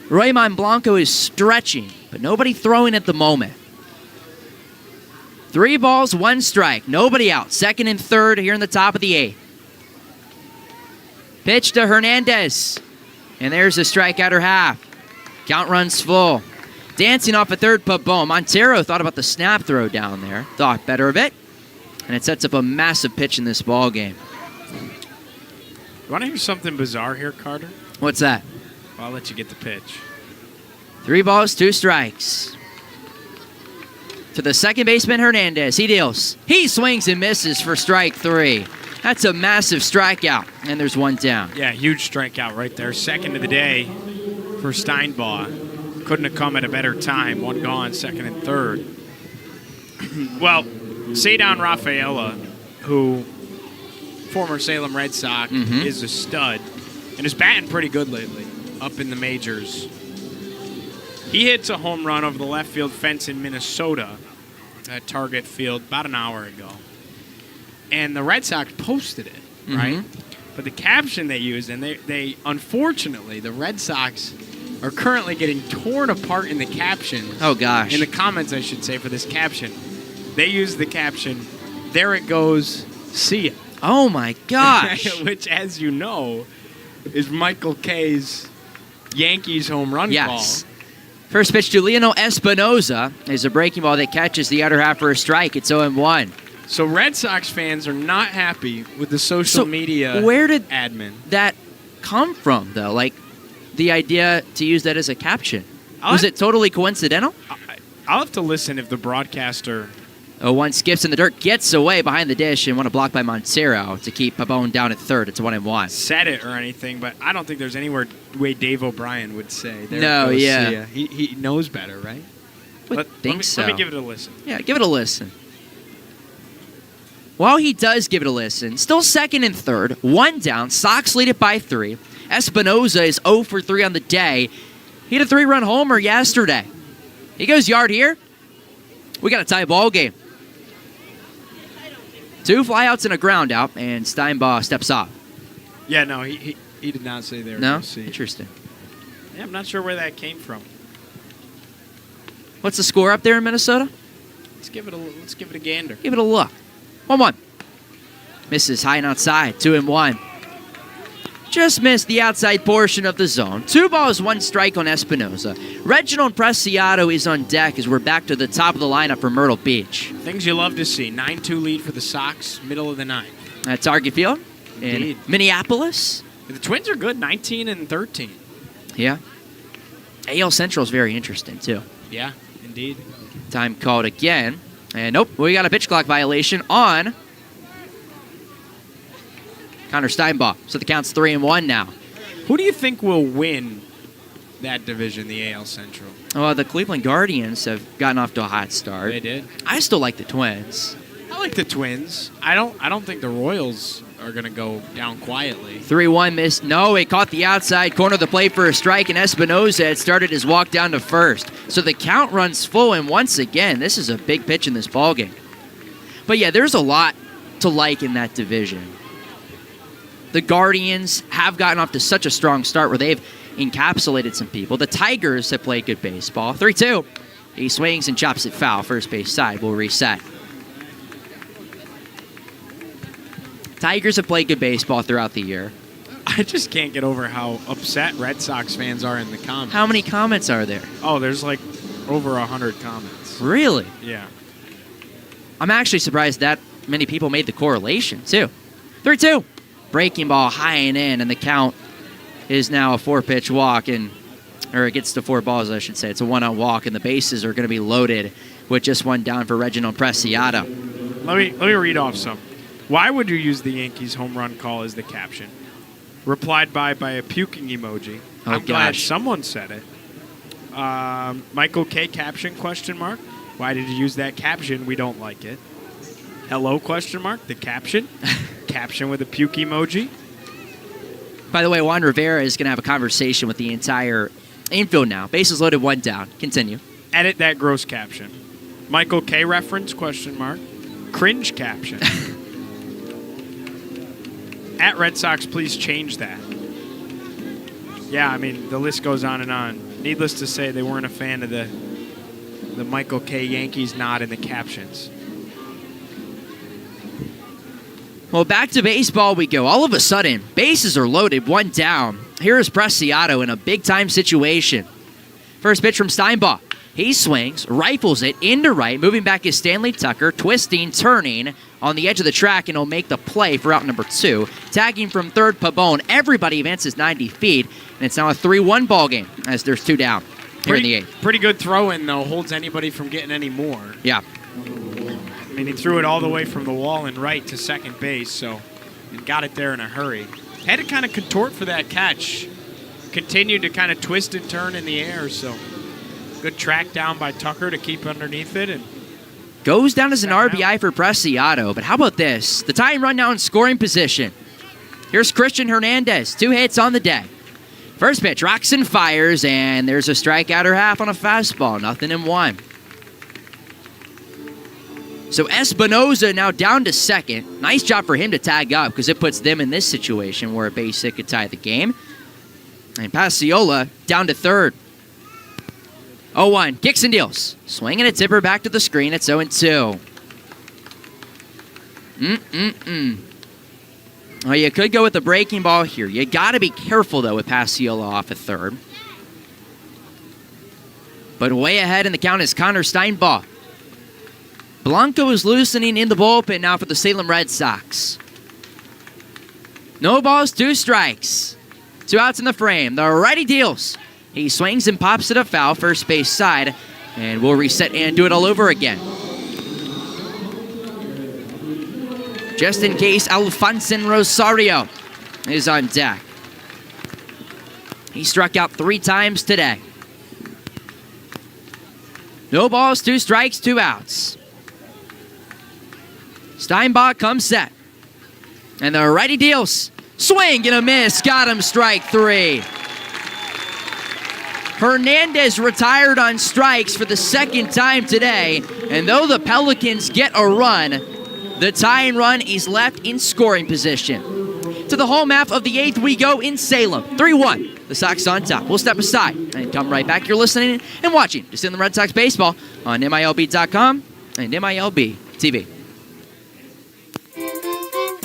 Roymond Blanco is stretching, but nobody throwing at the moment. 3 balls, 1 strike. Nobody out. Second and third here in the top of the 8th. Pitch to Hernandez. And there's a strikeout or half. Count runs full. Dancing off a third, Pabon. Montero thought about the snap throw down there. Thought better of it. And it sets up a massive pitch in this ball game. You want to hear something bizarre here, Carter? What's that? Well, I'll let you get the pitch. 3 balls, 2 strikes. To the second baseman, Hernandez. He deals. He swings and misses for strike 3. That's a massive strikeout, and there's 1 down. Yeah, huge strikeout right there. Second of the day for Steinbaugh. Couldn't have come at a better time. 1 gone, second and third. Well, Cedon Rafaela, who former Salem Red Sox, is a stud and is batting pretty good lately up in the majors. He hits a home run over the left field fence in Minnesota at Target Field about an hour ago. And the Red Sox posted it, right? But the caption they used, and they unfortunately, the Red Sox are currently getting torn apart in the captions. Oh, gosh. In the comments, I should say, for this caption. They used the caption, "There it goes, see ya." Oh, my gosh. Which, as you know, is Michael K's Yankees home run call. First pitch to Leonel Espinoza is a breaking ball that catches the outer half for a strike. It's 0-1. So Red Sox fans are not happy with the social media where did admin. That come from, though? Like, the idea to use that as a caption? Was it totally coincidental? I'll have to listen if the broadcaster 0-1 skips in the dirt, gets away behind the dish, and won a block by Montero to keep Pabon down at third. It's 1-1. Said it or anything, but I don't think there's anywhere way Dave O'Brien would say. There No, goes yeah. Sia. He knows better, right? Think so. Let me give it a listen. Yeah, give it a listen. While he does give it a listen, still second and third, one down. Sox lead it by 3. Espinoza is 0 for 3 on the day. He had a 3-run homer yesterday. He goes yard here. We got a tie ball game. 2 flyouts and a ground out, and Steinbaugh steps off. Yeah, no, he did not say there. No? See. Interesting. Yeah, I'm not sure where that came from. What's the score up there in Minnesota? Let's give it a gander. Give it a look. 1-1. Misses high and outside. 2-1. Just missed the outside portion of the zone. 2 balls, 1 strike on Espinoza. Reginald Preciado is on deck as we're back to the top of the lineup for Myrtle Beach. Things you love to see. 9-2 lead for the Sox, middle of the ninth. At Target Field Indeed. in Minneapolis. The Twins are good, 19 and 13. Yeah. AL Central is very interesting, too. Yeah, indeed. Time called again. And nope, we got a pitch clock violation on Connor Steinbaugh. So the count's 3-1 now. Who do you think will win that division, the AL Central? Well, the Cleveland Guardians have gotten off to a hot start. They did. I still like the Twins. I like the Twins. I don't think the Royals are going to go down quietly. 3-1 missed. No, it caught the outside corner of the plate for a strike, and Espinoza had started his walk down to first. So the count runs full, and once again, this is a big pitch in this ballgame. But yeah, there's a lot to like in that division. The Guardians have gotten off to such a strong start where they've encapsulated some people. The Tigers have played good baseball. 3-2. He swings and chops it foul. First base side will reset. Tigers have played good baseball throughout the year. I just can't get over how upset Red Sox fans are in the comments. How many comments are there? Oh, there's like over 100 comments. Really? Yeah. I'm actually surprised that many people made the correlation, too. 3-2. Breaking ball high and in, and the count is now a 4-pitch walk, or it gets to 4 balls, I should say. It's a 1-out walk, and the bases are going to be loaded with just 1 down for Reginald Preciado. Let me read off some. Why would you use the Yankees home run call as the caption? Replied by a puking emoji. Oh, I'm glad gosh. someone said it. Michael K. caption, question mark. Why did you use that caption? We don't like it. Hello, question mark. The caption. Caption with a puke emoji. By the way, Juan Rivera is going to have a conversation with the entire infield now. Bases loaded, 1 down. Continue. Edit that gross caption. Michael K. reference, question mark. Cringe caption. At Red Sox, please change that. Yeah, I mean, the list goes on and on. Needless to say, they weren't a fan of the Michael K. Yankees nod in the captions. Well, back to baseball we go. All of a sudden, bases are loaded, 1 down. Here is Preciado in a big-time situation. First pitch from Steinbaugh. He swings, rifles it into right, moving back is Stanley Tucker, twisting, turning on the edge of the track, and he'll make the play for out number 2. Tagging from third, Pabon. Everybody advances 90 feet, and it's now a 3-1 ball game as there's 2 down here in the 8th. Pretty good throw-in, though. Holds anybody from getting any more. Yeah. I mean, he threw it all the way from the wall and right to second base, so and got it there in a hurry. Had to kind of contort for that catch. Continued to kind of twist and turn in the air, so good track down by Tucker to keep underneath it. And goes down as an RBI for Preciado, but how about this? The tying run now in scoring position. Here's Christian Hernandez, 2 hits on the day. First pitch, rocks and fires, and there's a strikeout or half on a fastball, 0-1. So Espinoza now down to second. Nice job for him to tag up because it puts them in this situation where a base hit could tie the game. And Pasiola down to third. 0-1. Kicks and deals. Swinging a tipper back to the screen. It's 0-2. Well, you could go with the breaking ball here. You got to be careful, though, with Pasiola off at third. But way ahead in the count is Connor Steinbaugh. Blanco is loosening in the bullpen now for the Salem Red Sox. No balls, 2 strikes. 2 outs in the frame. The righty deals. He swings and pops it a foul, first base side, and we'll reset and do it all over again. just in case Alfonso Rosario is on deck. He struck out 3 times today. No balls, 2 strikes, 2 outs. Steinbach comes set. And the righty deals. Swing and a miss. Got him, strike 3. Hernandez retired on strikes for the 2nd time today. And though the Pelicans get a run, the tying run is left in scoring position. To the home half of the 8th we go in Salem. 3-1. The Sox on top. We'll step aside and come right back. You're listening and watching to Salem Red Sox baseball on MILB.com and MILB TV.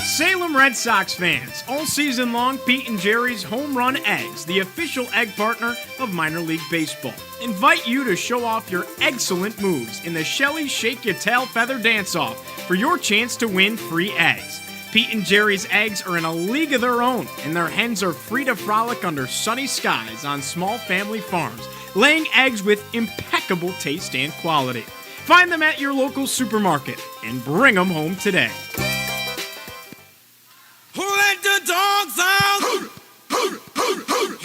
Salem Red Sox fans, all season long, Pete and Jerry's Home Run Eggs, the official egg partner of minor league baseball, invite you to show off your excellent moves in the Shelly Shake Your Tail Feather Dance-Off for your chance to win free eggs. Pete and Jerry's eggs are in a league of their own, and their hens are free to frolic under sunny skies on small family farms, laying eggs with impeccable taste and quality. Find them at your local supermarket and bring them home today. Who let the dogs out?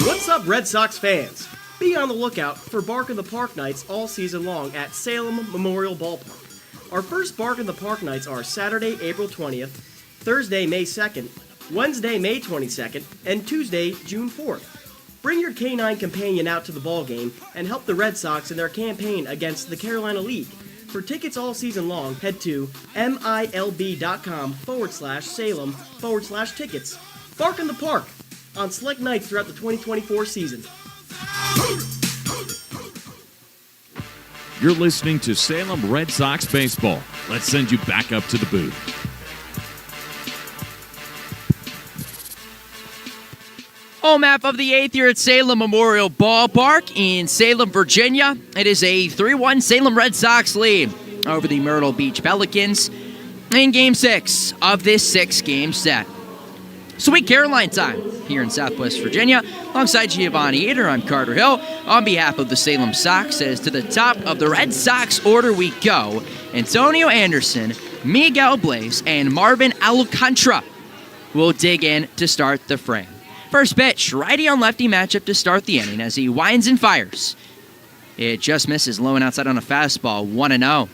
What's up, Red Sox fans? Be on the lookout for Bark in the Park nights all season long at Salem Memorial Ballpark. Our first Bark in the Park nights are Saturday, April 20th, Thursday, May 2nd, Wednesday, May 22nd, and Tuesday, June 4th. Bring your canine companion out to the ball game and help the Red Sox in their campaign against the Carolina League. For tickets all season long, head to milb.com/Salem/tickets. Bark in the Park on select nights throughout the 2024 season. You're listening to Salem Red Sox baseball. Let's send you back up to the booth. Home half of the 8th here at Salem Memorial Ballpark in Salem, Virginia. It is a 3-1 Salem Red Sox lead over the Myrtle Beach Pelicans in Game 6 of this 6-game set. Sweet Caroline time here in Southwest Virginia. Alongside Giovanni Eder, I'm Carter Hill. On behalf of the Salem Sox, as to the top of the Red Sox order we go, Antonio Anderson, Miguel Blaze, and Marvin Alcantara will dig in to start the frame. First pitch, righty on lefty matchup to start the inning as he winds and fires. It just misses low and outside on a fastball, 1-0.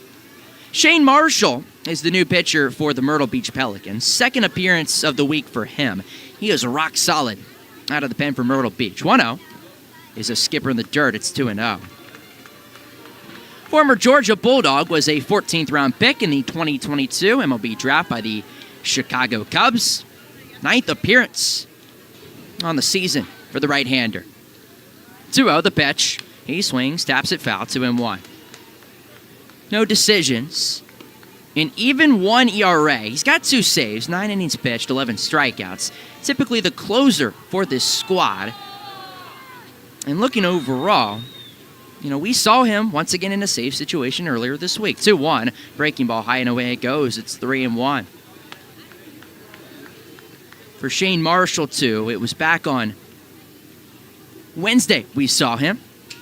Shane Marshall is the new pitcher for the Myrtle Beach Pelicans. 2nd appearance of the week for him. He is rock solid out of the pen for Myrtle Beach. 1-0 is a skipper in the dirt. It's 2-0. Former Georgia Bulldog was a 14th round pick in the 2022 MLB draft by the Chicago Cubs. 9th appearance on the season for the right-hander. 2-0 the pitch. He swings, taps it foul, 2-1. No decisions. An even 1 ERA. He's got 2 saves, 9 innings pitched, 11 strikeouts. Typically the closer for this squad. And looking overall, we saw him once again in a save situation earlier this week. 2-1, breaking ball high and away it goes. It's 3-1. For Shane Marshall, too, it was back on Wednesday we saw him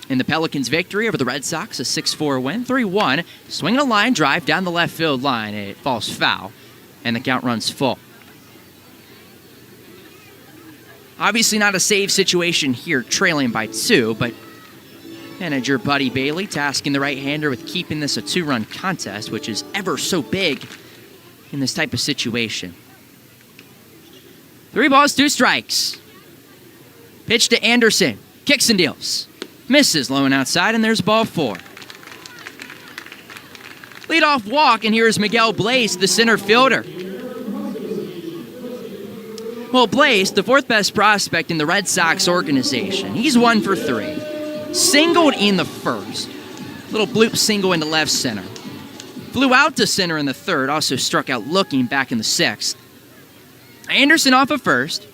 in the Pelicans' victory over the Red Sox, a 6-4 win, 3-1. Swinging a line drive down the left field line. It falls foul, and the count runs full. Obviously not a save situation here, trailing by 2, but manager Buddy Bailey tasking the right-hander with keeping this a 2-run contest, which is ever so big in this type of situation. 3 balls, 2 strikes. Pitch to Anderson. Kicks and deals. Misses low and outside, and there's ball 4. Leadoff walk, and here is Miguel Blaze, the center fielder. Well, Blaze, the 4th best prospect in the Red Sox organization. He's 1 for 3. Singled in the 1st. Little bloop single into left center. Flew out to center in the 3rd. Also struck out looking back in the 6th. Anderson off of first,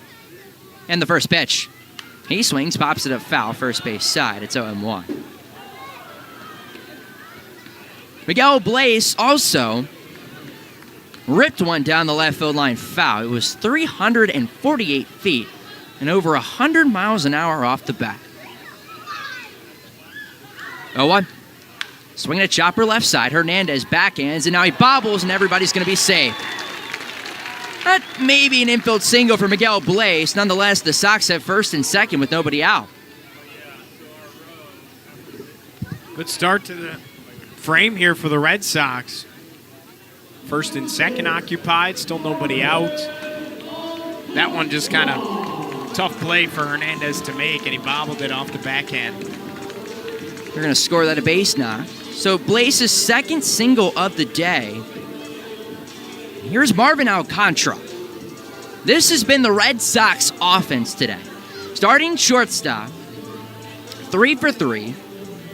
and the first pitch. He swings, pops it up foul, first base side. It's 0-1. Miguel Blaze also ripped one down the left field line foul. It was 348 feet and over 100 miles an hour off the bat. 0-1. Swinging a chopper left side. Hernandez backhands, and now he bobbles, and everybody's going to be safe. That may be an infield single for Miguel Blaze. Nonetheless, the Sox have first and second with nobody out. Good start to the frame here for the Red Sox. First and second occupied, still nobody out. That one just kind of tough play for Hernandez to make, and he bobbled it off the backhand. They're going to score that a base knock. So Blaze's second single of the day. Here's Marvin Alcantara. This has been the Red Sox offense today. Starting shortstop, 3 for 3,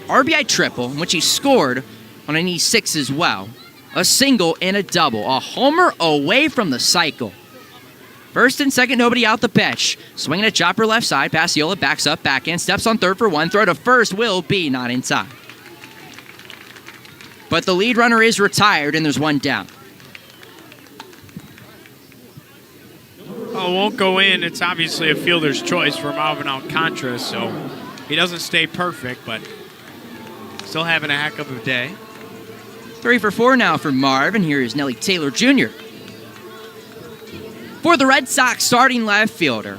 RBI triple, in which he scored on an E6 as well. A single and a double. A homer away from the cycle. First and second, nobody out the pitch. Swinging a chopper left side. Passiola backs up, backhand, steps on third for one. Throw to first will be not in time. But the lead runner is retired, and there's one down. Oh, won't go in. It's obviously a fielder's choice for Marvin Alcantara, so he doesn't stay perfect, but still having a heck of a day. 3 for 4 now for Marvin. Here is Nelly Taylor Jr. For the Red Sox starting left fielder,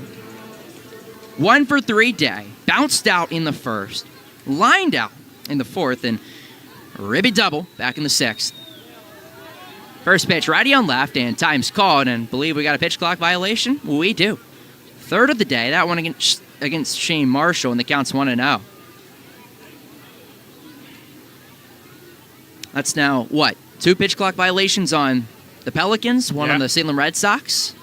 1 for 3 day. Bounced out in the first. Lined out in the fourth. And ribby double back in the sixth. First pitch righty on left, and time's called. And believe we got a pitch clock violation? We do. Third of the day. That one against Shane Marshall, and the count's 1-0. That's now, what, 2 pitch clock violations on the Pelicans, one on the Salem Red Sox.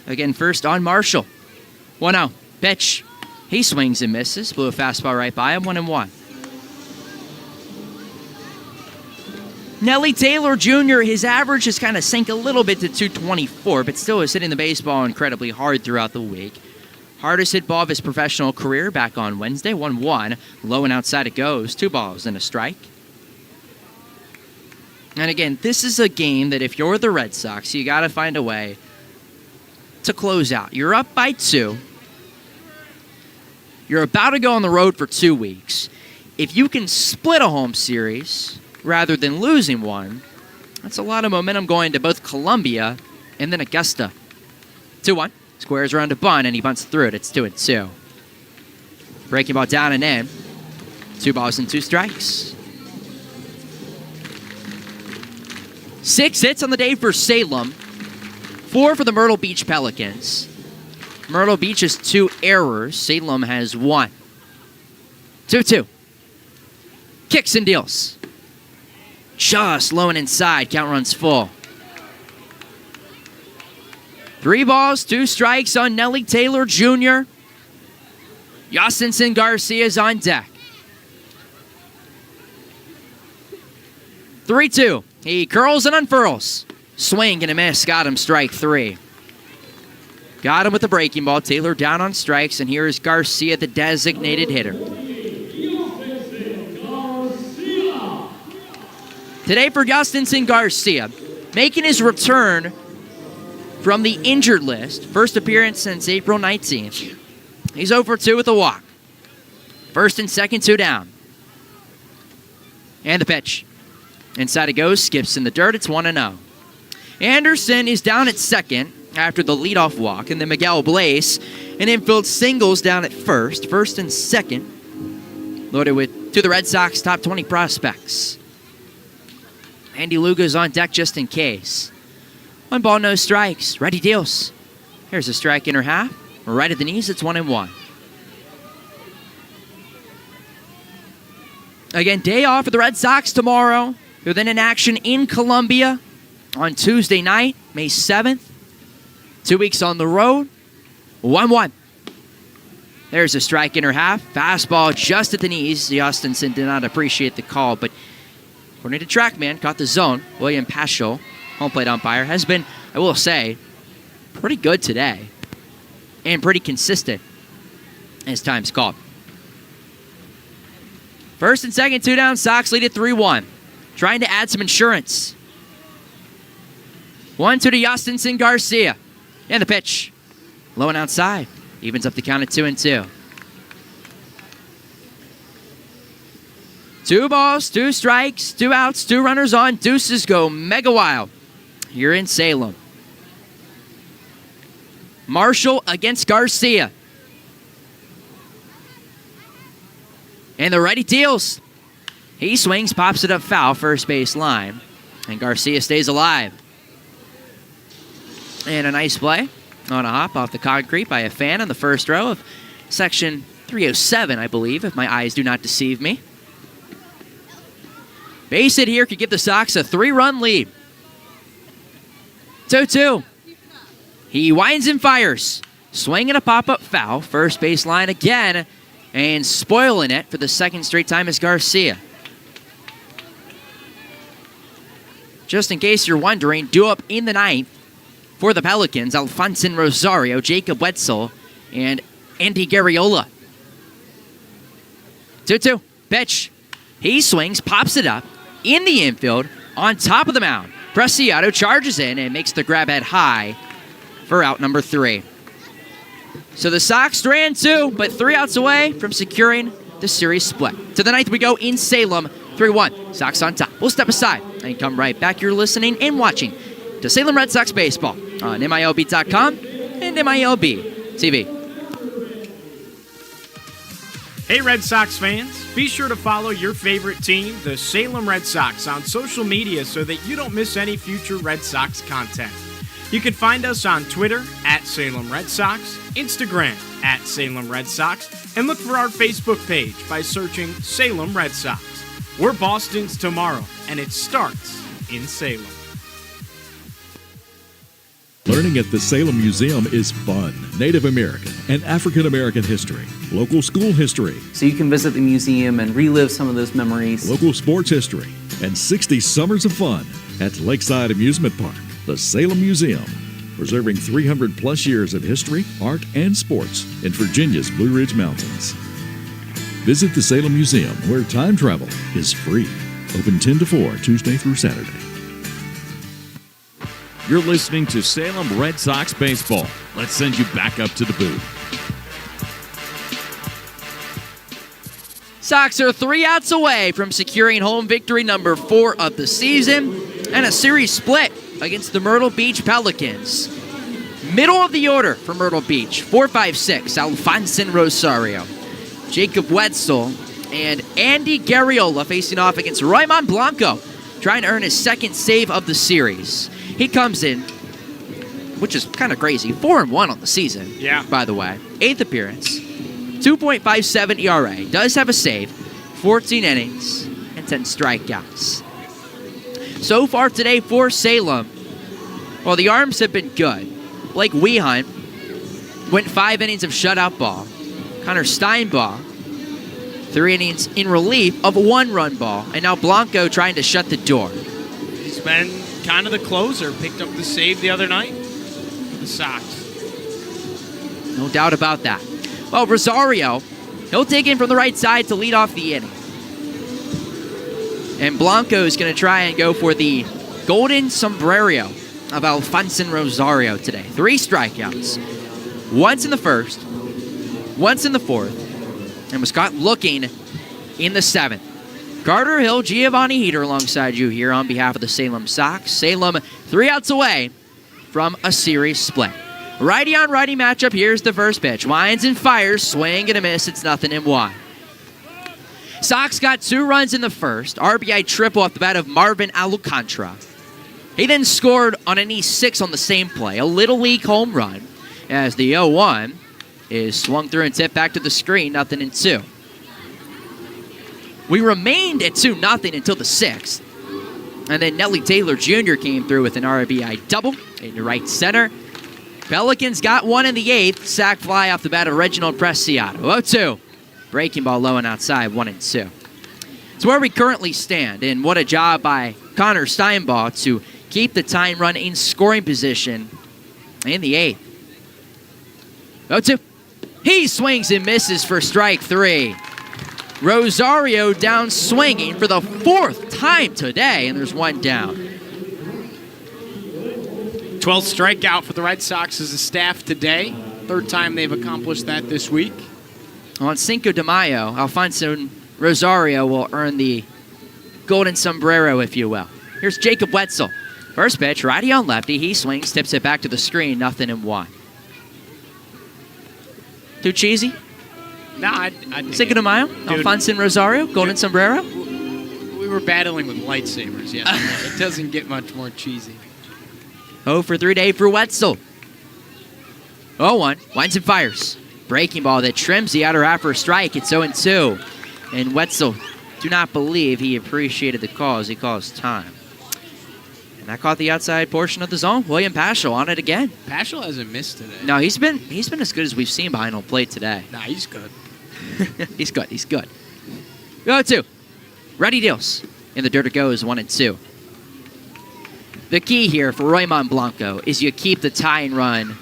Again, first on Marshall. 1-0. Pitch. He swings and misses. Blew a fastball right by him. 1-1. Nelly Taylor Jr., his average has kind of sank a little bit to 224, but still is hitting the baseball incredibly hard throughout the week. Hardest hit ball of his professional career back on Wednesday. 1-1. Low and outside it goes. 2 balls and a strike. And again, this is a game that if you're the Red Sox, you got to find a way to close out. You're up by 2. You're about to go on the road for 2 weeks. If you can split a home series rather than losing one, that's a lot of momentum going to both Columbia and then Augusta. 2-1. Squares around to bunt, and he bunts through it. It's 2-2. Breaking ball down and in. 2 balls and 2 strikes. 6 hits on the day for Salem. 4 for the Myrtle Beach Pelicans. Myrtle Beach has 2 errors. Salem has 1. 2-2. Kicks and deals. Just low and inside. Count runs full. 3 balls, 2 strikes on Nelly Taylor Jr. Yastinson Garcia's on deck. 3-2. He curls and unfurls. Swing and a miss. Got him, strike 3. Got him with the breaking ball. Taylor down on strikes, and here is Garcia, the designated hitter. Today for Yastinson Garcia, making his return from the injured list. First appearance since April 19th. He's 0 for 2 with a walk. First and second, 2 down. And the pitch. Inside it goes, skips in the dirt, it's 1-0. Anderson is down at second after the leadoff walk, and then Miguel Blaze, an infield singles down at first. First and second, loaded with 2 of the Red Sox top 20 prospects. Andy Luga's on deck just in case. 1 ball, no strikes. Ready deals. Here's a strike inner half. Right at the knees, it's 1-1. Again, day off for the Red Sox tomorrow. They're then in action in Columbia on Tuesday night, May 7th. 2 weeks on the road. 1-1. There's a strike inner half. Fastball just at the knees. Yastinson did not appreciate the call, but according to TrackMan, caught the zone. William Paschal, home plate umpire, has been, I will say, pretty good today. And pretty consistent as time's called. First and second, 2 down. Sox lead at 3-1. Trying to add some insurance. 1-2 to Yastinson Garcia. And the pitch. Low and outside. Evens up the count at 2-2. 2 balls, 2 strikes, 2 outs, 2 runners on. Deuces go mega wild here in Salem. Marshall against Garcia. And the righty deals. He swings, pops it up foul, first base line. And Garcia stays alive. And a nice play on a hop off the concrete by a fan on the first row of section 307, I believe, if my eyes do not deceive me. Base hit here could give the Sox a 3-run lead. 2-2. He winds and fires. Swinging a pop-up foul, first base line again. And spoiling it for the second straight time is Garcia. Just in case you're wondering, due up in the ninth for the Pelicans, Alfonso Rosario, Jacob Wetzel, and Andy Garriola. 2-2. Pitch. He swings, pops it up in the infield on top of the mound. Preciado charges in and makes the grab head high for out number 3. So the Sox strand 2, but 3 outs away from securing the series split. To the ninth we go in Salem, 3-1. Sox on top. We'll step aside and come right back. You're listening and watching to Salem Red Sox Baseball on MILB.com and MILB TV. Hey Red Sox fans, be sure to follow your favorite team, the Salem Red Sox, on social media so that you don't miss any future Red Sox content. You can find us on Twitter at Salem Red Sox, Instagram at Salem Red Sox, and look for our Facebook page by searching Salem Red Sox. We're Boston's tomorrow, and it starts in Salem. Learning at the Salem Museum is fun. Native American and African American history, local school history, So you can visit the museum and relive some of those memories. local sports history, and 60 summers of fun at Lakeside Amusement Park. The Salem Museum, preserving 300 plus years of history, art, and sports in Virginia's Blue Ridge Mountains. Visit the Salem Museum, where time travel is free. Open 10 to 4, Tuesday through Saturday. You're listening to Salem Red Sox Baseball. Let's send you back up to the booth. Sox are 3 outs away from securing home victory number 4 of the season and a series split against the Myrtle Beach Pelicans. Middle of the order for Myrtle Beach, 4-5-6, Alfonso Rosario, Jacob Wetzel, and Andy Garriola facing off against Raymond Blanco, trying to earn his second save of the series. He comes in, which is kind of crazy, 4-1 on the season, by the way. 8th appearance, 2.57 ERA, does have a save, 14 innings, and 10 strikeouts. So far today for Salem, well, the arms have been good. Blake Wehunt went 5 innings of shutout ball. Connor Steinbach, 3 innings in relief of a 1-run ball. And now Blanco trying to shut the door. He's been kind of the closer. Picked up the save the other night for the Sox. No doubt about that. Well, Rosario, he'll take in from the right side to lead off the inning. And Blanco is going to try and go for the golden sombrero of Alfonso Rosario today. 3 strikeouts. Once in the first, once in the fourth, and was caught looking in the 7th. Carter Hill, Giovanni Heater alongside you here on behalf of the Salem Sox. Salem 3 outs away from a series split. Righty on righty matchup. Here's the first pitch. Winds and fires, swing and a miss. It's 0-1. Sox got 2 runs in the first. RBI triple off the bat of Marvin Alcantara. He then scored on an E6 on the same play, a Little League home run, as the 0-1 is swung through and tipped back to the screen, 0-2. We remained at 2-0 until the 6th. And then Nelly Taylor Jr. came through with an RBI double in right center. Pelicans got 1 in the 8th. Sac fly off the bat of Reginald Preciado. 0-2. Breaking ball low and outside, 1-2. It's where we currently stand, and what a job by Connor Steinbach to keep the tying run in scoring position in the 8th. 0-2. He swings and misses for strike 3. Rosario down swinging for the 4th time today, and there's 1 down. 12th strikeout for the Red Sox as a staff today. 3rd time they've accomplished that this week. On Cinco de Mayo, Alfonso Rosario will earn the golden sombrero, if you will. Here's Jacob Wetzel. First pitch, righty on lefty. He swings, tips it back to the screen, 0-1. Too cheesy? No, I Cinco de Mayo? Alfonso Rosario? Golden Sombrero? We were battling with lightsabers yesterday. It doesn't get much more cheesy. 0 for 3 day for Wetzel. 0-1. Winds and fires. Breaking ball that trims the outer half for a strike. It's 0-2. And Wetzel, do not believe he appreciated the call as he calls time. And that caught the outside portion of the zone. William Paschal on it again. Paschal hasn't missed today. No, he's been as good as we've seen behind home plate today. Nah, he's good. He's good. 0-2. Ready deals. And the dirt it goes 1-2. The key here for Roymond Blanco is you keep the tie and run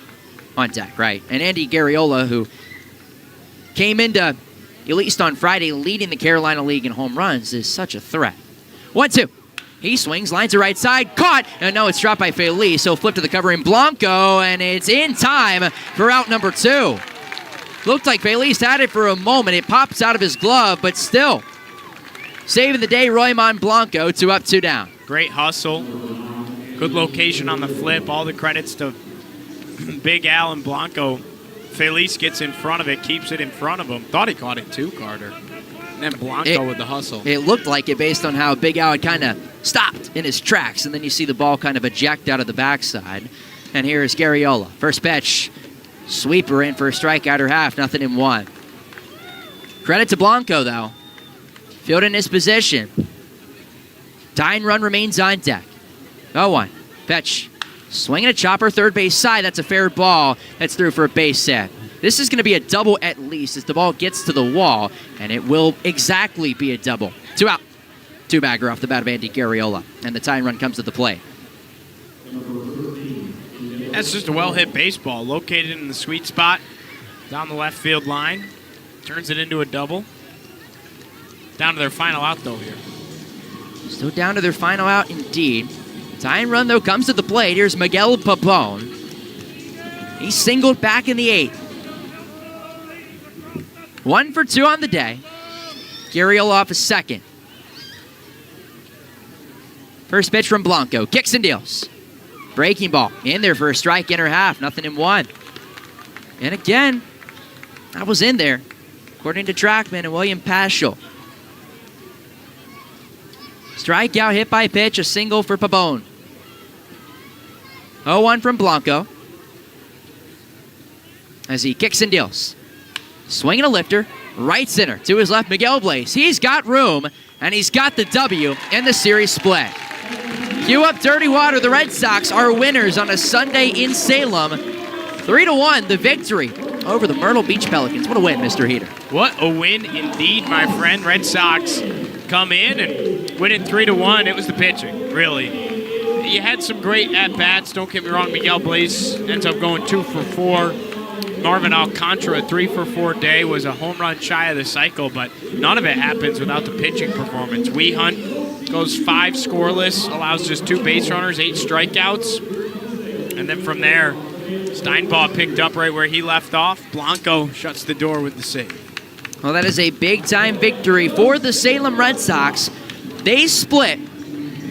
on deck, right? And Andy Garriola, who came into, at least on Friday, leading the Carolina League in home runs, is such a threat. 1-2. He swings, lines to right side, caught, and no, it's dropped by Feliz, so flip to the covering Blanco, and it's in time for out number 2. Looked like Feliz had it for a moment. It pops out of his glove, but still, saving the day, Roymond Blanco, 2 up, 2 down. Great hustle. Good location on the flip. All the credits to Big Al and Blanco. Feliz gets in front of it, keeps it in front of him. Thought he caught it too, Carter. And then Blanco with the hustle. It looked like it based on how Big Al had kind of stopped in his tracks, and then you see the ball kind of eject out of the backside. And here is Garriola. First pitch. Sweeper in for a strike, outer half, 0-1. Credit to Blanco, though. Fielding his position. Tie and run remains on deck. 0-1. Pitch. Swinging a chopper, third base side. That's a fair ball. That's through for a base hit. This is going to be a double at least as the ball gets to the wall, and it will exactly be a double. 2 out. 2-bagger off the bat of Andy Garriola, and the tie and run comes to the plate. That's just a well-hit baseball, located in the sweet spot down the left field line. Turns it into a double. Down to their final out, though, here. Still down to their final out, indeed. Tie and run, though, comes to the plate. Here's Miguel Pabon. He singled back in the 8th. 1 for 2 on the day. Garriola off a second. First pitch from Blanco. Kicks and deals. Breaking ball. In there for a strike, inner half. 0-1. And again, that was in there, according to Trackman and William Paschal. Strikeout, hit by pitch, a single for Pabon. 0-1 from Blanco. As he kicks and deals. Swinging a lifter, right center to his left, Miguel Blaze. He's got room, and he's got the W in the series split. Cue up Dirty Water. The Red Sox are winners on a Sunday in Salem. 3-1, the victory over the Myrtle Beach Pelicans. What a win, Mr. Heater. What a win indeed, my friend. Red Sox come in and win it 3-1. It was the pitching, really. You had some great at-bats. Don't get me wrong, Miguel Blaze ends up going 2 for 4. Marvin Alcantara, 3 for 4 day, was a home run shy of the cycle, but none of it happens without the pitching performance. Hunt goes 5 scoreless, allows just 2 base runners, 8 strikeouts. And then from there, Steinbaugh picked up right where he left off. Blanco shuts the door with the save. Well, that is a big-time victory for the Salem Red Sox. They split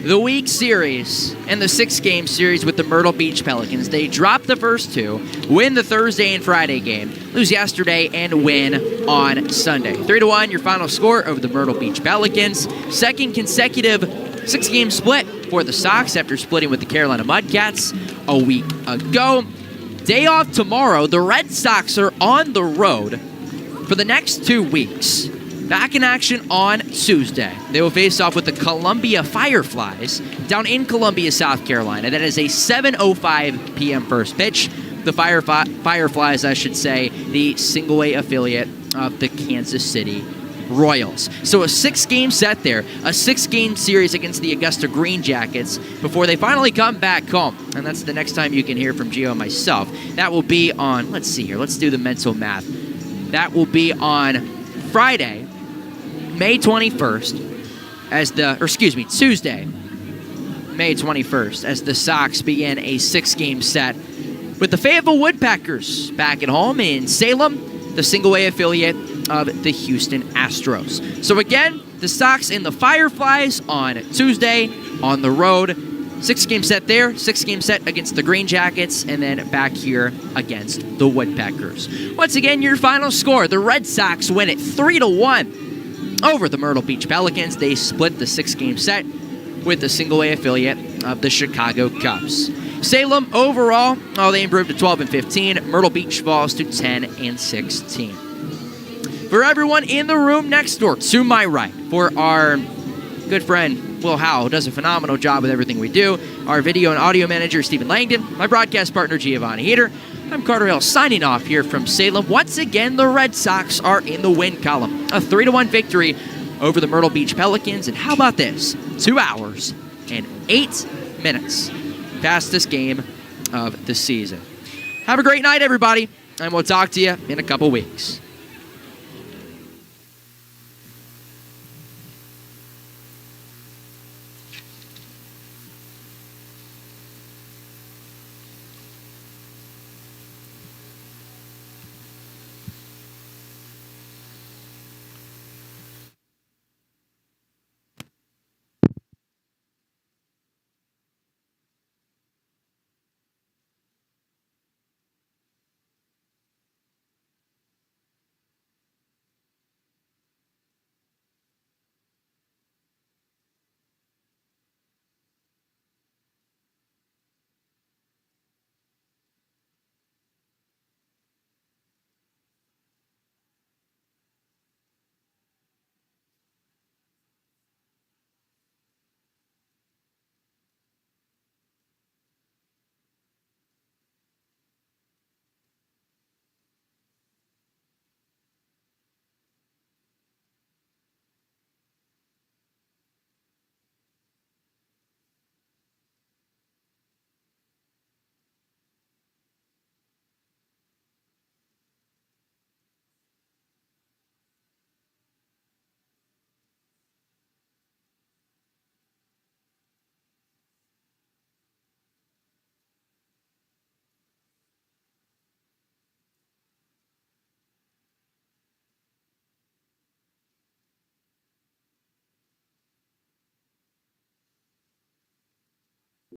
the week series and the 6-game series with the Myrtle Beach Pelicans. They dropped the first 2, win the Thursday and Friday game, lose yesterday, and win on Sunday. 3-1, your final score over the Myrtle Beach Pelicans. Second consecutive 6-game split for the Sox after splitting with the Carolina Mudcats a week ago. Day off tomorrow. The Red Sox are on the road for the next 2 weeks. Back in action on Tuesday. They will face off with the Columbia Fireflies down in Columbia, South Carolina. That is a 7:05 p.m. first pitch. The Fireflies, I should say, the single-A affiliate of the Kansas City Royals. So a 6-game set there, a 6-game series against the Augusta Green Jackets before they finally come back home. And that's the next time you can hear from Gio and myself. That will be on, let's see here, let's do the mental math. That will be on Friday, May 21st, Tuesday, May 21st, as the Sox begin a 6-game set with the Fayetteville Woodpeckers back at home in Salem, the single-A affiliate of the Houston Astros. So again, the Sox and the Fireflies on Tuesday on the road. 6-game set there, 6-game set against the Green Jackets, and then back here against the Woodpeckers. Once again, your final score, the Red Sox win it 3-1 over the Myrtle Beach Pelicans. They split the 6-game set with the single-A affiliate of the Chicago Cubs. Salem overall, they improved to 12-15. Myrtle Beach falls to 10-16. For everyone in the room next door to my right, for our good friend Will Howe, who does a phenomenal job with everything we do, our video and audio manager Stephen Langdon, my broadcast partner Giovanni Heater, I'm Carter Hill signing off here from Salem. Once again, the Red Sox are in the win column. A 3-1 victory over the Myrtle Beach Pelicans. And how about this? 2 hours and 8 minutes fastest game of the season. Have a great night, everybody, and we'll talk to you in a couple weeks.